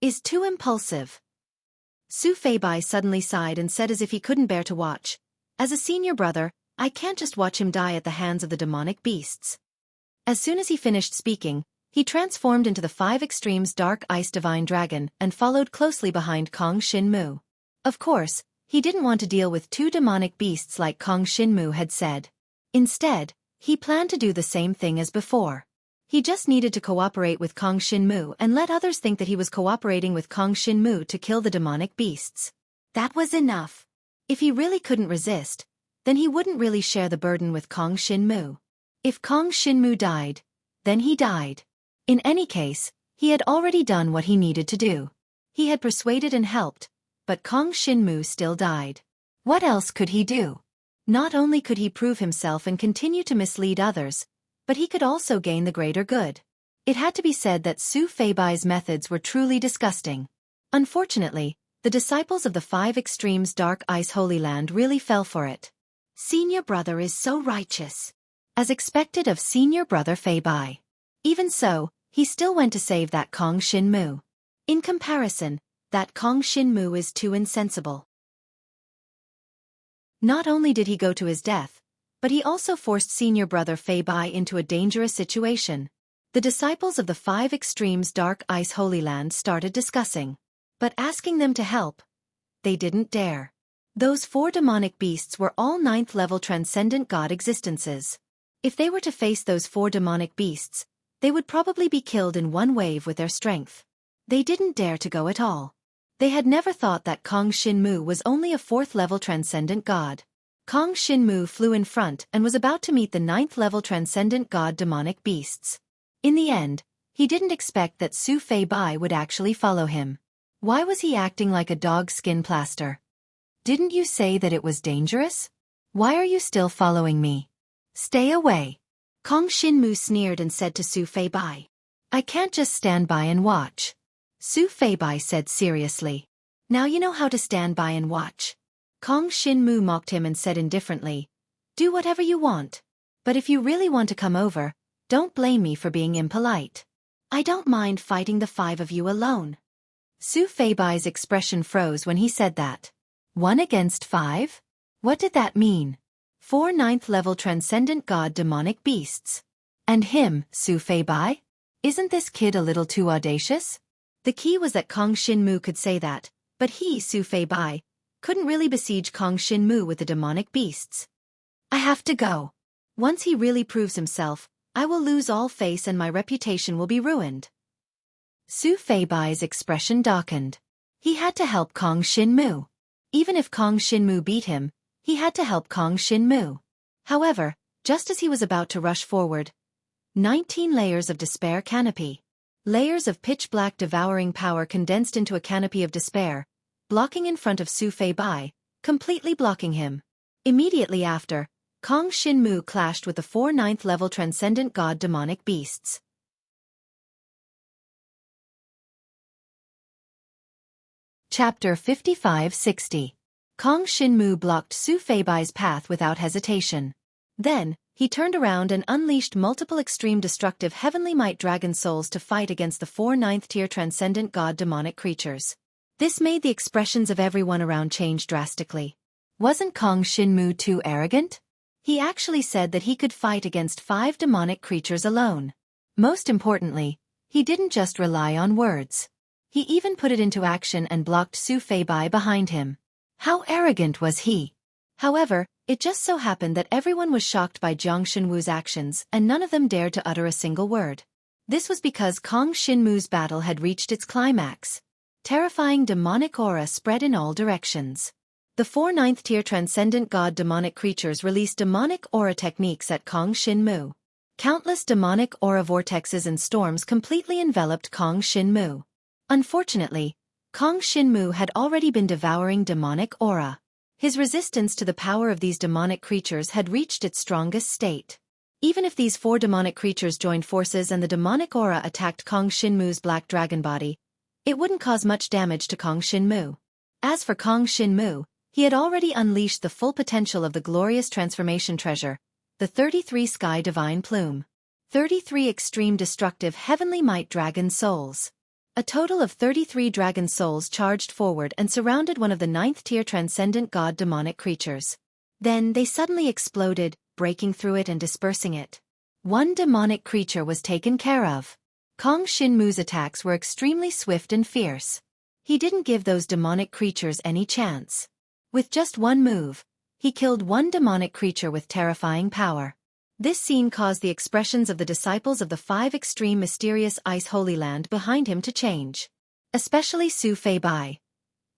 Speaker 1: is too impulsive. Su Feibai suddenly sighed and said as if he couldn't bear to watch. As a senior brother, I can't just watch him die at the hands of the demonic beasts. As soon as he finished speaking, he transformed into the 5 extremes Dark Ice Divine Dragon and followed closely behind Kong Xinmu. Of course, he didn't want to deal with 2 demonic beasts like Kong Xinmu had said. Instead, he planned to do the same thing as before. He just needed to cooperate with Kong Xinmu and let others think that he was cooperating with Kong Xinmu to kill the demonic beasts. That was enough. If he really couldn't resist, then he wouldn't really share the burden with Kong Xinmu. If Kong Xinmu died, then he died. In any case, he had already done what he needed to do. He had persuaded and helped, but Kong Xinmu still died. What else could he do? Not only could he prove himself and continue to mislead others, but he could also gain the greater good. It had to be said that Su Feibai's methods were truly disgusting. Unfortunately, the disciples of the 5 extremes Dark Ice Holy Land really fell for it. Senior brother is so righteous. As expected of senior brother Feibai. Even so, he still went to save that Kong Xinmu. In comparison, that Kong Xinmu is too insensible. Not only did he go to his death, but he also forced senior brother Feibai into a dangerous situation. The disciples of the 5 extremes Dark Ice Holy Land started discussing. But asking them to help, they didn't dare. Those 4 demonic beasts were all 9th-level transcendent god existences. If they were to face those 4 demonic beasts, they would probably be killed in one wave with their strength. They didn't dare to go at all. They had never thought that Kong Xinmu was only a 4th-level transcendent god. Kong Xinmu flew in front and was about to meet the 9th-level transcendent god demonic beasts. In the end, he didn't expect that Su Feibai would actually follow him. Why was he acting like a dog skin plaster? Didn't you say that it was dangerous? Why are you still following me? Stay away. Kong Xinmu sneered and said to Su Feibai. I can't just stand by and watch. Su Feibai said seriously. Now you know how to stand by and watch. Kong Xinmu mocked him and said indifferently. Do whatever you want. But if you really want to come over, don't blame me for being impolite. I don't mind fighting the 5 of you alone. Su Feibai's expression froze when he said that. 1 against 5? What did that mean? 4 9th-level transcendent god demonic beasts. And him, Su Feibai? Isn't this kid a little too audacious? The key was that Kong Xinmu could say that, but he, Su Feibai, couldn't really besiege Kong Xinmu with the demonic beasts. I have to go. Once he really proves himself, I will lose all face and my reputation will be ruined. Su Feibai's expression darkened. He had to help Kong Xinmu. Even if Kong Xinmu beat him, He had to help Kong Shin-mu. However, just as he was about to rush forward, 19 layers of despair canopy. Layers of pitch-black devouring power condensed into a canopy of despair, blocking in front of Su Fei Bai, completely blocking him. Immediately after, Kong Shin-mu clashed with the 4 9th-level transcendent god demonic beasts. Chapter 55-60. Kong Shin-mu blocked Su Fei Bai's path without hesitation. Then, he turned around and unleashed multiple extreme destructive heavenly might dragon souls to fight against the 4 9th-tier transcendent god demonic creatures. This made the expressions of everyone around change drastically. Wasn't Kong Shin-mu too arrogant? He actually said that he could fight against 5 demonic creatures alone. Most importantly, he didn't just rely on words. He even put it into action and blocked Su Fei Bai behind him. How arrogant was he? However, it just so happened that everyone was shocked by Jiang Shenwu's actions and none of them dared to utter a single word. This was because Kong Shin-mu's battle had reached its climax. Terrifying demonic aura spread in all directions. The 4 9th-tier transcendent god demonic creatures released demonic aura techniques at Kong Shin-mu. Countless demonic aura vortexes and storms completely enveloped Kong Shin-mu. Unfortunately, Kong Shin-mu had already been devouring demonic aura. His resistance to the power of these demonic creatures had reached its strongest state. Even if these 4 demonic creatures joined forces and the demonic aura attacked Kong Shin-mu's black dragon body, it wouldn't cause much damage to Kong Shin-mu. As for Kong Shin-mu, he had already unleashed the full potential of the glorious transformation treasure, the 33 Sky Divine Plume. 33 extreme destructive heavenly might dragon souls. A total of 33 dragon souls charged forward and surrounded one of the 9th-tier transcendent god demonic creatures. Then they suddenly exploded, breaking through it and dispersing it. One demonic creature was taken care of. Kong Shin-mu's attacks were extremely swift and fierce. He didn't give those demonic creatures any chance. With just one move, he killed one demonic creature with terrifying power. This scene caused the expressions of the disciples of the 5 extreme mysterious ice holy land behind him to change. Especially Su Fei Bai.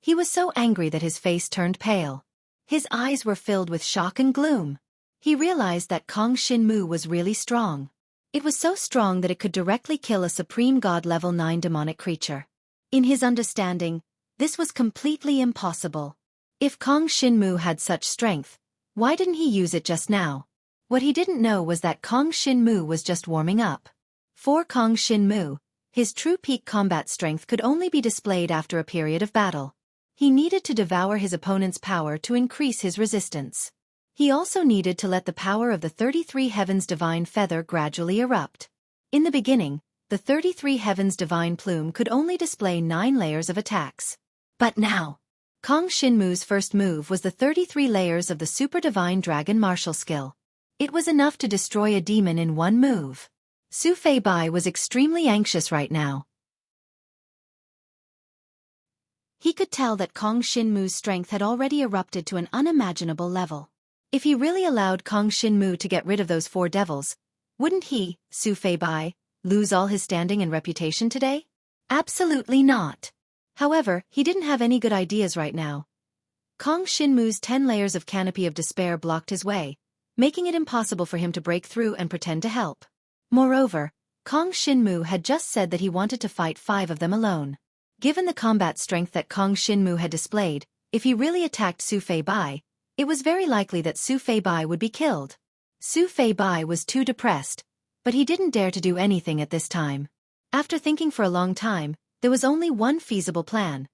Speaker 1: He was so angry that his face turned pale. His eyes were filled with shock and gloom. He realized that Kong Shin-mu was really strong. It was so strong that it could directly kill a supreme god level 9 demonic creature. In his understanding, this was completely impossible. If Kong Shin-mu had such strength, why didn't he use it just now? What he didn't know was that Kong Shin-mu was just warming up. For Kong Shin-mu, his true peak combat strength could only be displayed after a period of battle. He needed to devour his opponent's power to increase his resistance. He also needed to let the power of the 33 Heavens Divine Feather gradually erupt. In the beginning, the 33 Heavens Divine Plume could only display 9 layers of attacks. But now, Kong Shin-mu's first move was the 33 layers of the Super Divine Dragon Martial Skill. It was enough to destroy a demon in one move. Su Fei Bai was extremely anxious right now. He could tell that Kong Shin-mu's strength had already erupted to an unimaginable level. If he really allowed Kong Shin-mu to get rid of those 4 devils, wouldn't he, Su Fei Bai, lose all his standing and reputation today? Absolutely not. However, he didn't have any good ideas right now. Kong Shin-mu's 10 layers of canopy of despair blocked his way, making it impossible for him to break through and pretend to help. Moreover, Kong Shin-mu had just said that he wanted to fight 5 of them alone. Given the combat strength that Kong Shin-mu had displayed, if he really attacked Su Fei Bai, it was very likely that Su Fei Bai would be killed. Su Fei Bai was too depressed, but he didn't dare to do anything at this time. After thinking for a long time, there was only one feasible plan.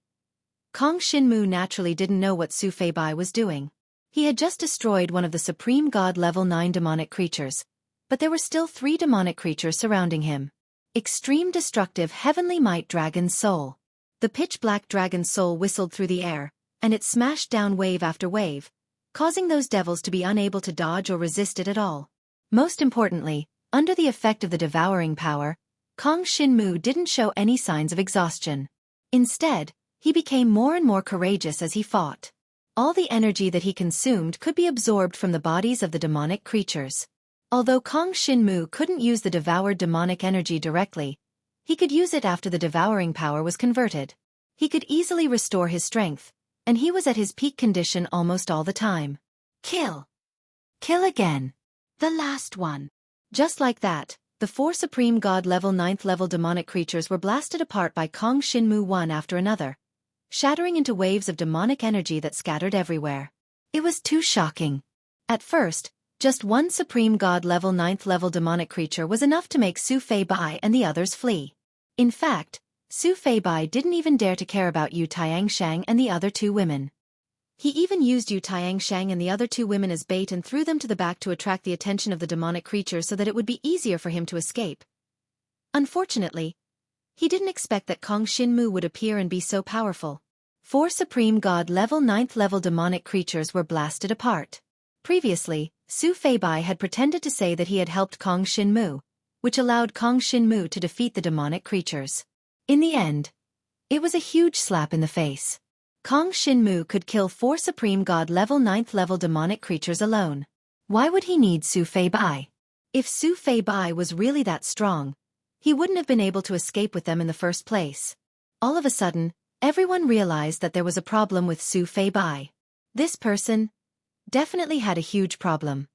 Speaker 1: Kong Shin-mu naturally didn't know what Su Fei Bai was doing. He had just destroyed one of the supreme god level 9 demonic creatures, but there were still 3 demonic creatures surrounding him. Extreme destructive heavenly might dragon soul. The pitch-black dragon soul whistled through the air, and it smashed down wave after wave, causing those devils to be unable to dodge or resist it at all. Most importantly, under the effect of the devouring power, Kong Shin-mu didn't show any signs of exhaustion. Instead, he became more and more courageous as he fought. All the energy that he consumed could be absorbed from the bodies of the demonic creatures. Although Kong Shin-mu couldn't use the devoured demonic energy directly, he could use it after the devouring power was converted. He could easily restore his strength, and he was at his peak condition almost all the time. Kill. Kill again. The last one. Just like that, the 4 Supreme God level 9th level demonic creatures were blasted apart by Kong Shinmu one after another, shattering into waves of demonic energy that scattered everywhere. It was too shocking. At first, just one Supreme God level 9th level demonic creature was enough to make Su Fei Bai and the others flee. In fact, Su Fei Bai didn't even dare to care about Yu Tianshang and the other 2 women. He even used Yu Tianshang and the other 2 women as bait and threw them to the back to attract the attention of the demonic creature so that it would be easier for him to escape. Unfortunately, he didn't expect that Kong Shinmu would appear and be so powerful. 4 Supreme God level 9th level demonic creatures were blasted apart. Previously, Su Fei Bai had pretended to say that he had helped Kong Shinmu, which allowed Kong Shinmu to defeat the demonic creatures. In the end, it was a huge slap in the face. Kong Shinmu could kill 4 Supreme God level 9th level demonic creatures alone. Why would he need Su Fei Bai? If Su Fei Bai was really that strong, he wouldn't have been able to escape with them in the first place. All of a sudden, everyone realized that there was a problem with Su Fei Bai. This person definitely had a huge problem.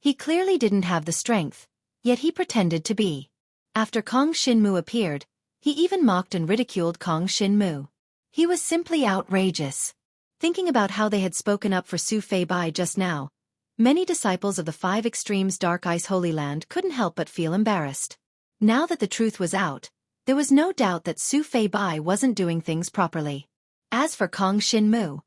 Speaker 1: He clearly didn't have the strength, yet he pretended to be. After Kong Shinmu appeared, he even mocked and ridiculed Kong Shinmu. He was simply outrageous. Thinking about how they had spoken up for Su Fei Bai just now, many disciples of the 5 Extremes Dark Ice Holy Land couldn't help but feel embarrassed. Now that the truth was out, there was no doubt that Su Fei Bai wasn't doing things properly. As for Kong Shinmu,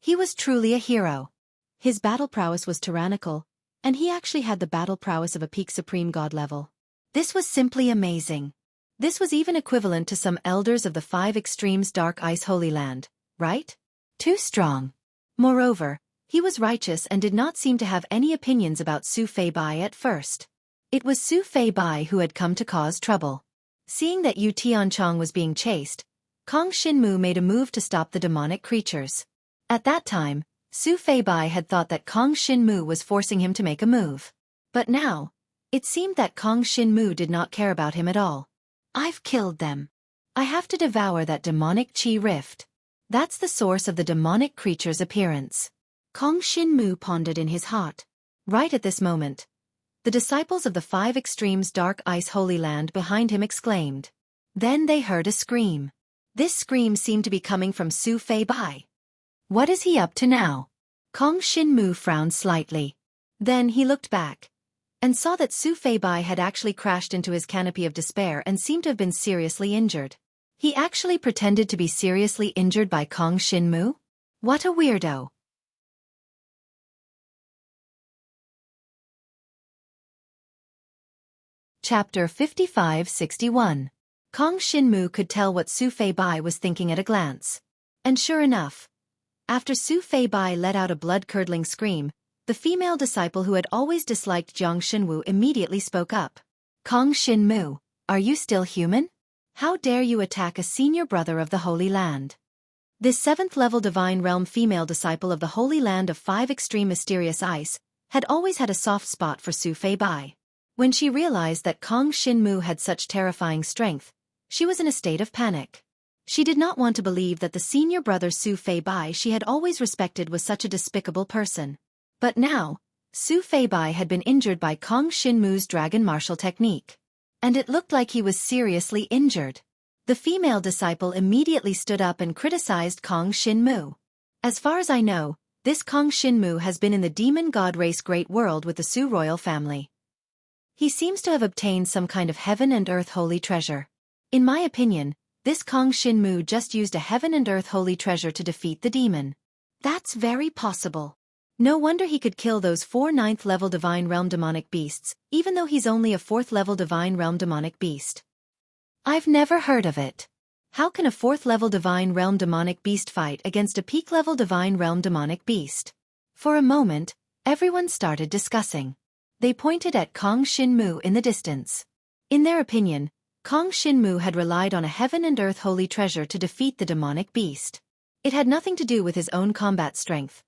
Speaker 1: he was truly a hero. His battle prowess was tyrannical, and he actually had the battle prowess of a peak Supreme God level. This was simply amazing. This was even equivalent to some elders of the 5 Extremes Dark Ice Holy Land, right? Too strong. Moreover, he was righteous and did not seem to have any opinions about Su Fei Bai at first. It was Su Fei Bai who had come to cause trouble. Seeing that Yu Tianchong was being chased, Kong Shinmu made a move to stop the demonic creatures. At that time, Su Fei Bai had thought that Kong Shinmu was forcing him to make a move. But now, it seemed that Kong Shinmu did not care about him at all. I've killed them. I have to devour that demonic chi rift. That's the source of the demonic creature's appearance. Kong Shinmu pondered in his heart. Right at this moment, the disciples of the 5 Extremes Dark Ice Holy Land behind him exclaimed. Then they heard a scream. This scream seemed to be coming from Su Fei Bai. What is he up to now? Kong Shinmu frowned slightly. Then he looked back and saw that Su Fei Bai had actually crashed into his canopy of despair and seemed to have been seriously injured. He actually pretended to be seriously injured by Kong Shinmu? What a weirdo. Chapter 55-61. Kong Shinmu could tell what Su Fei Bai was thinking at a glance. And sure enough, after Su Fei Bai let out a blood-curdling scream, the female disciple who had always disliked Jiang Xinwu immediately spoke up. Kong Shinmu, are you still human? How dare you attack a senior brother of the Holy Land? This 7th-level Divine Realm female disciple of the Holy Land of 5 Extreme Mysterious Ice had always had a soft spot for Su Fei Bai. When she realized that Kong Shinmu had such terrifying strength, she was in a state of panic. She did not want to believe that the senior brother Su Fei Bai she had always respected was such a despicable person. But now, Su Fei Bai had been injured by Kong Shinmu's dragon martial technique. And it looked like he was seriously injured. The female disciple immediately stood up and criticized Kong Shinmu. As far as I know, this Kong Shinmu has been in the demon god race Great World with the Su royal family. He seems to have obtained some kind of heaven and earth holy treasure. In my opinion, this Kong Shinmu just used a heaven and earth holy treasure to defeat the demon. That's very possible. No wonder he could kill those 4 9th-level Divine Realm demonic beasts, even though he's only a 4th-level Divine Realm demonic beast. I've never heard of it. How can a 4th-level Divine Realm demonic beast fight against a peak-level Divine Realm demonic beast? For a moment, everyone started discussing. They pointed at Kong Shinmu in the distance. In their opinion, Kong Shinmu had relied on a heaven and earth holy treasure to defeat the demonic beast. It had nothing to do with his own combat strength.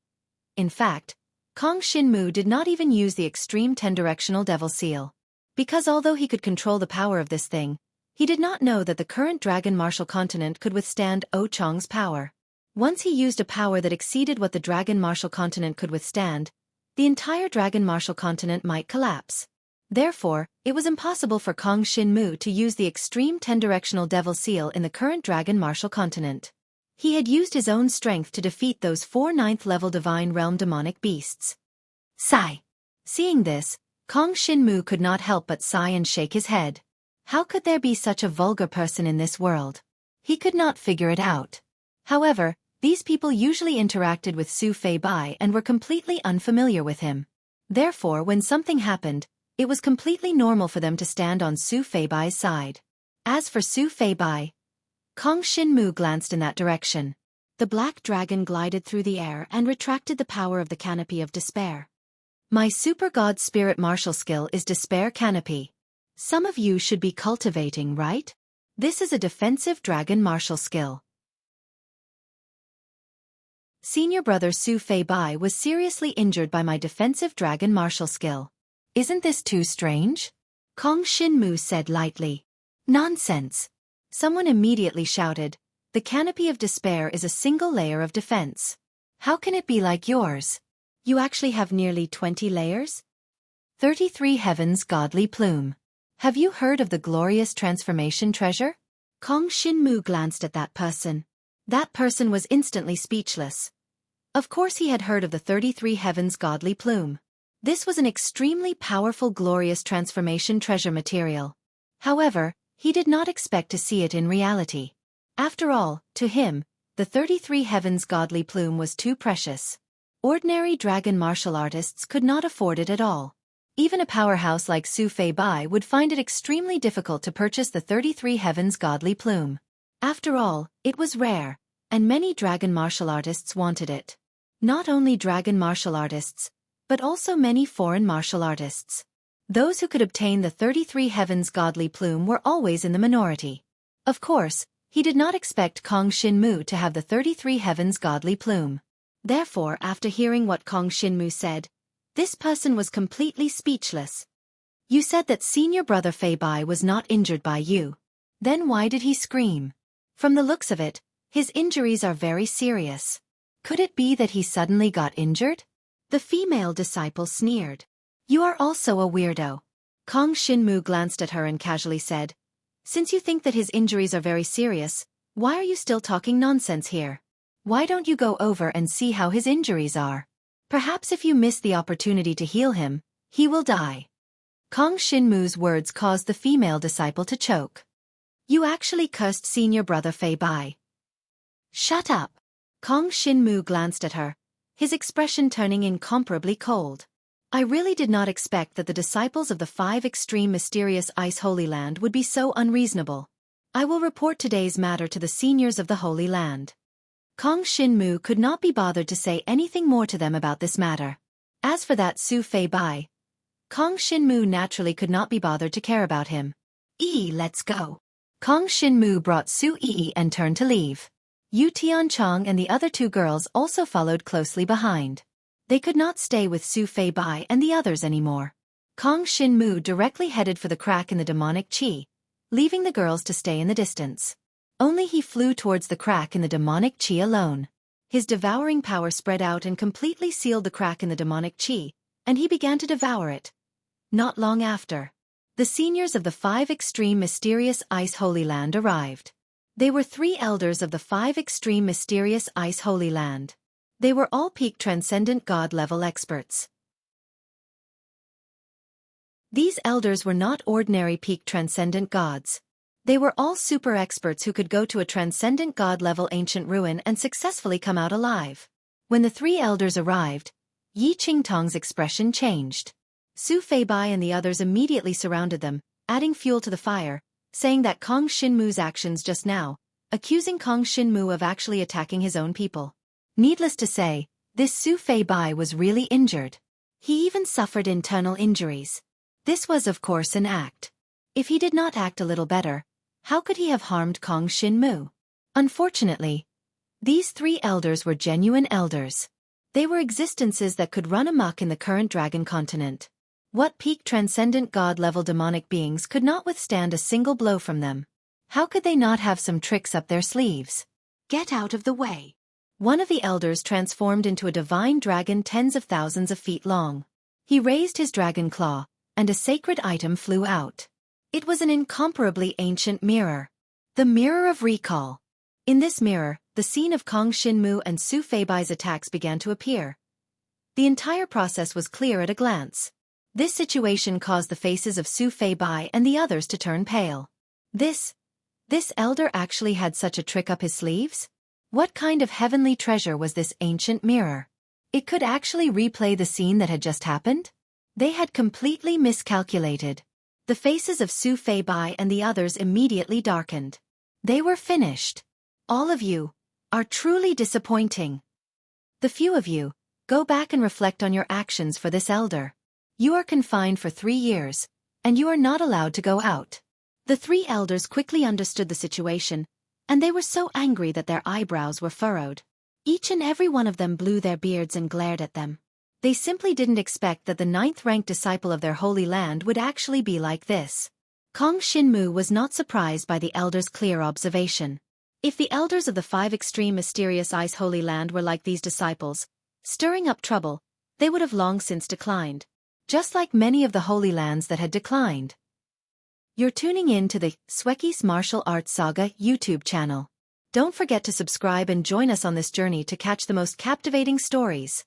Speaker 1: In fact, Kong Shinmu did not even use the extreme 10-directional devil seal. Because although he could control the power of this thing, he did not know that the current dragon martial continent could withstand Oh Chang's power. Once he used a power that exceeded what the Dragon Martial Continent could withstand, the entire Dragon Martial Continent might collapse. Therefore, it was impossible for Kong Shin-mu to use the extreme 10-directional Devil Seal in the current Dragon Martial Continent. He had used his own strength to defeat those 4 9th-level Divine Realm demonic beasts. Sigh. Seeing this, Kong Shin-mu could not help but sigh and shake his head. How could there be such a vulgar person in this world? He could not figure it out. However, these people usually interacted with Su Fei Bai and were completely unfamiliar with him. Therefore, when something happened, it was completely normal for them to stand on Su Fei Bai's side. As for Su Fei Bai, Kong Shin-mu glanced in that direction. The black dragon glided through the air and retracted the power of the Canopy of Despair. My super god spirit martial skill is Despair Canopy. Some of you should be cultivating, right? This is a defensive dragon martial skill. Senior brother Su Fei Bai was seriously injured by my defensive dragon martial skill. Isn't this too strange? Kong Shin-mu said lightly. Nonsense. Someone immediately shouted, the Canopy of Despair is a single layer of defense. How can it be like yours? You actually have nearly 20 layers? 33 Heaven's Godly Plume. Have you heard of the glorious transformation treasure? Kong Shin-mu glanced at that person. That person was instantly speechless. Of course he had heard of the 33 Heaven's Godly Plume. This was an extremely powerful glorious transformation treasure material. However, he did not expect to see it in reality. After all, to him, the 33 Heaven's Godly Plume was too precious. Ordinary dragon martial artists could not afford it at all. Even a powerhouse like Su Fei Bai would find it extremely difficult to purchase the 33 Heaven's Godly Plume. After all, it was rare, and many dragon martial artists wanted it. Not only dragon martial artists, but also many foreign martial artists. Those who could obtain the 33 Heaven's Godly Plume were always in the minority. Of course, he did not expect Kong Shin-mu to have the 33 Heaven's Godly Plume. Therefore, after hearing what Kong Shin-mu said, this person was completely speechless. You said that senior brother Fei Bai was not injured by you. Then why did he scream? From the looks of it, his injuries are very serious. Could it be that he suddenly got injured? The female disciple sneered. You are also a weirdo. Kong Shin-mu glanced at her and casually said, since you think that his injuries are very serious, why are you still talking nonsense here? Why don't you go over and see how his injuries are? Perhaps if you miss the opportunity to heal him, he will die. Kong Shin-mu's words caused the female disciple to choke. You actually cursed senior brother Fei Bai. Shut up. Kong Shin-mu glanced at her, his expression turning incomparably cold. I really did not expect that the disciples of the 5 extreme mysterious Ice Holy Land would be so unreasonable. I will report today's matter to the seniors of the Holy Land. Kong Shin-mu could not be bothered to say anything more to them about this matter. As for that Su Fei Bai, Kong Shin-mu naturally could not be bothered to care about him. Let's go. Kong Shin-mu brought Xueqi and turned to leave. Yu Tianchong and the other 2 girls also followed closely behind. They could not stay with Su Fei Bai and the others anymore. Kong Shin-mu directly headed for the crack in the demonic qi, leaving the girls to stay in the distance. Only he flew towards the crack in the demonic qi alone. His devouring power spread out and completely sealed the crack in the demonic qi, and he began to devour it. Not long after, the seniors of the 5 extreme mysterious Ice Holy Land arrived. They were 3 elders of the 5 extreme mysterious Ice Holy Land. They were all peak transcendent god level experts. These elders were not ordinary peak transcendent gods. They were all super experts who could go to a transcendent god level ancient ruin and successfully come out alive. When the 3 elders arrived, Yi Qingtong's expression changed. Su Fei Bai and the others immediately surrounded them, adding fuel to the fire, saying that Kong Shin-mu's actions just now, accusing Kong Shin-mu of actually attacking his own people. Needless to say, this Su Fei Bai was really injured. He even suffered internal injuries. This was of course an act. If he did not act a little better, how could he have harmed Kong Shin-mu? Unfortunately, these 3 elders were genuine elders. They were existences that could run amok in the current dragon continent. What peak transcendent god-level demonic beings could not withstand a single blow from them? How could they not have some tricks up their sleeves? Get out of the way. One of the elders transformed into a divine dragon tens of thousands of feet long. He raised his dragon claw, and a sacred item flew out. It was an incomparably ancient mirror. The Mirror of Recall. In this mirror, the scene of Kong Xinmu and Su Feibai's attacks began to appear. The entire process was clear at a glance. This situation caused the faces of Su Feibai and the others to turn pale. This elder actually had such a trick up his sleeves? What kind of heavenly treasure was this ancient mirror? It could actually replay the scene that had just happened? They had completely miscalculated. The faces of Su Feibai and the others immediately darkened. They were finished. All of you are truly disappointing. The few of you, go back and reflect on your actions for this elder. You are confined for 3 years, and you are not allowed to go out. The 3 elders quickly understood the situation, and they were so angry that their eyebrows were furrowed. Each and every one of them blew their beards and glared at them. They simply didn't expect that the 9th-ranked disciple of their holy land would actually be like this. Kong Xinmu was not surprised by the elders' clear observation. If the elders of the 5 extreme mysterious ice holy land were like these disciples, stirring up trouble, they would have long since declined. Just like many of the holy lands that had declined. You're tuning in to the Xueqi's Martial Arts Saga YouTube channel. Don't forget to subscribe and join us on this journey to catch the most captivating stories.